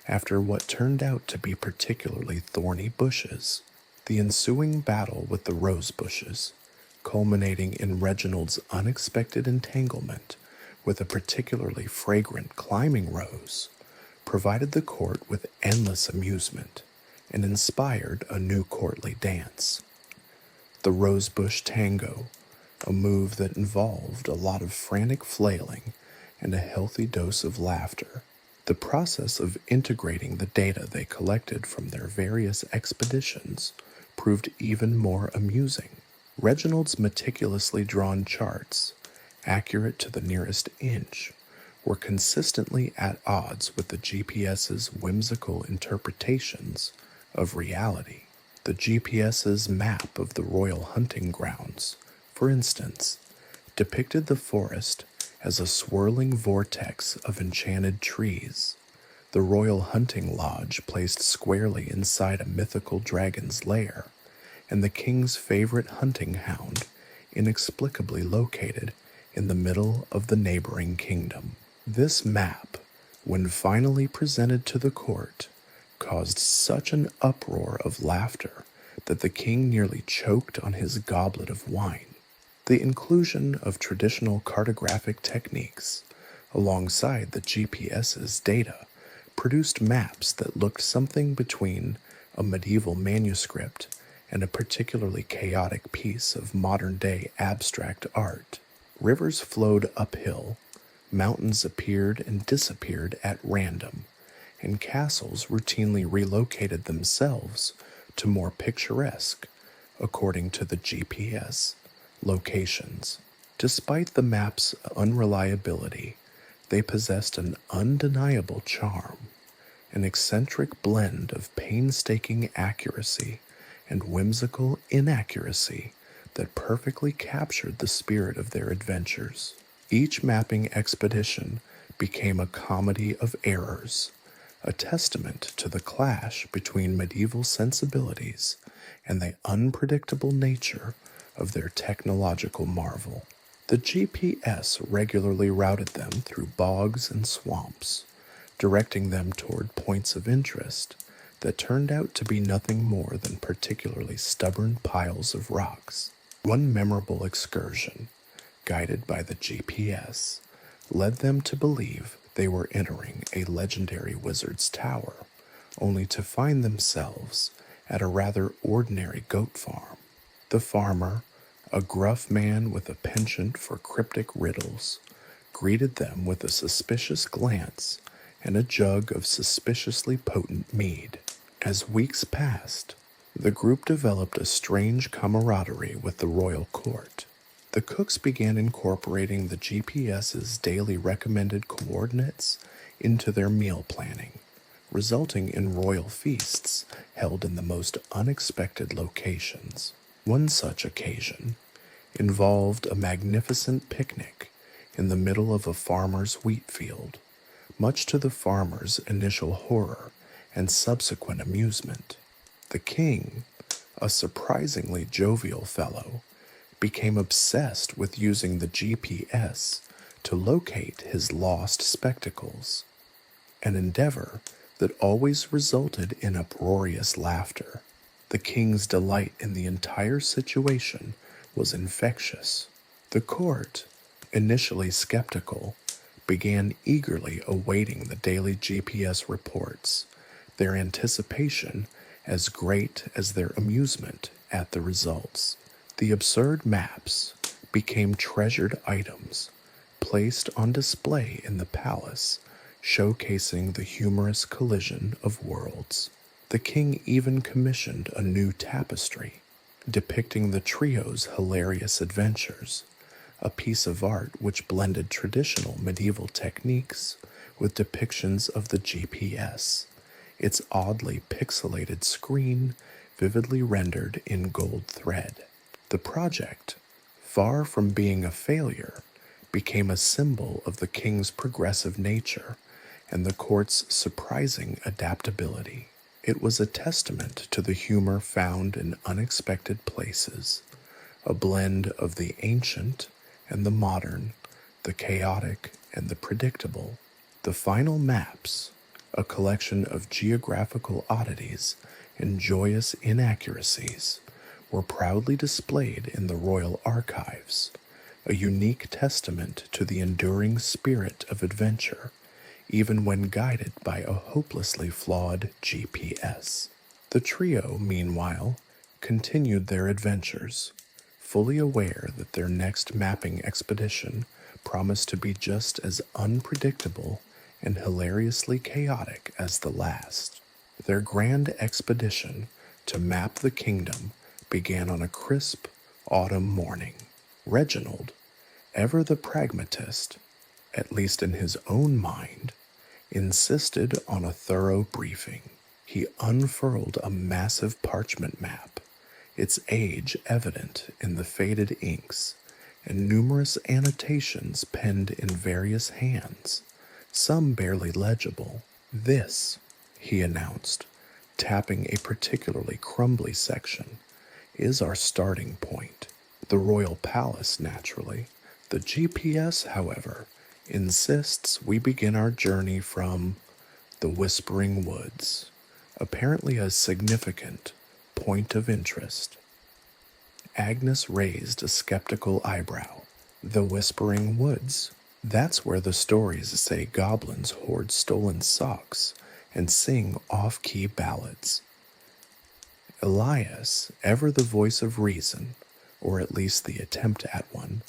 after what turned out to be particularly thorny bushes. The ensuing battle with the rose bushes, culminating in Reginald's unexpected entanglement with a particularly fragrant climbing rose, provided the court with endless amusement and inspired a new courtly dance. The Rosebush Tango, a move that involved a lot of frantic flailing and a healthy dose of laughter. The process of integrating the data they collected from their various expeditions proved even more amusing. Reginald's meticulously drawn charts, accurate to the nearest inch, were consistently at odds with the GPS's whimsical interpretations of reality. The GPS's map of the royal hunting grounds, for instance, depicted the forest as a swirling vortex of enchanted trees, the royal hunting lodge placed squarely inside a mythical dragon's lair, and the king's favorite hunting hound inexplicably located in the middle of the neighboring kingdom. This map, when finally presented to the court, caused such an uproar of laughter that the king nearly choked on his goblet of wine. The inclusion of traditional cartographic techniques alongside the GPS's data produced maps that looked something between a medieval manuscript and a particularly chaotic piece of modern-day abstract art. Rivers flowed uphill, mountains appeared and disappeared at random, and castles routinely relocated themselves to more picturesque, according to the GPS, locations. Despite the map's unreliability, they possessed an undeniable charm, an eccentric blend of painstaking accuracy and whimsical inaccuracy that perfectly captured the spirit of their adventures. Each mapping expedition became a comedy of errors, a testament to the clash between medieval sensibilities and the unpredictable nature of their technological marvel. The GPS regularly routed them through bogs and swamps, directing them toward points of interest that turned out to be nothing more than particularly stubborn piles of rocks. One memorable excursion, guided by the GPS, led them to believe they were entering a legendary wizard's tower, only to find themselves at a rather ordinary goat farm. The farmer, a gruff man with a penchant for cryptic riddles, greeted them with a suspicious glance and a jug of suspiciously potent mead. As weeks passed, the group developed a strange camaraderie with the royal court. The cooks began incorporating the GPS's daily recommended coordinates into their meal planning, resulting in royal feasts held in the most unexpected locations. One such occasion involved a magnificent picnic in the middle of a farmer's wheat field, much to the farmer's initial horror and subsequent amusement. The king, a surprisingly jovial fellow, became obsessed with using the GPS to locate his lost spectacles, an endeavor that always resulted in uproarious laughter. The king's delight in the entire situation was infectious. The court, initially skeptical, began eagerly awaiting the daily GPS reports, their anticipation as great as their amusement at the results. The absurd maps became treasured items placed on display in the palace, showcasing the humorous collision of worlds. The king even commissioned a new tapestry depicting the trio's hilarious adventures, a piece of art which blended traditional medieval techniques with depictions of the GPS, its oddly pixelated screen vividly rendered in gold thread. The project, far from being a failure, became a symbol of the king's progressive nature and the court's surprising adaptability. It was a testament to the humor found in unexpected places, a blend of the ancient and the modern, the chaotic and the predictable. The final maps, a collection of geographical oddities and joyous inaccuracies, were proudly displayed in the royal archives, a unique testament to the enduring spirit of adventure, even when guided by a hopelessly flawed GPS. The trio, meanwhile, continued their adventures, fully aware that their next mapping expedition promised to be just as unpredictable and hilariously chaotic as the last. Their grand expedition to map the kingdom began on a crisp autumn morning. Reginald, ever the pragmatist, at least in his own mind, insisted on a thorough briefing. He unfurled a massive parchment map, its age evident in the faded inks and numerous annotations penned in various hands, some barely legible. "This," he announced, tapping a particularly crumbly section, "is our starting point. The royal palace, naturally. The GPS, however, insists we begin our journey from the Whispering Woods, apparently a significant point of interest." Agnes raised a skeptical eyebrow. "The Whispering Woods? That's where the stories say goblins hoard stolen socks and sing off-key ballads." Elias, ever the voice of reason, or at least the attempt at one,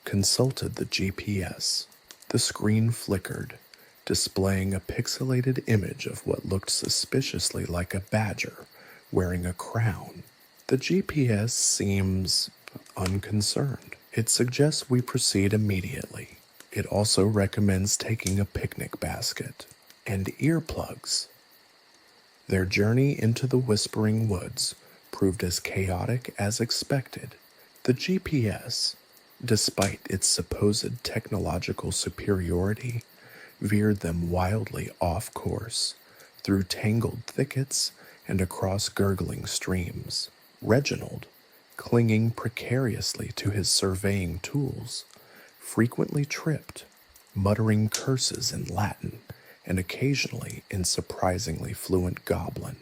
consulted the GPS. The screen flickered, displaying a pixelated image of what looked suspiciously like a badger wearing a crown. "The GPS seems unconcerned. It suggests we proceed immediately. It also recommends taking a picnic basket and earplugs." Their journey into the Whispering Woods proved as chaotic as expected. The GPS, despite its supposed technological superiority, veered them wildly off course, through tangled thickets and across gurgling streams. Reginald, clinging precariously to his surveying tools, frequently tripped, muttering curses in Latin and occasionally in surprisingly fluent Goblin,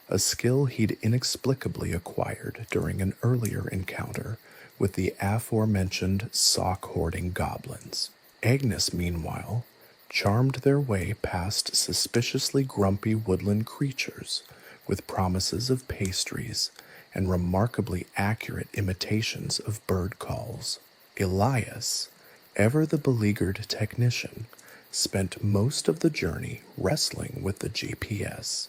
a skill he'd inexplicably acquired during an earlier encounter with the aforementioned sock-hoarding goblins. Agnes, meanwhile, charmed their way past suspiciously grumpy woodland creatures with promises of pastries and remarkably accurate imitations of bird calls. Elias, ever the beleaguered technician, spent most of the journey wrestling with the GPS,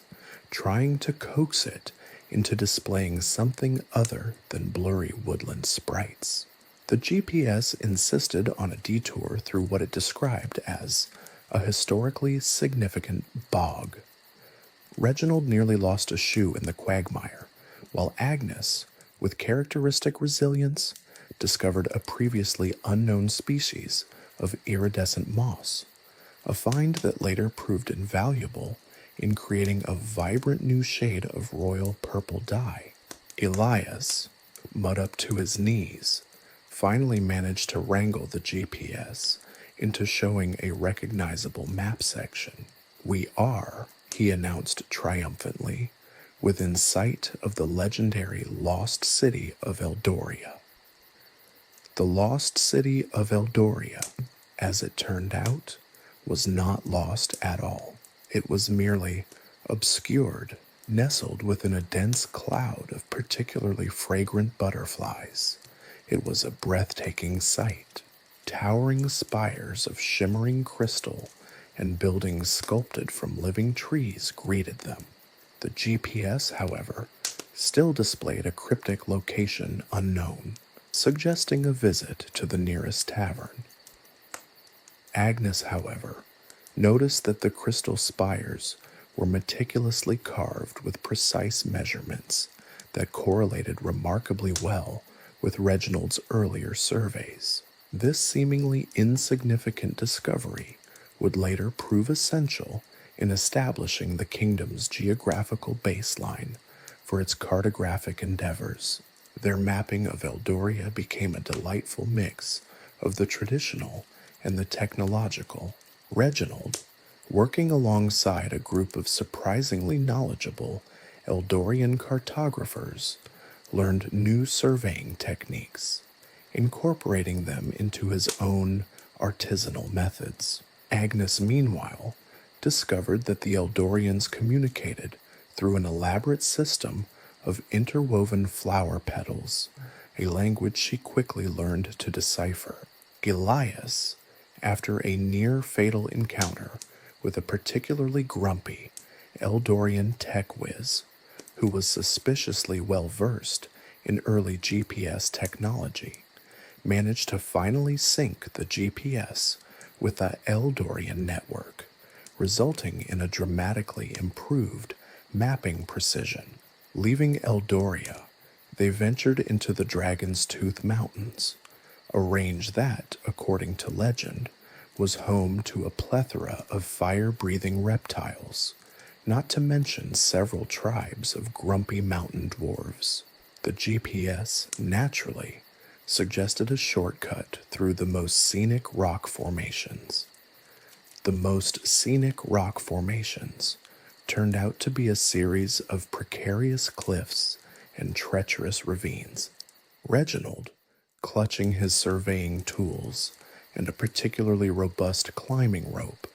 trying to coax it into displaying something other than blurry woodland sprites. The GPS insisted on a detour through what it described as a historically significant bog. Reginald nearly lost a shoe in the quagmire, while Agnes, with characteristic resilience, discovered a previously unknown species of iridescent moss, a find that later proved invaluable in creating a vibrant new shade of royal purple dye. Elias, mud up to his knees, finally managed to wrangle the GPS into showing a recognizable map section. "We are," he announced triumphantly, "within sight of the legendary lost city of Eldoria." The lost city of Eldoria, as it turned out, was not lost at all. It was merely obscured, nestled within a dense cloud of particularly fragrant butterflies. It was a breathtaking sight. Towering spires of shimmering crystal and buildings sculpted from living trees greeted them. The GPS, however, still displayed a cryptic location unknown, suggesting a visit to the nearest tavern. Agnes, however, Notice that the crystal spires were meticulously carved with precise measurements that correlated remarkably well with Reginald's earlier surveys. This seemingly insignificant discovery would later prove essential in establishing the kingdom's geographical baseline for its cartographic endeavors. Their mapping of Eldoria became a delightful mix of the traditional and the technological. Reginald, working alongside a group of surprisingly knowledgeable Eldorian cartographers, learned new surveying techniques, incorporating them into his own artisanal methods. Agnes, meanwhile, discovered that the Eldorians communicated through an elaborate system of interwoven flower petals, a language she quickly learned to decipher. Elias, after a near-fatal encounter with a particularly grumpy Eldorian tech whiz, who was suspiciously well-versed in early GPS technology, managed to finally sync the GPS with the Eldorian network, resulting in a dramatically improved mapping precision. Leaving Eldoria, they ventured into the Dragon's Tooth Mountains, a range that, according to legend, was home to a plethora of fire-breathing reptiles, not to mention several tribes of grumpy mountain dwarves. The GPS, naturally, suggested a shortcut through the most scenic rock formations. The most scenic rock formations turned out to be a series of precarious cliffs and treacherous ravines. Reginald, clutching his surveying tools and a particularly robust climbing rope,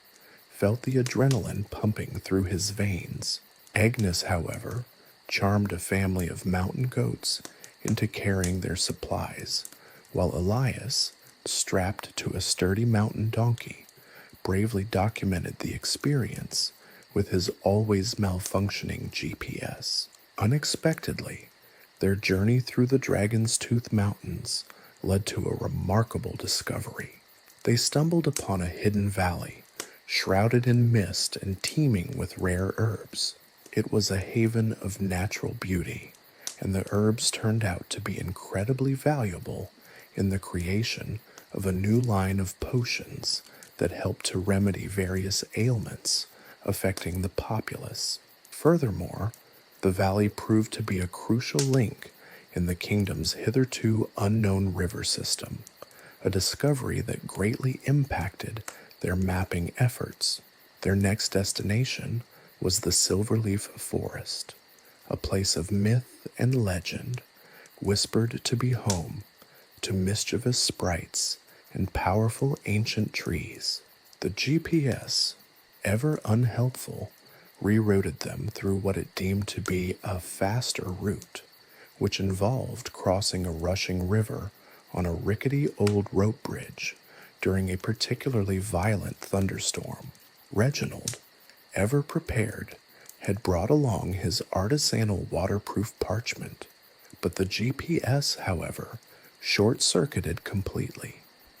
felt the adrenaline pumping through his veins. Agnes, however, charmed a family of mountain goats into carrying their supplies, while Elias, strapped to a sturdy mountain donkey, bravely documented the experience with his always malfunctioning GPS. Unexpectedly, their journey through the Dragon's Tooth Mountains led to a remarkable discovery. They stumbled upon a hidden valley, shrouded in mist and teeming with rare herbs. It was a haven of natural beauty, and the herbs turned out to be incredibly valuable in the creation of a new line of potions that helped to remedy various ailments affecting the populace. Furthermore, the valley proved to be a crucial link in the kingdom's hitherto unknown river system, a discovery that greatly impacted their mapping efforts. Their next destination was the Silverleaf Forest, a place of myth and legend, whispered to be home to mischievous sprites and powerful ancient trees. The GPS, ever unhelpful, rerouted them through what it deemed to be a faster route, which involved crossing a rushing river on a rickety old rope bridge during a particularly violent thunderstorm. Reginald, ever prepared, had brought along his artisanal waterproof parchment, but the GPS, however, short-circuited completely,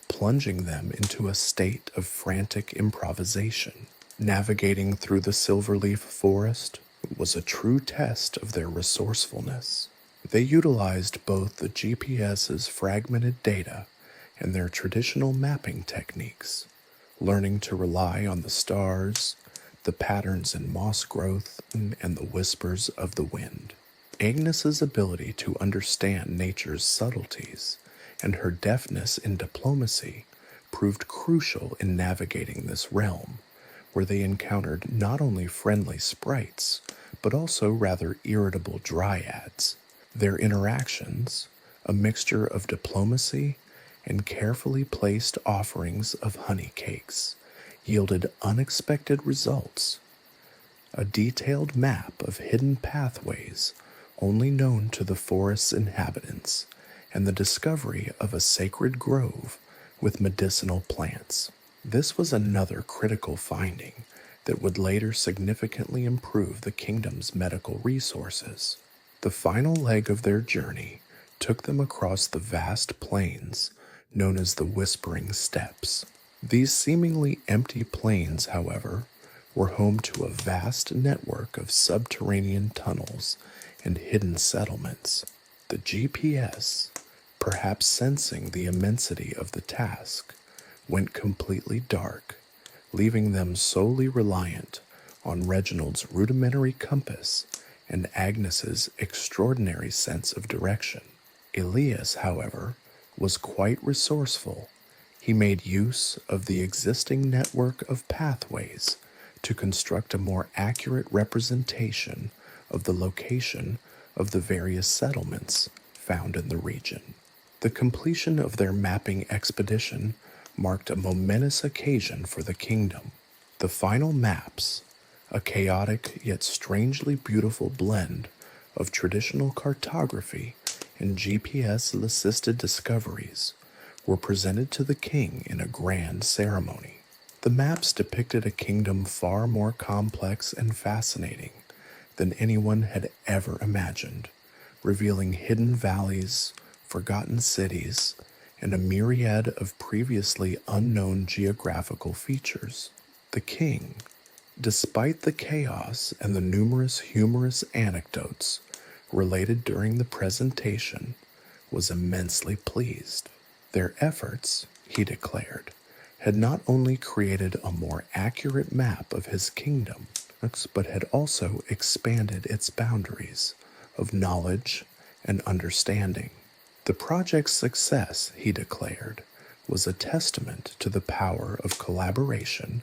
plunging them into a state of frantic improvisation. Navigating through the Silverleaf Forest was a true test of their resourcefulness. They utilized both the GPS's fragmented data and their traditional mapping techniques, learning to rely on the stars, the patterns in moss growth, and the whispers of the wind. Agnes's ability to understand nature's subtleties and her deftness in diplomacy proved crucial in navigating this realm, where they encountered not only friendly sprites, but also rather irritable dryads. Their interactions, a mixture of diplomacy and carefully placed offerings of honey cakes, yielded unexpected results. A detailed map of hidden pathways only known to the forest's inhabitants, and the discovery of a sacred grove with medicinal plants. This was another critical finding that would later significantly improve the kingdom's medical resources. The final leg of their journey took them across the vast plains known as the Whispering Steppes. These seemingly empty plains, however, were home to a vast network of subterranean tunnels and hidden settlements. The GPS, perhaps sensing the immensity of the task, went completely dark, leaving them solely reliant on Reginald's rudimentary compass and Agnes's extraordinary sense of direction. Elias, however, was quite resourceful. He made use of the existing network of pathways to construct a more accurate representation of the location of the various settlements found in the region. The completion of their mapping expedition marked a momentous occasion for the kingdom. The final maps, a chaotic yet strangely beautiful blend of traditional cartography and GPS-assisted discoveries, were presented to the king in a grand ceremony. The maps depicted a kingdom far more complex and fascinating than anyone had ever imagined, revealing hidden valleys, forgotten cities, and a myriad of previously unknown geographical features. The king, despite the chaos and the numerous humorous anecdotes related during the presentation, was immensely pleased. Their efforts, he declared, had not only created a more accurate map of his kingdom, but had also expanded its boundaries of knowledge and understanding. The project's success, he declared, was a testament to the power of collaboration,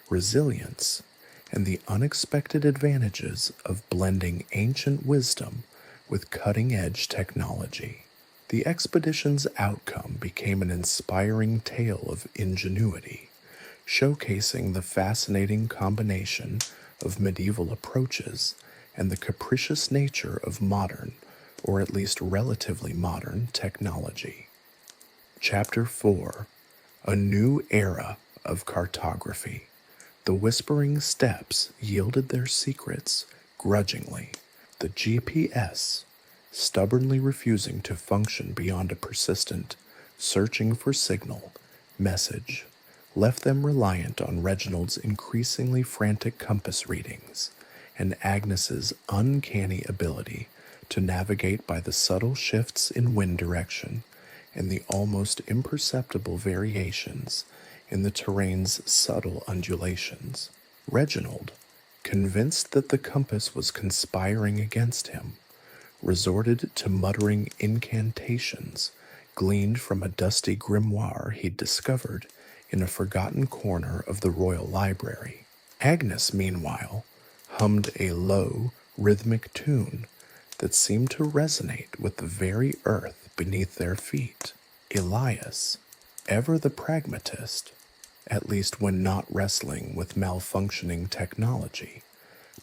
resilience, and the unexpected advantages of blending ancient wisdom with cutting-edge technology. The expedition's outcome became an inspiring tale of ingenuity, showcasing the fascinating combination of medieval approaches and the capricious nature of modern, or at least relatively modern, technology. Chapter 4: A New Era of Cartography. The whispering steps yielded their secrets grudgingly. The GPS, stubbornly refusing to function beyond a persistent searching for signal message, left them reliant on Reginald's increasingly frantic compass readings and Agnes's uncanny ability to navigate by the subtle shifts in wind direction and the almost imperceptible variations in the terrain's subtle undulations. Reginald, convinced that the compass was conspiring against him, resorted to muttering incantations gleaned from a dusty grimoire he'd discovered in a forgotten corner of the royal library. Agnes, meanwhile, hummed a low, rhythmic tune that seemed to resonate with the very earth beneath their feet. Elias, ever the pragmatist, at least when not wrestling with malfunctioning technology,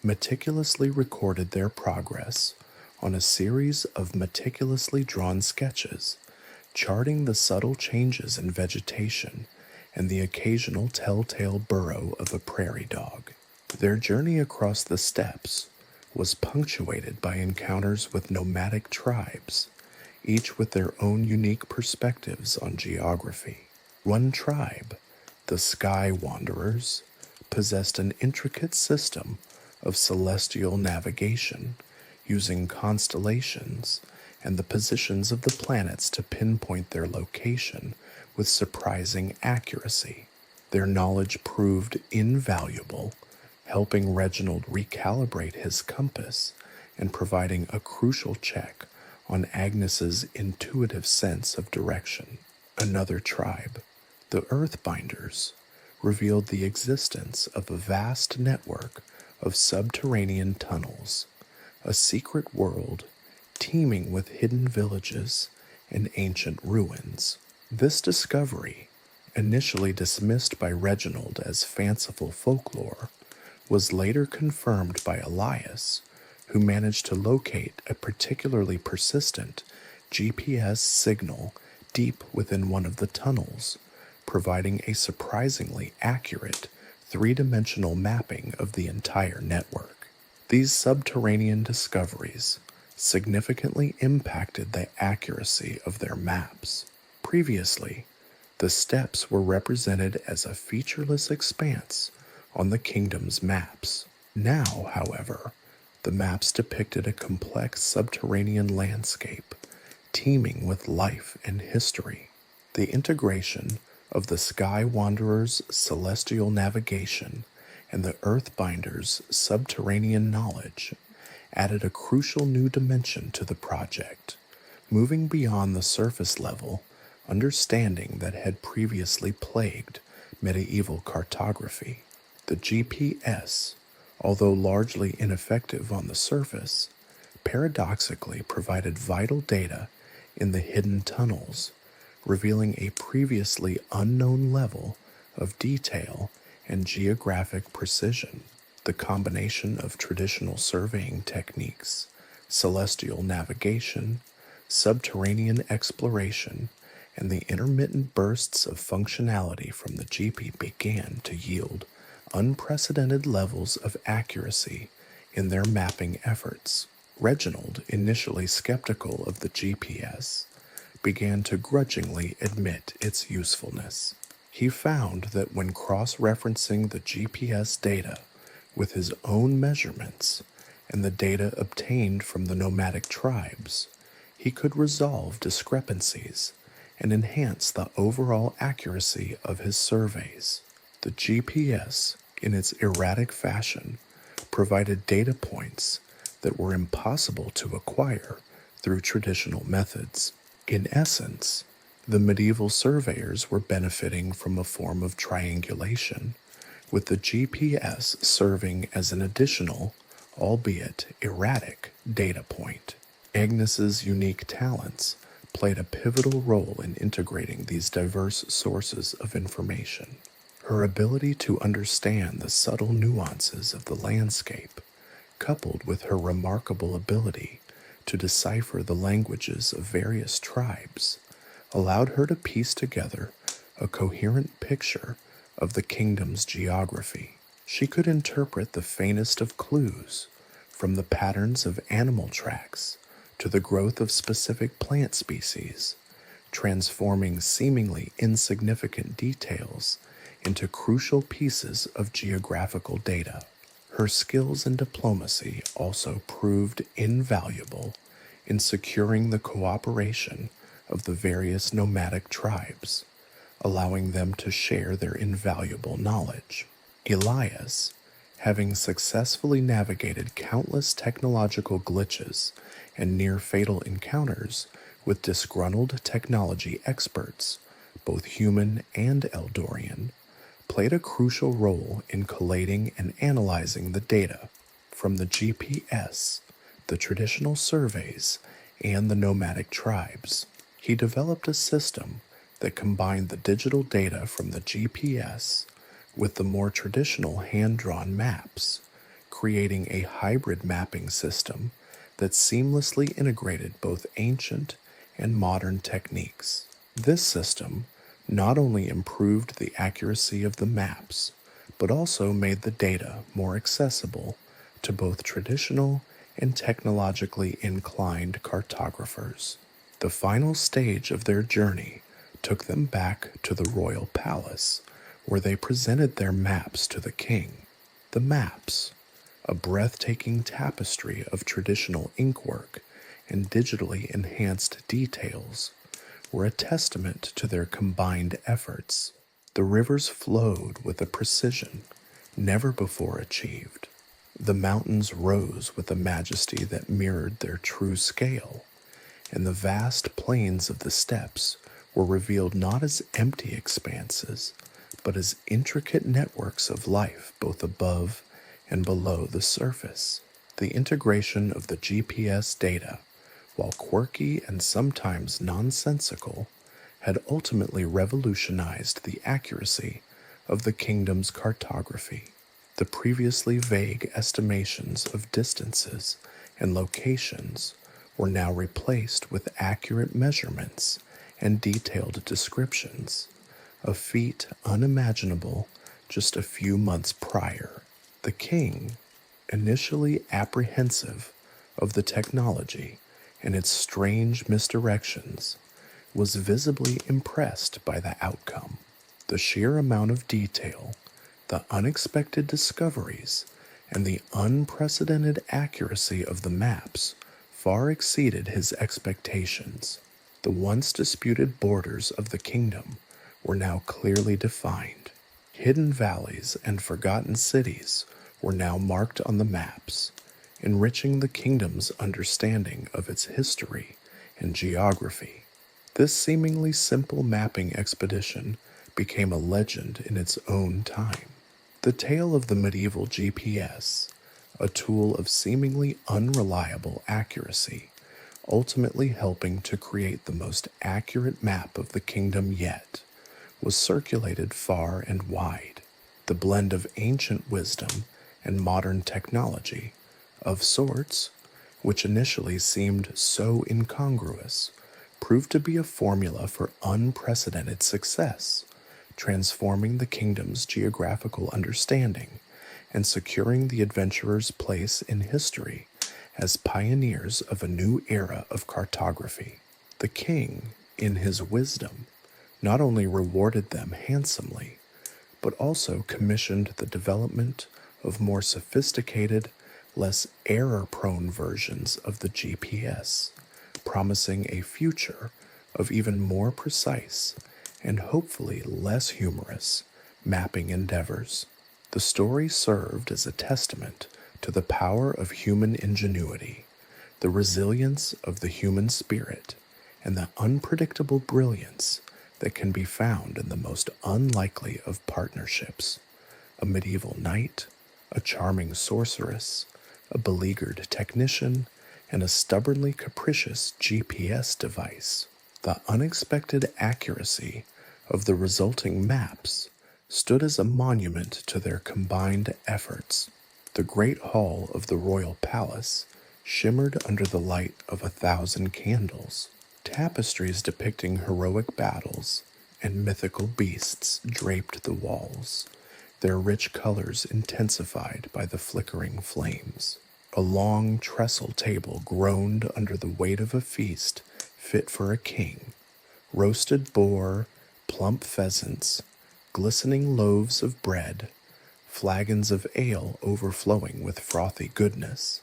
meticulously recorded their progress on a series of meticulously drawn sketches, charting the subtle changes in vegetation and the occasional telltale burrow of a prairie dog. Their journey across the steppes was punctuated by encounters with nomadic tribes, each with their own unique perspectives on geography. One tribe, the Sky Wanderers, possessed an intricate system of celestial navigation, using constellations and the positions of the planets to pinpoint their location with surprising accuracy. Their knowledge proved invaluable, helping Reginald recalibrate his compass and providing a crucial check on Agnes's intuitive sense of direction. Another tribe, the Earthbinders, revealed the existence of a vast network of subterranean tunnels, a secret world teeming with hidden villages and ancient ruins. This discovery, initially dismissed by Reginald as fanciful folklore, was later confirmed by Elias, who managed to locate a particularly persistent GPS signal deep within one of the tunnels, providing a surprisingly accurate three-dimensional mapping of the entire network. These subterranean discoveries significantly impacted the accuracy of their maps. Previously, the The steps were represented as a featureless expanse on the kingdom's maps. Now, however, the maps depicted a complex subterranean landscape teeming with life and history. The integration of the Sky Wanderer's celestial navigation and the Earthbinder's subterranean knowledge added a crucial new dimension to the project, moving beyond the surface level understanding that had previously plagued medieval cartography. The GPS, although largely ineffective on the surface, paradoxically provided vital data in the hidden tunnels, revealing a previously unknown level of detail and geographic precision. The combination of traditional surveying techniques, celestial navigation, subterranean exploration, and the intermittent bursts of functionality from the GP began to yield unprecedented levels of accuracy in their mapping efforts. Reginald, initially skeptical of the GPS, began to grudgingly admit its usefulness. He found that when cross-referencing the GPS data with his own measurements and the data obtained from the nomadic tribes, he could resolve discrepancies and enhance the overall accuracy of his surveys. The GPS, in its erratic fashion, provided data points that were impossible to acquire through traditional methods. In essence, the medieval surveyors were benefiting from a form of triangulation, with the GPS serving as an additional, albeit erratic, data point. Agnes's unique talents played a pivotal role in integrating these diverse sources of information. Her ability to understand the subtle nuances of the landscape, coupled with her remarkable ability to decipher the languages of various tribes, allowed her to piece together a coherent picture of the kingdom's geography. She could interpret the faintest of clues, from the patterns of animal tracks to the growth of specific plant species, transforming seemingly insignificant details into crucial pieces of geographical data. Her skills in diplomacy also proved invaluable in securing the cooperation of the various nomadic tribes, allowing them to share their invaluable knowledge. Elias, having successfully navigated countless technological glitches and near-fatal encounters with disgruntled technology experts, both human and Eldorian, played a crucial role in collating and analyzing the data from the GPS, the traditional surveys, and the nomadic tribes. He developed a system that combined the digital data from the GPS with the more traditional hand-drawn maps, creating a hybrid mapping system that seamlessly integrated both ancient and modern techniques. This system not only improved the accuracy of the maps, but also made the data more accessible to both traditional and technologically inclined cartographers. The final stage of their journey took them back to the royal palace, where they presented their maps to the king. The maps, a breathtaking tapestry of traditional inkwork and digitally enhanced details, were a testament to their combined efforts. The rivers flowed with a precision never before achieved. The mountains rose with a majesty that mirrored their true scale, and the vast plains of the steppes were revealed not as empty expanses, but as intricate networks of life both above and below the surface. The integration of the GPS data, while quirky and sometimes nonsensical, had ultimately revolutionized the accuracy of the kingdom's cartography. The previously vague estimations of distances and locations were now replaced with accurate measurements and detailed descriptions, a feat unimaginable just a few months prior. The king, initially apprehensive of the technology and its strange misdirections, was visibly impressed by the outcome. The sheer amount of detail, the unexpected discoveries, and the unprecedented accuracy of the maps far exceeded his expectations. The once disputed borders of the kingdom were now clearly defined. Hidden valleys and forgotten cities were now marked on the maps, enriching the kingdom's understanding of its history and geography. This seemingly simple mapping expedition became a legend in its own time. The tale of the medieval GPS, a tool of seemingly unreliable accuracy, ultimately helping to create the most accurate map of the kingdom yet, was circulated far and wide. The blend of ancient wisdom and modern technology, of sorts, which initially seemed so incongruous, proved to be a formula for unprecedented success, transforming the kingdom's geographical understanding and securing the adventurers' place in history as pioneers of a new era of cartography. The king, in his wisdom, not only rewarded them handsomely, but also commissioned the development of more sophisticated, less error-prone versions of the GPS, promising a future of even more precise and hopefully less humorous mapping endeavors. The story served as a testament to the power of human ingenuity, the resilience of the human spirit, and the unpredictable brilliance that can be found in the most unlikely of partnerships: a medieval knight, a charming sorceress, a beleaguered technician, and a stubbornly capricious GPS device. The unexpected accuracy of the resulting maps stood as a monument to their combined efforts. The great hall of the royal palace shimmered under the light of 1,000 candles. Tapestries depicting heroic battles and mythical beasts draped the walls, their rich colors intensified by the flickering flames. A long trestle table groaned under the weight of a feast fit for a king. Roasted boar, plump pheasants, glistening loaves of bread, flagons of ale overflowing with frothy goodness,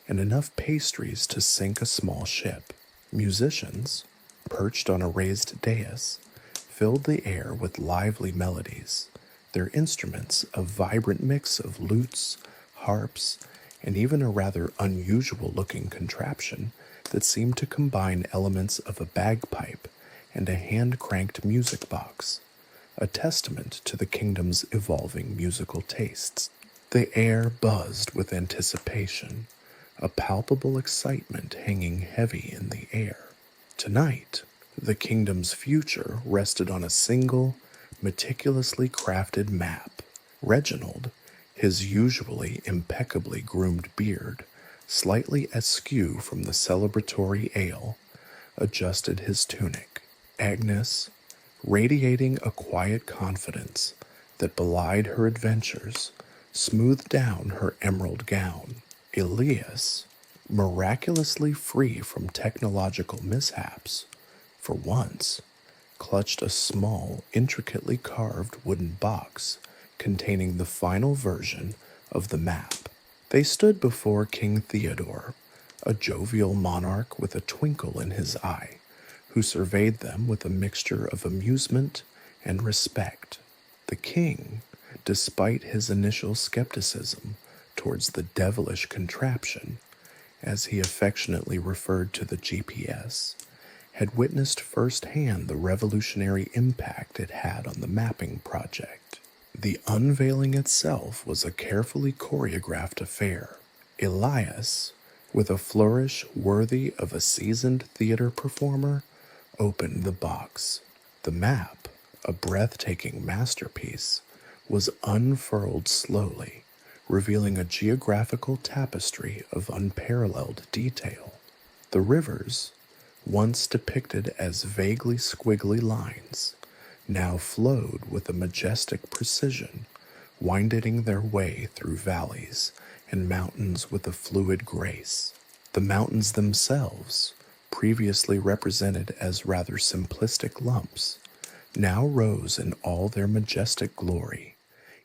and enough pastries to sink a small ship. Musicians, perched on a raised dais, filled the air with lively melodies, their instruments a vibrant mix of lutes, harps, and even a rather unusual-looking contraption that seemed to combine elements of a bagpipe and a hand-cranked music box, a testament to the kingdom's evolving musical tastes. The air buzzed with anticipation, a palpable excitement hanging heavy in the air. Tonight, the kingdom's future rested on a single, meticulously crafted map. Reginald, his usually impeccably groomed beard slightly askew from the celebratory ale, adjusted his tunic. Agnes, radiating a quiet confidence that belied her adventures, smoothed down her emerald gown. Elias, miraculously free from technological mishaps, for once, clutched a small, intricately carved wooden box containing the final version of the map. They stood before King Theodore, a jovial monarch with a twinkle in his eye, who surveyed them with a mixture of amusement and respect. The king, despite his initial skepticism towards the devilish contraption, as he affectionately referred to the GPS, had witnessed firsthand the revolutionary impact it had on the mapping project. The unveiling itself was a carefully choreographed affair. Elias, with a flourish worthy of a seasoned theater performer, opened the box. The map, a breathtaking masterpiece, was unfurled slowly, revealing a geographical tapestry of unparalleled detail. The rivers, once depicted as vaguely squiggly lines, now flowed with a majestic precision, winding their way through valleys and mountains with a fluid grace. The mountains themselves, previously represented as rather simplistic lumps, now rose in all their majestic glory,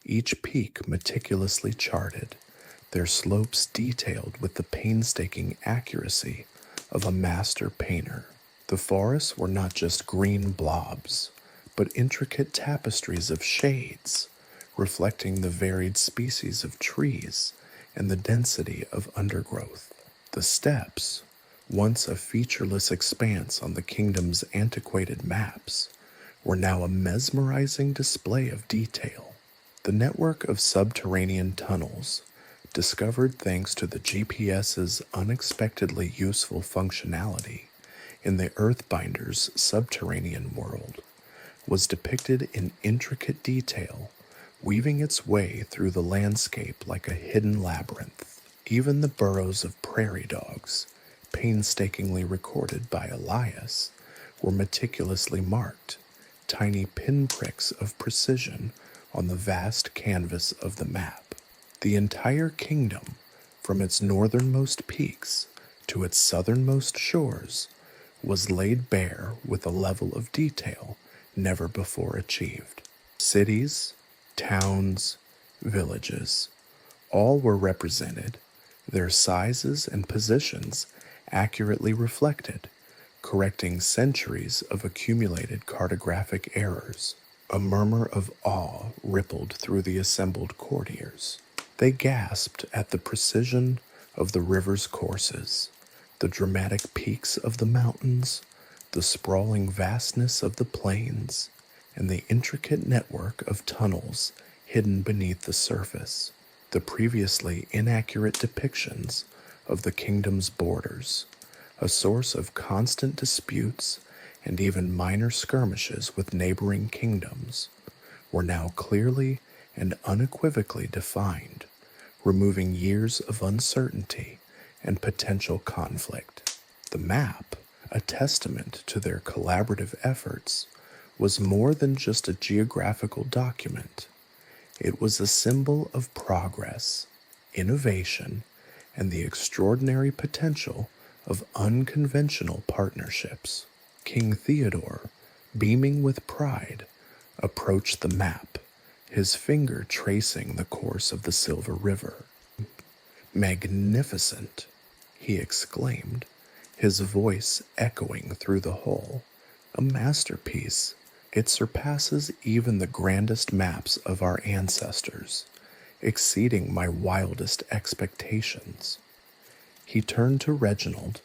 each peak meticulously charted, their slopes detailed with the painstaking accuracy of a master painter. The forests were not just green blobs, but intricate tapestries of shades, reflecting the varied species of trees and the density of undergrowth. The steppes, once a featureless expanse on the kingdom's antiquated maps, were now a mesmerizing display of detail. The network of subterranean tunnels, discovered thanks to the GPS's unexpectedly useful functionality in the Earthbinder's subterranean world, was depicted in intricate detail, weaving its way through the landscape like a hidden labyrinth. Even the burrows of prairie dogs, painstakingly recorded by Elias, were meticulously marked, tiny pinpricks of precision on the vast canvas of the map. The entire kingdom, from its northernmost peaks to its southernmost shores, was laid bare with a level of detail never before achieved. Cities, towns, villages, all were represented, their sizes and positions accurately reflected, correcting centuries of accumulated cartographic errors. A murmur of awe rippled through the assembled courtiers. They gasped at the precision of the river's courses, the dramatic peaks of the mountains, the sprawling vastness of the plains, and the intricate network of tunnels hidden beneath the surface. The previously inaccurate depictions of the kingdom's borders, a source of constant disputes and even minor skirmishes with neighboring kingdoms, were now clearly and unequivocally defined, removing years of uncertainty and potential conflict. The map, a testament to their collaborative efforts, was more than just a geographical document. It was a symbol of progress, innovation, and the extraordinary potential of unconventional partnerships. King Theodore, beaming with pride, approached the map, his finger tracing the course of the Silver River. "Magnificent!" he exclaimed, his voice echoing through the hall. "A masterpiece. It surpasses even the grandest maps of our ancestors, exceeding my wildest expectations." He turned to Reginald,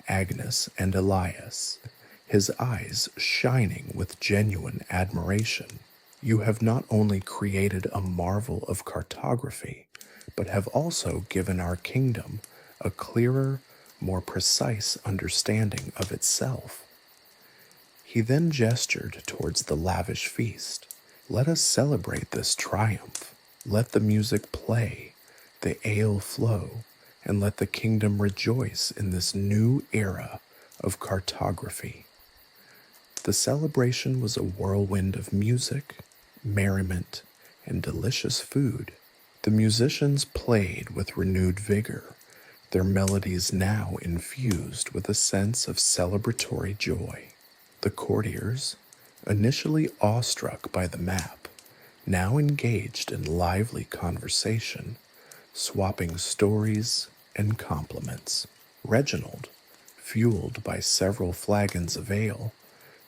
Agnes, and Elias, his eyes shining with genuine admiration. "You have not only created a marvel of cartography, but have also given our kingdom a clearer, more precise understanding of itself." He then gestured towards the lavish feast. "Let us celebrate this triumph. Let the music play, the ale flow, and let the kingdom rejoice in this new era of cartography." The celebration was a whirlwind of music, merriment, and delicious food. The musicians played with renewed vigor, their melodies now infused with a sense of celebratory joy. The courtiers, initially awestruck by the map, now engaged in lively conversation, swapping stories and compliments. Reginald, fueled by several flagons of ale,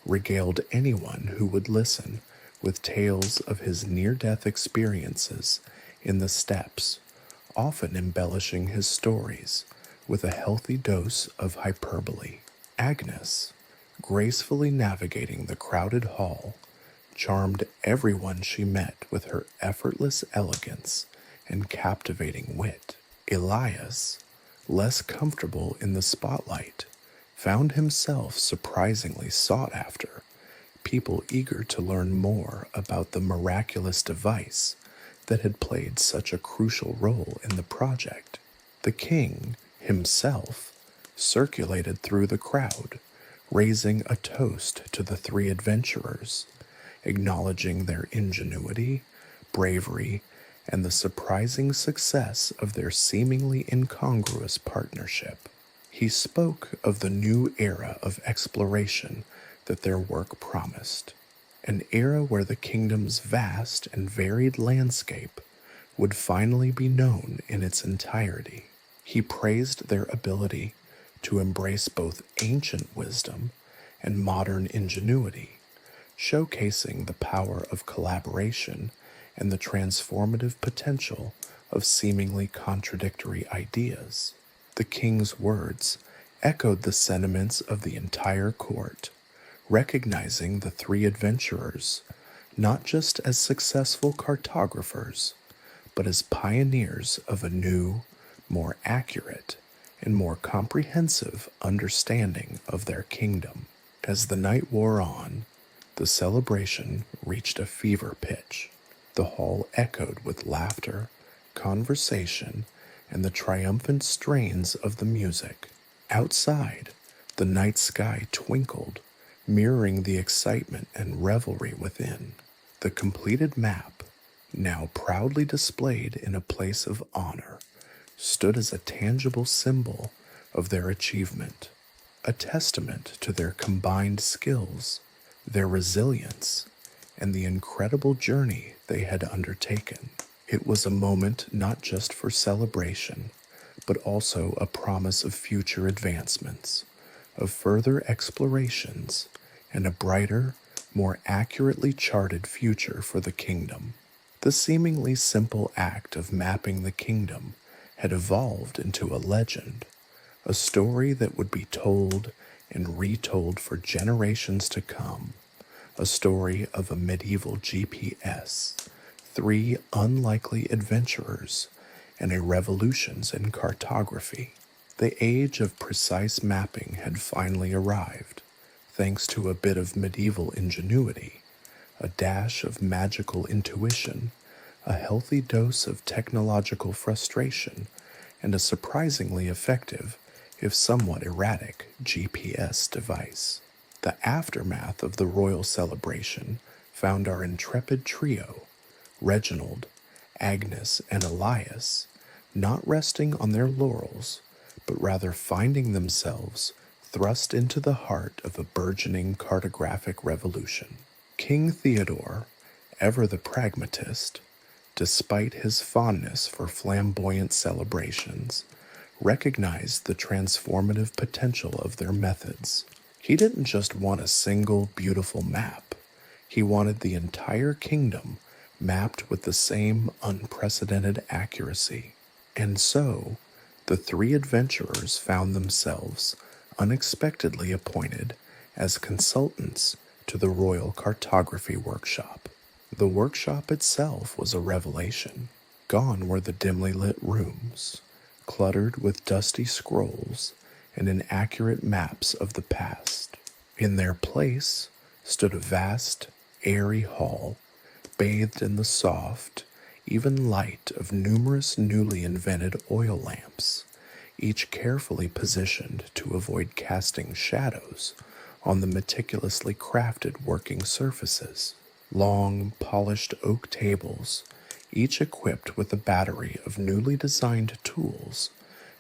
regaled anyone who would listen with tales of his near-death experiences in the steppes, often embellishing his stories with a healthy dose of hyperbole. Agnes, gracefully navigating the crowded hall, charmed everyone she met with her effortless elegance and captivating wit. Elias, less comfortable in the spotlight, found himself surprisingly sought after, people eager to learn more about the miraculous device that had played such a crucial role in the project. The king, himself, circulated through the crowd, raising a toast to the three adventurers, acknowledging their ingenuity, bravery, and the surprising success of their seemingly incongruous partnership. He spoke of the new era of exploration that their work promised, an era where the kingdom's vast and varied landscape would finally be known in its entirety. He praised their ability to embrace both ancient wisdom and modern ingenuity, showcasing the power of collaboration and the transformative potential of seemingly contradictory ideas. The king's words echoed the sentiments of the entire court, recognizing the three adventurers not just as successful cartographers, but as pioneers of a new, more accurate, and more comprehensive understanding of their kingdom. As the night wore on, the celebration reached a fever pitch. The hall echoed with laughter, conversation, and the triumphant strains of the music. Outside, the night sky twinkled, mirroring the excitement and revelry within. The completed map, now proudly displayed in a place of honor, stood as a tangible symbol of their achievement, a testament to their combined skills, their resilience, and the incredible journey they had undertaken. It was a moment not just for celebration, but also a promise of future advancements, of further explorations, and a brighter, more accurately charted future for the kingdom. The seemingly simple act of mapping the kingdom had evolved into a legend, a story that would be told and retold for generations to come, a story of a medieval GPS, three unlikely adventurers, and a revolutions in cartography. The age of precise mapping had finally arrived, thanks to a bit of medieval ingenuity, a dash of magical intuition, a healthy dose of technological frustration, and a surprisingly effective, if somewhat erratic, GPS device. The aftermath of the royal celebration found our intrepid trio, Reginald, Agnes, and Elias, not resting on their laurels, but rather finding themselves thrust into the heart of a burgeoning cartographic revolution. King Theodore, ever the pragmatist, despite his fondness for flamboyant celebrations, recognized the transformative potential of their methods. He didn't just want a single beautiful map. He wanted the entire kingdom mapped with the same unprecedented accuracy. And so, the three adventurers found themselves unexpectedly appointed as consultants to the Royal Cartography Workshop. The workshop itself was a revelation. Gone were the dimly lit rooms, cluttered with dusty scrolls and inaccurate maps of the past. In their place stood a vast, airy hall, bathed in the soft, even light of numerous newly invented oil lamps, each carefully positioned to avoid casting shadows on the meticulously crafted working surfaces. Long, polished oak tables, each equipped with a battery of newly designed tools,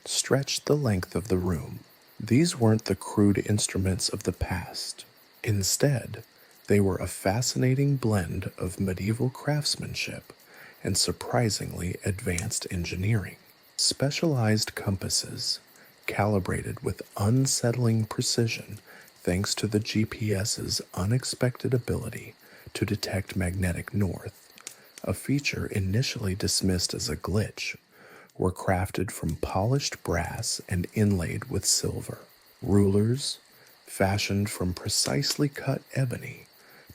stretched the length of the room. These weren't the crude instruments of the past. Instead, they were a fascinating blend of medieval craftsmanship and surprisingly advanced engineering. Specialized compasses, calibrated with unsettling precision thanks to the GPS's unexpected ability to detect magnetic north, a feature initially dismissed as a glitch, were crafted from polished brass and inlaid with silver. Rulers, fashioned from precisely cut ebony,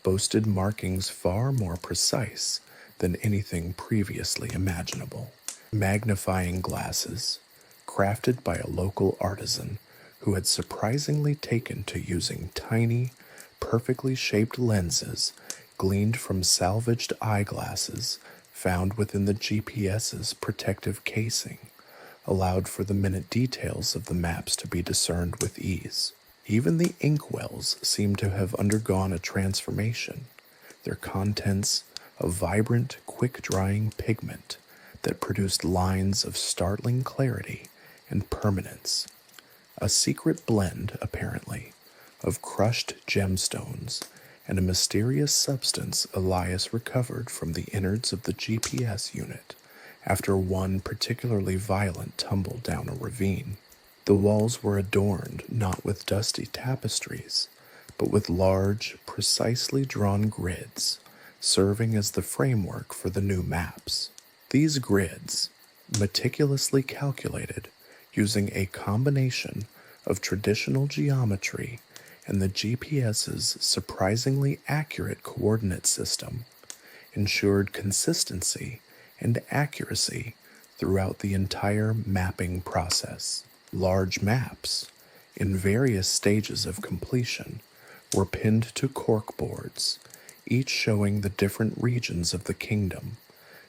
boasted markings far more precise than anything previously imaginable. Magnifying glasses, crafted by a local artisan who had surprisingly taken to using tiny, perfectly shaped lenses gleaned from salvaged eyeglasses found within the GPS's protective casing, allowed for the minute details of the maps to be discerned with ease. Even the inkwells seemed to have undergone a transformation, their contents a vibrant, quick-drying pigment that produced lines of startling clarity and permanence. A secret blend, apparently, of crushed gemstones and a mysterious substance Elias recovered from the innards of the GPS unit after one particularly violent tumble down a ravine. The walls were adorned not with dusty tapestries, but with large, precisely drawn grids, serving as the framework for the new maps. These grids, meticulously calculated using a combination of traditional geometry and the GPS's surprisingly accurate coordinate system, ensured consistency and accuracy throughout the entire mapping process. Large maps, in various stages of completion, were pinned to corkboards, each showing the different regions of the kingdom,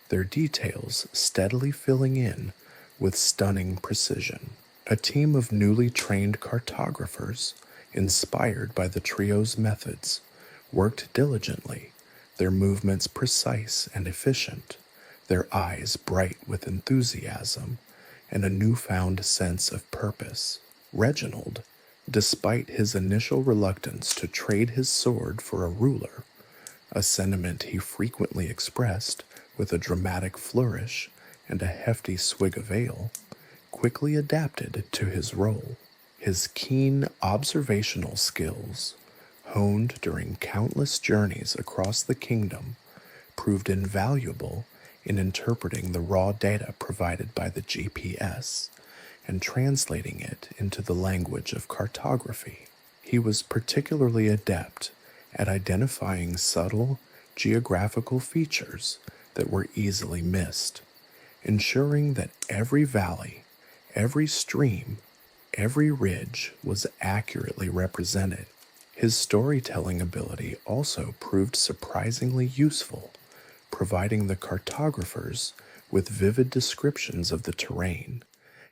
their details steadily filling in with stunning precision. A team of newly trained cartographers, inspired by the trio's methods, worked diligently, their movements precise and efficient, their eyes bright with enthusiasm and a newfound sense of purpose. Reginald, despite his initial reluctance to trade his sword for a ruler, a sentiment he frequently expressed with a dramatic flourish and a hefty swig of ale, quickly adapted to his role. His keen observational skills, honed during countless journeys across the kingdom, proved invaluable in interpreting the raw data provided by the GPS and translating it into the language of cartography. He was particularly adept at identifying subtle geographical features that were easily missed, ensuring that every valley, every stream, every ridge was accurately represented. His storytelling ability also proved surprisingly useful, providing the cartographers with vivid descriptions of the terrain,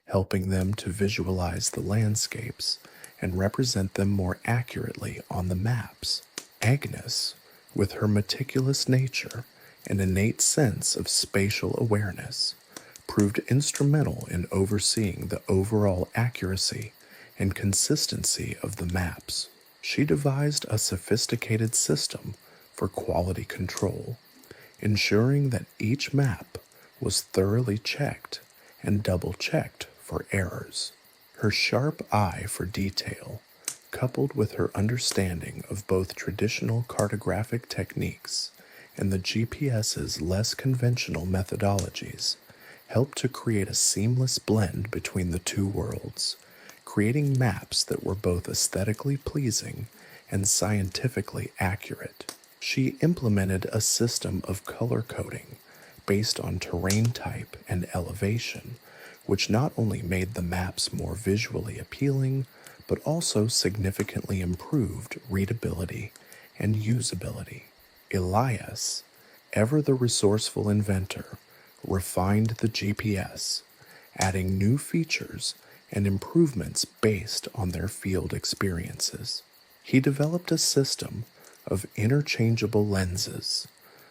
helping them to visualize the landscapes and represent them more accurately on the maps. Agnes, with her meticulous nature and innate sense of spatial awareness, proved instrumental in overseeing the overall accuracy and consistency of the maps. She devised a sophisticated system for quality control, ensuring that each map was thoroughly checked and double-checked for errors. Her sharp eye for detail, coupled with her understanding of both traditional cartographic techniques and the GPS's less conventional methodologies, helped to create a seamless blend between the two worlds, creating maps that were both aesthetically pleasing and scientifically accurate. She implemented a system of color coding based on terrain type and elevation, which not only made the maps more visually appealing, but also significantly improved readability and usability. Elias, ever the resourceful inventor, refined the GPS, adding new features and improvements based on their field experiences. He developed a system of interchangeable lenses,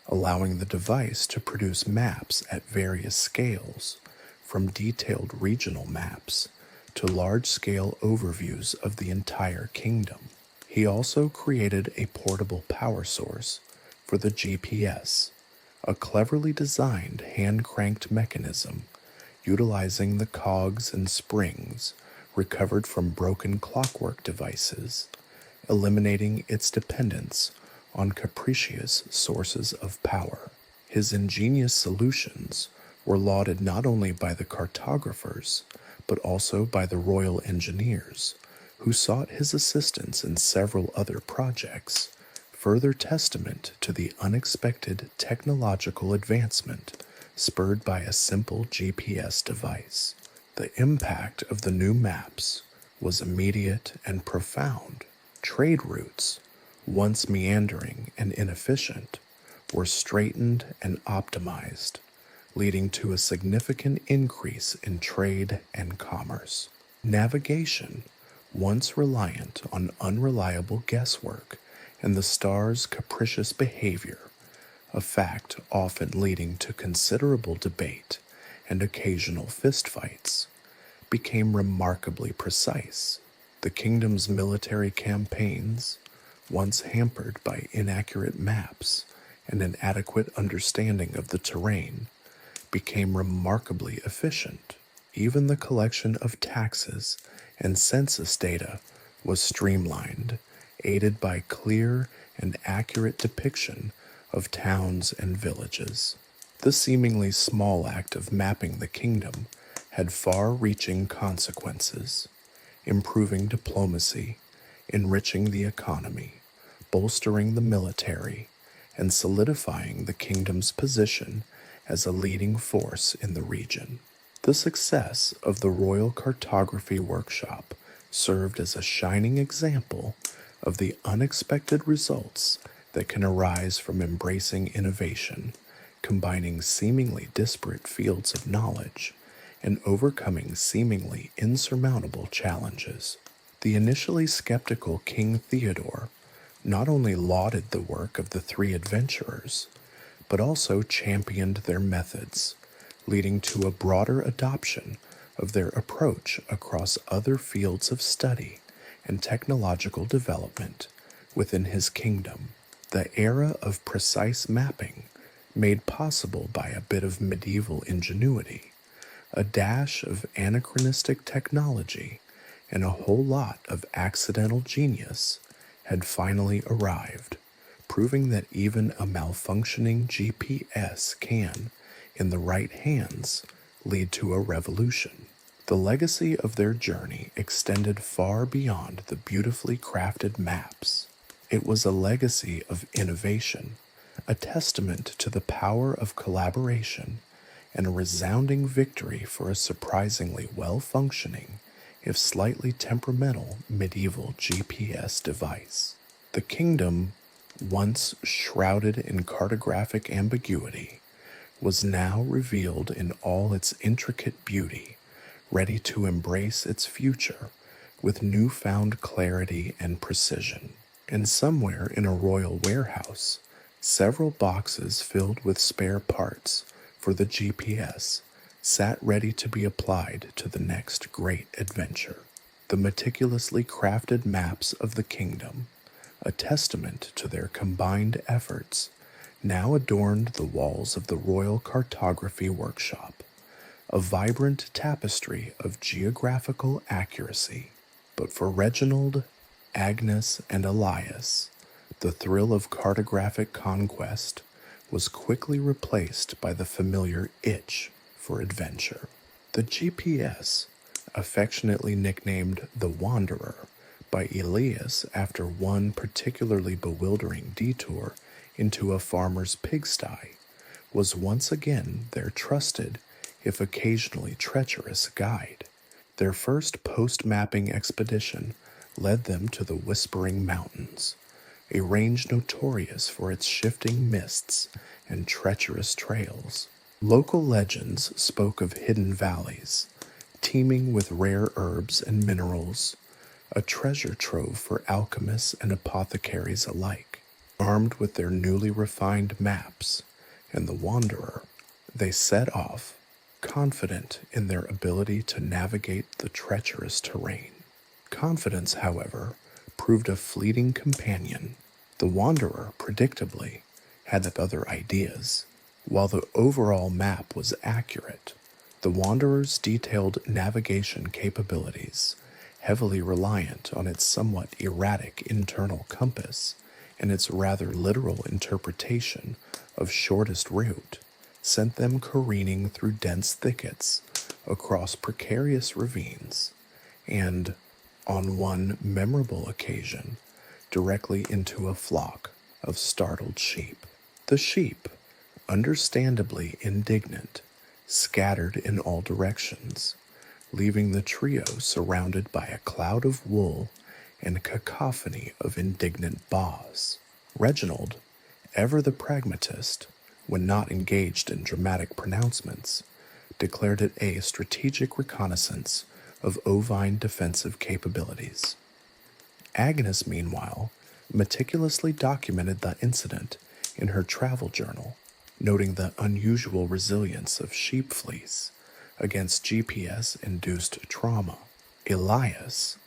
allowing the device to produce maps at various scales, from detailed regional maps to large-scale overviews of the entire kingdom. He also created a portable power source for the GPS, a cleverly designed hand-cranked mechanism utilizing the cogs and springs recovered from broken clockwork devices, eliminating its dependence on capricious sources of power. His ingenious solutions were lauded not only by the cartographers, but also by the royal engineers, who sought his assistance in several other projects, further testament to the unexpected technological advancement spurred by a simple GPS device. The impact of the new maps was immediate and profound. Trade routes, once meandering and inefficient, were straightened and optimized, leading to a significant increase in trade and commerce. Navigation, once reliant on unreliable guesswork and the stars' capricious behavior, a fact often leading to considerable debate and occasional fistfights, became remarkably precise. The kingdom's military campaigns, once hampered by inaccurate maps and an adequate understanding of the terrain, became remarkably efficient. Even the collection of taxes and census data was streamlined, aided by clear and accurate depiction of towns and villages. The seemingly small act of mapping the kingdom had far-reaching consequences, improving diplomacy, enriching the economy, bolstering the military, and solidifying the kingdom's position as a leading force in the region. The success of the Royal Cartography Workshop served as a shining example of the unexpected results that can arise from embracing innovation, combining seemingly disparate fields of knowledge, and overcoming seemingly insurmountable challenges. The initially skeptical King Theodore not only lauded the work of the three adventurers, but also championed their methods, leading to a broader adoption of their approach across other fields of study and technological development within his kingdom. The era of precise mapping, made possible by a bit of medieval ingenuity, a dash of anachronistic technology, and a whole lot of accidental genius, had finally arrived, proving that even a malfunctioning GPS can, in the right hands, lead to a revolution. The legacy of their journey extended far beyond the beautifully crafted maps. It was a legacy of innovation, a testament to the power of collaboration, and a resounding victory for a surprisingly well-functioning, if slightly temperamental, medieval GPS device. The kingdom, once shrouded in cartographic ambiguity, was now revealed in all its intricate beauty, ready to embrace its future with newfound clarity and precision. And somewhere in a royal warehouse, several boxes filled with spare parts for the GPS sat ready to be applied to the next great adventure. The meticulously crafted maps of the kingdom, a testament to their combined efforts, now adorned the walls of the Royal Cartography Workshop, a vibrant tapestry of geographical accuracy. But for Reginald, Agnes, and Elias, the thrill of cartographic conquest was quickly replaced by the familiar itch for adventure. The GPS, affectionately nicknamed the Wanderer by Elias after one particularly bewildering detour into a farmer's pigsty, was once again their trusted, if occasionally treacherous, guide. Their first post-mapping expedition led them to the Whispering Mountains, a range notorious for its shifting mists and treacherous trails. Local legends spoke of hidden valleys, teeming with rare herbs and minerals, a treasure trove for alchemists and apothecaries alike. Armed with their newly refined maps and the Wanderer, they set off, confident in their ability to navigate the treacherous terrain. Confidence, however, proved a fleeting companion. The Wanderer, predictably, had other ideas. While the overall map was accurate, the Wanderer's detailed navigation capabilities, heavily reliant on its somewhat erratic internal compass and its rather literal interpretation of shortest route, sent them careening through dense thickets, across precarious ravines, and, on one memorable occasion, directly into a flock of startled sheep. The sheep, understandably indignant, scattered in all directions, leaving the trio surrounded by a cloud of wool and a cacophony of indignant baas. Reginald, ever the pragmatist, when not engaged in dramatic pronouncements, declared it a strategic reconnaissance of ovine defensive capabilities. Agnes, meanwhile, meticulously documented the incident in her travel journal, noting the unusual resilience of sheep fleece, against GPS-induced trauma. Elias,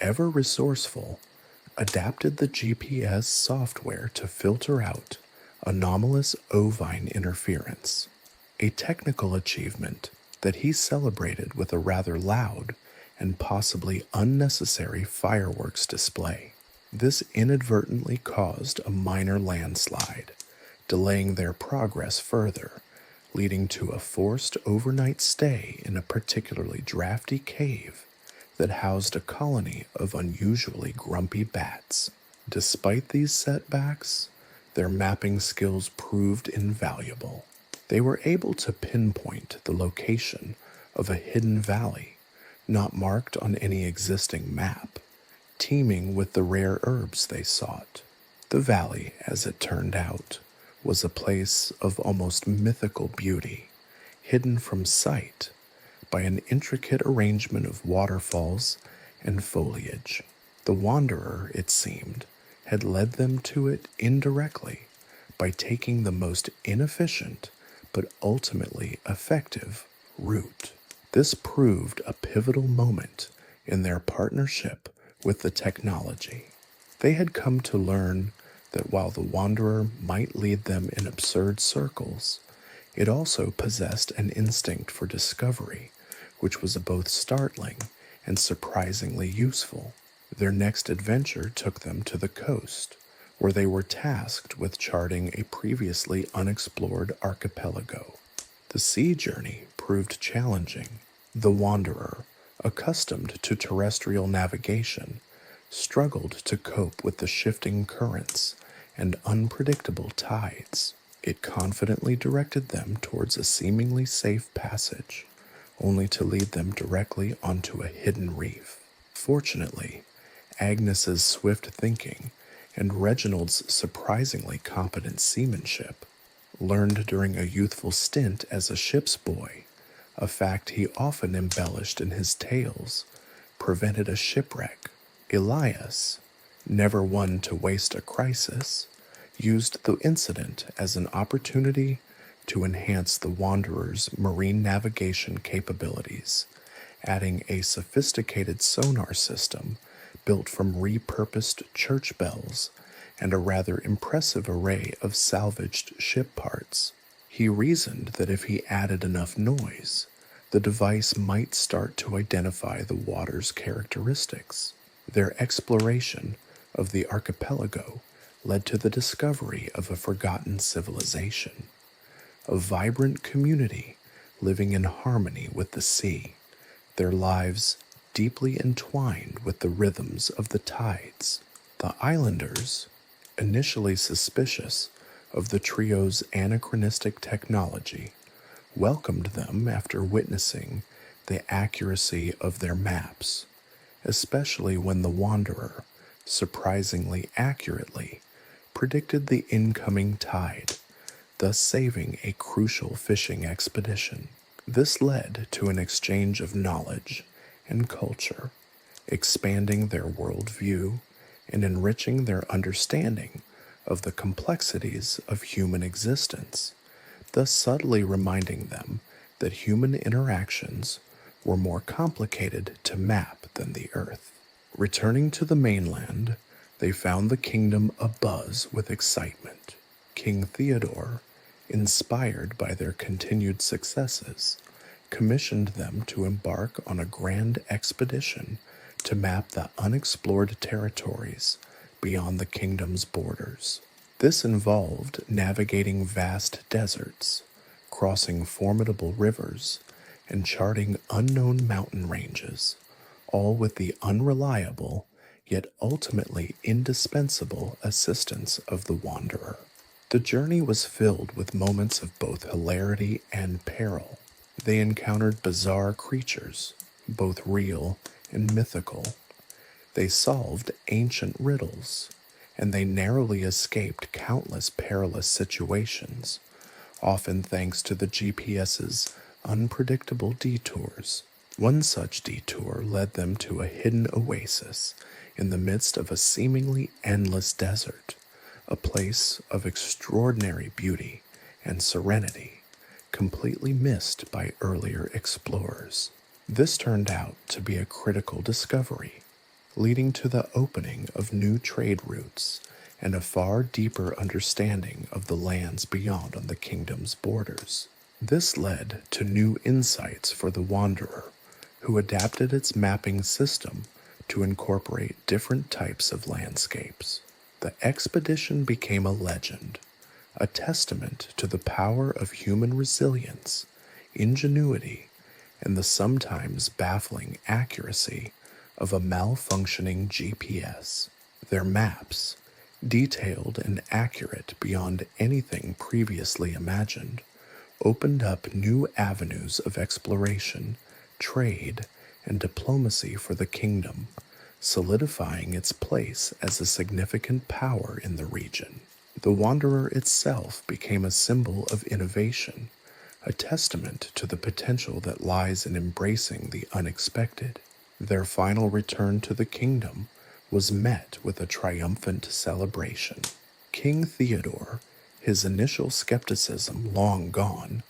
ever resourceful, adapted the GPS software to filter out anomalous ovine interference, a technical achievement that he celebrated with a rather loud and possibly unnecessary fireworks display. This inadvertently caused a minor landslide, delaying their progress further, leading to a forced overnight stay in a particularly drafty cave that housed a colony of unusually grumpy bats. Despite these setbacks, their mapping skills proved invaluable. They were able to pinpoint the location of a hidden valley, not marked on any existing map, teeming with the rare herbs they sought. The valley, as it turned out, was a place of almost mythical beauty, hidden from sight by an intricate arrangement of waterfalls and foliage. The wanderer, it seemed, had led them to it indirectly by taking the most inefficient but ultimately effective route. This proved a pivotal moment in their partnership with the technology. They had come to learn that while the wanderer might lead them in absurd circles, it also possessed an instinct for discovery, which was both startling and surprisingly useful. Their next adventure took them to the coast, where they were tasked with charting a previously unexplored archipelago. The sea journey proved challenging. The wanderer, accustomed to terrestrial navigation, struggled to cope with the shifting currents and unpredictable tides. It confidently directed them towards a seemingly safe passage, only to lead them directly onto a hidden reef. Fortunately, Agnes's swift thinking and Reginald's surprisingly competent seamanship, learned during a youthful stint as a ship's boy, a fact he often embellished in his tales, prevented a shipwreck. Elias, never one to waste a crisis, used the incident as an opportunity to enhance the wanderer's marine navigation capabilities, adding a sophisticated sonar system built from repurposed church bells and a rather impressive array of salvaged ship parts. He reasoned that if he added enough noise, the device might start to identify the water's characteristics. Their exploration of the archipelago led to the discovery of a forgotten civilization, a vibrant community living in harmony with the sea, their lives deeply entwined with the rhythms of the tides. The islanders, initially suspicious of the trio's anachronistic technology, welcomed them after witnessing the accuracy of their maps, especially when the wanderer, surprisingly accurately, predicted the incoming tide, thus saving a crucial fishing expedition. This led to an exchange of knowledge and culture, expanding their worldview and enriching their understanding of the complexities of human existence, thus subtly reminding them that human interactions were more complicated to map than the Earth. Returning to the mainland, they found the kingdom abuzz with excitement. King Theodore, inspired by their continued successes, commissioned them to embark on a grand expedition to map the unexplored territories beyond the kingdom's borders. This involved navigating vast deserts, crossing formidable rivers, and charting unknown mountain ranges, all with the unreliable yet ultimately indispensable assistance of the wanderer. The journey was filled with moments of both hilarity and peril. They encountered bizarre creatures, both real and mythical. They solved ancient riddles, and they narrowly escaped countless perilous situations, often thanks to the GPS's unpredictable detours. One such detour led them to a hidden oasis in the midst of a seemingly endless desert, a place of extraordinary beauty and serenity completely missed by earlier explorers. This turned out to be a critical discovery, leading to the opening of new trade routes and a far deeper understanding of the lands beyond on the kingdom's borders. This led to new insights for the Wanderer, who adapted its mapping system to incorporate different types of landscapes. The expedition became a legend, a testament to the power of human resilience, ingenuity, and the sometimes baffling accuracy of a malfunctioning GPS. Their maps, detailed and accurate beyond anything previously imagined, opened up new avenues of exploration, trade, and diplomacy for the kingdom, solidifying its place as a significant power in the region. The Wanderer itself became a symbol of innovation, a testament to the potential that lies in embracing the unexpected. Their final return to the kingdom was met with a triumphant celebration. King Theodore, his initial skepticism long gone,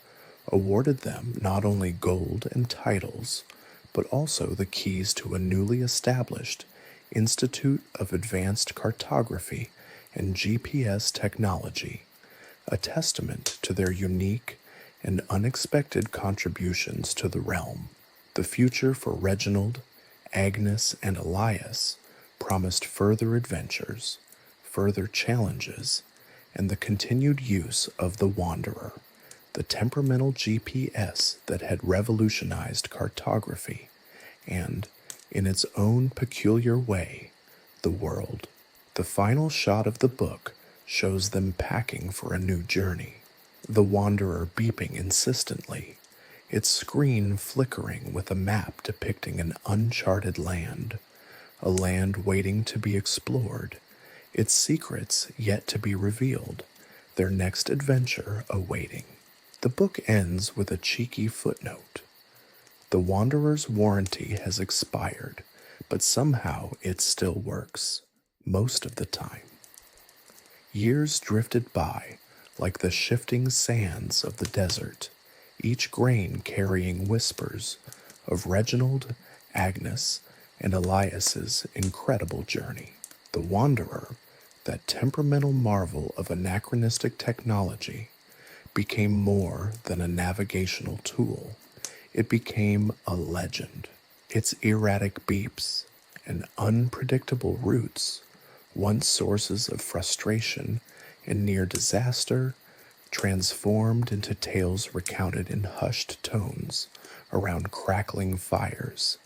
awarded them not only gold and titles, but also the keys to a newly established Institute of Advanced Cartography and GPS technology, a testament to their unique and unexpected contributions to the realm. The future for Reginald, Agnes, and Elias promised further adventures, further challenges, and the continued use of the Wanderer, the temperamental GPS that had revolutionized cartography and, in its own peculiar way, the world. The final shot of the book shows them packing for a new journey, the Wanderer beeping insistently, its screen flickering with a map depicting an uncharted land, a land waiting to be explored, its secrets yet to be revealed, their next adventure awaiting. The book ends with a cheeky footnote. The Wanderer's warranty has expired, but somehow it still works, most of the time. Years drifted by like the shifting sands of the desert, each grain carrying whispers of Reginald, Agnes, and Elias's incredible journey. The Wanderer, that temperamental marvel of anachronistic technology, became more than a navigational tool. It became a legend. Its erratic beeps and unpredictable routes, once sources of frustration and near disaster, transformed into tales recounted in hushed tones around crackling fires,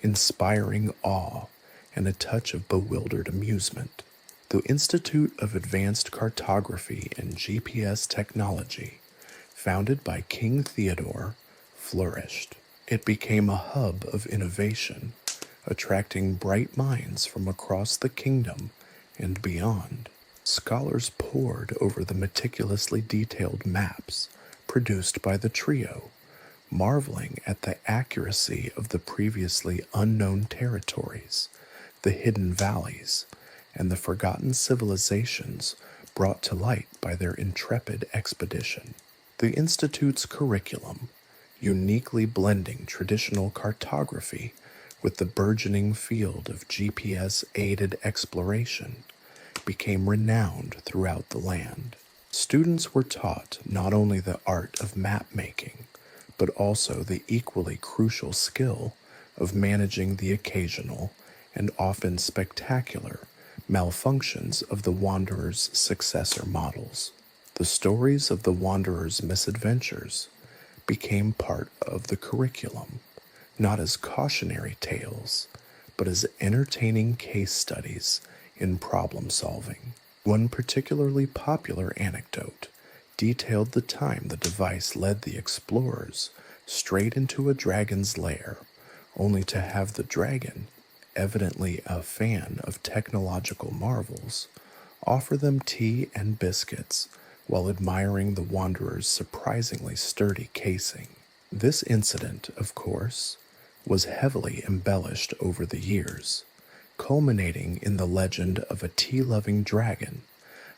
inspiring awe and a touch of bewildered amusement. The Institute of Advanced Cartography and GPS Technology, founded by King Theodore, flourished. It became a hub of innovation, attracting bright minds from across the kingdom and beyond. Scholars pored over the meticulously detailed maps produced by the trio, marveling at the accuracy of the previously unknown territories, the hidden valleys, and the forgotten civilizations brought to light by their intrepid expedition. The Institute's curriculum, uniquely blending traditional cartography with the burgeoning field of GPS-aided exploration, became renowned throughout the land. Students were taught not only the art of map-making, but also the equally crucial skill of managing the occasional and often spectacular malfunctions of the Wanderer's successor models. The stories of the Wanderer's misadventures became part of the curriculum, not as cautionary tales, but as entertaining case studies in problem solving. One particularly popular anecdote detailed the time the device led the explorers straight into a dragon's lair, only to have the dragon, evidently a fan of technological marvels, offer them tea and biscuits while admiring the Wanderer's surprisingly sturdy casing. This incident, of course, was heavily embellished over the years, culminating in the legend of a tea-loving dragon,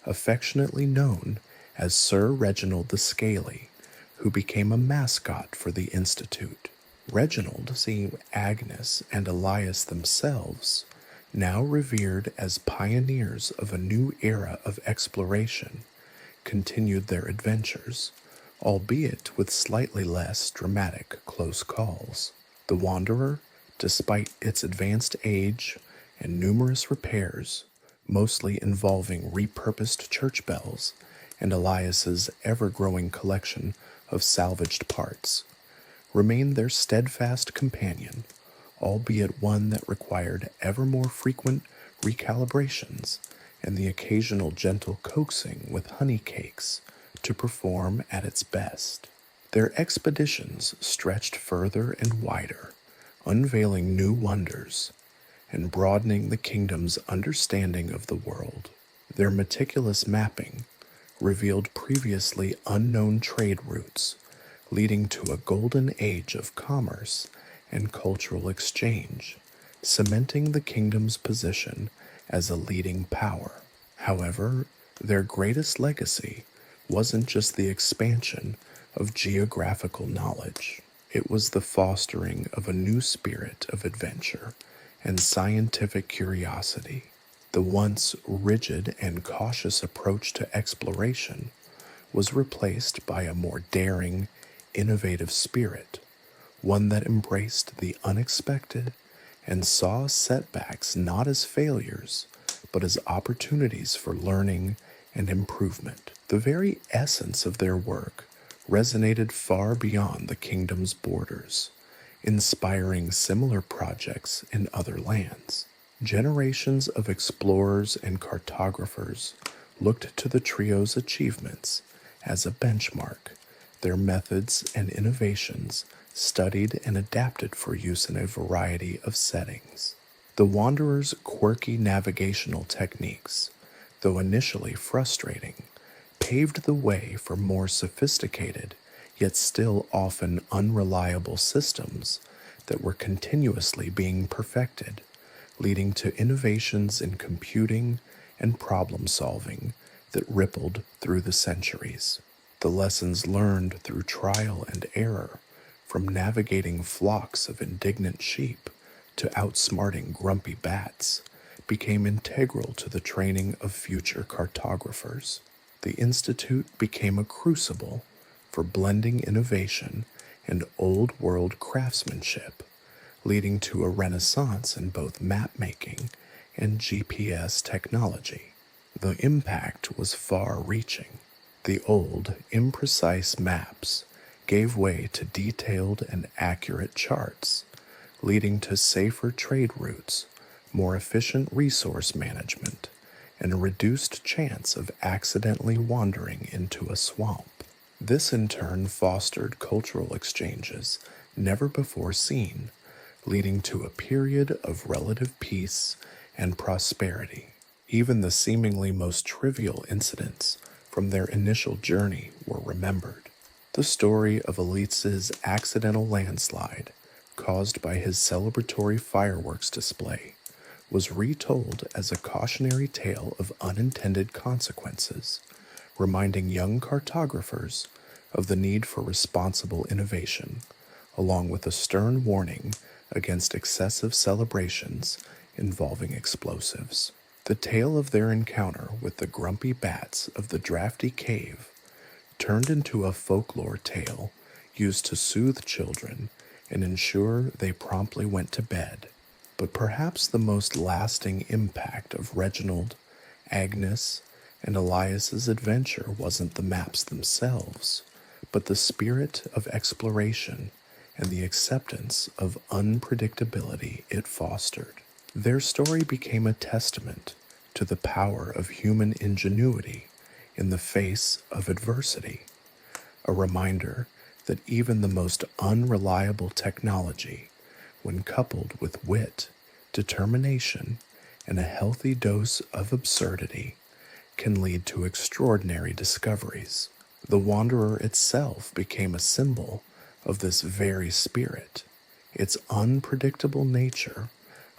affectionately known as Sir Reginald the Scaly, who became a mascot for the Institute. Reginald, seeing Agnes and Elias themselves, now revered as pioneers of a new era of exploration, continued their adventures, albeit with slightly less dramatic close calls. The Wanderer, despite its advanced age and numerous repairs, mostly involving repurposed church bells and Elias's ever-growing collection of salvaged parts, remained their steadfast companion, albeit one that required ever more frequent recalibrations and the occasional gentle coaxing with honey cakes to perform at its best. Their expeditions stretched further and wider, unveiling new wonders and broadening the kingdom's understanding of the world. Their meticulous mapping revealed previously unknown trade routes, leading to a golden age of commerce and cultural exchange, cementing the kingdom's position as a leading power. However, their greatest legacy wasn't just the expansion of geographical knowledge. It was the fostering of a new spirit of adventure and scientific curiosity. The once rigid and cautious approach to exploration was replaced by a more daring, innovative spirit, one that embraced the unexpected and saw setbacks not as failures, but as opportunities for learning and improvement. The very essence of their work resonated far beyond the kingdom's borders, inspiring similar projects in other lands. Generations of explorers and cartographers looked to the trio's achievements as a benchmark, their methods and innovations studied and adapted for use in a variety of settings. The Wanderer's quirky navigational techniques, though initially frustrating, paved the way for more sophisticated, yet still often unreliable systems that were continuously being perfected, leading to innovations in computing and problem solving that rippled through the centuries. The lessons learned through trial and error, from navigating flocks of indignant sheep to outsmarting grumpy bats, became integral to the training of future cartographers. The Institute became a crucible for blending innovation and old-world craftsmanship, leading to a renaissance in both map-making and GPS technology. The impact was far-reaching. The old, imprecise maps gave way to detailed and accurate charts, leading to safer trade routes, more efficient resource management, and a reduced chance of accidentally wandering into a swamp. This in turn fostered cultural exchanges never before seen, leading to a period of relative peace and prosperity. Even the seemingly most trivial incidents from their initial journey were remembered. The story of Elitz's accidental landslide, caused by his celebratory fireworks display, was retold as a cautionary tale of unintended consequences, reminding young cartographers of the need for responsible innovation, along with a stern warning against excessive celebrations involving explosives. The tale of their encounter with the grumpy bats of the drafty cave turned into a folklore tale used to soothe children and ensure they promptly went to bed. But perhaps the most lasting impact of Reginald, Agnes, and Elias's adventure wasn't the maps themselves, but the spirit of exploration and the acceptance of unpredictability it fostered. Their story became a testament to the power of human ingenuity in the face of adversity, a reminder that even the most unreliable technology, when coupled with wit, determination, and a healthy dose of absurdity, can lead to extraordinary discoveries. The Wanderer itself became a symbol of this very spirit, its unpredictable nature,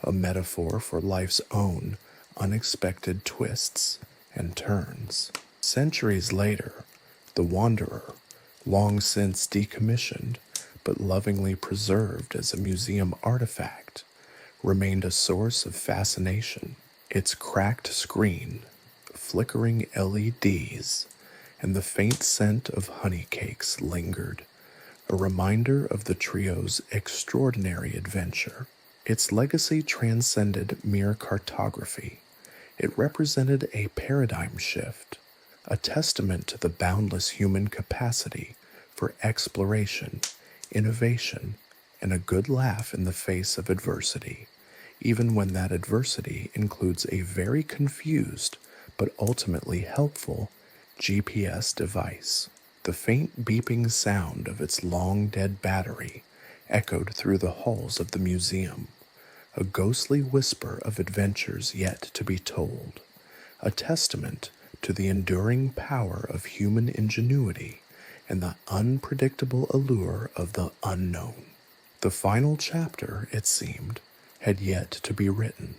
a metaphor for life's own unexpected twists and turns. Centuries later, the Wanderer, long since decommissioned but lovingly preserved as a museum artifact, remained a source of fascination. Its cracked screen, flickering LEDs, and the faint scent of honey cakes lingered, a reminder of the trio's extraordinary adventure. Its legacy transcended mere cartography. It represented a paradigm shift, a testament to the boundless human capacity for exploration, innovation, and a good laugh in the face of adversity, even when that adversity includes a very confused but ultimately helpful GPS device. The faint beeping sound of its long dead battery echoed through the halls of the museum, a ghostly whisper of adventures yet to be told, a testament to the enduring power of human ingenuity and the unpredictable allure of the unknown. The final chapter, it seemed, had yet to be written.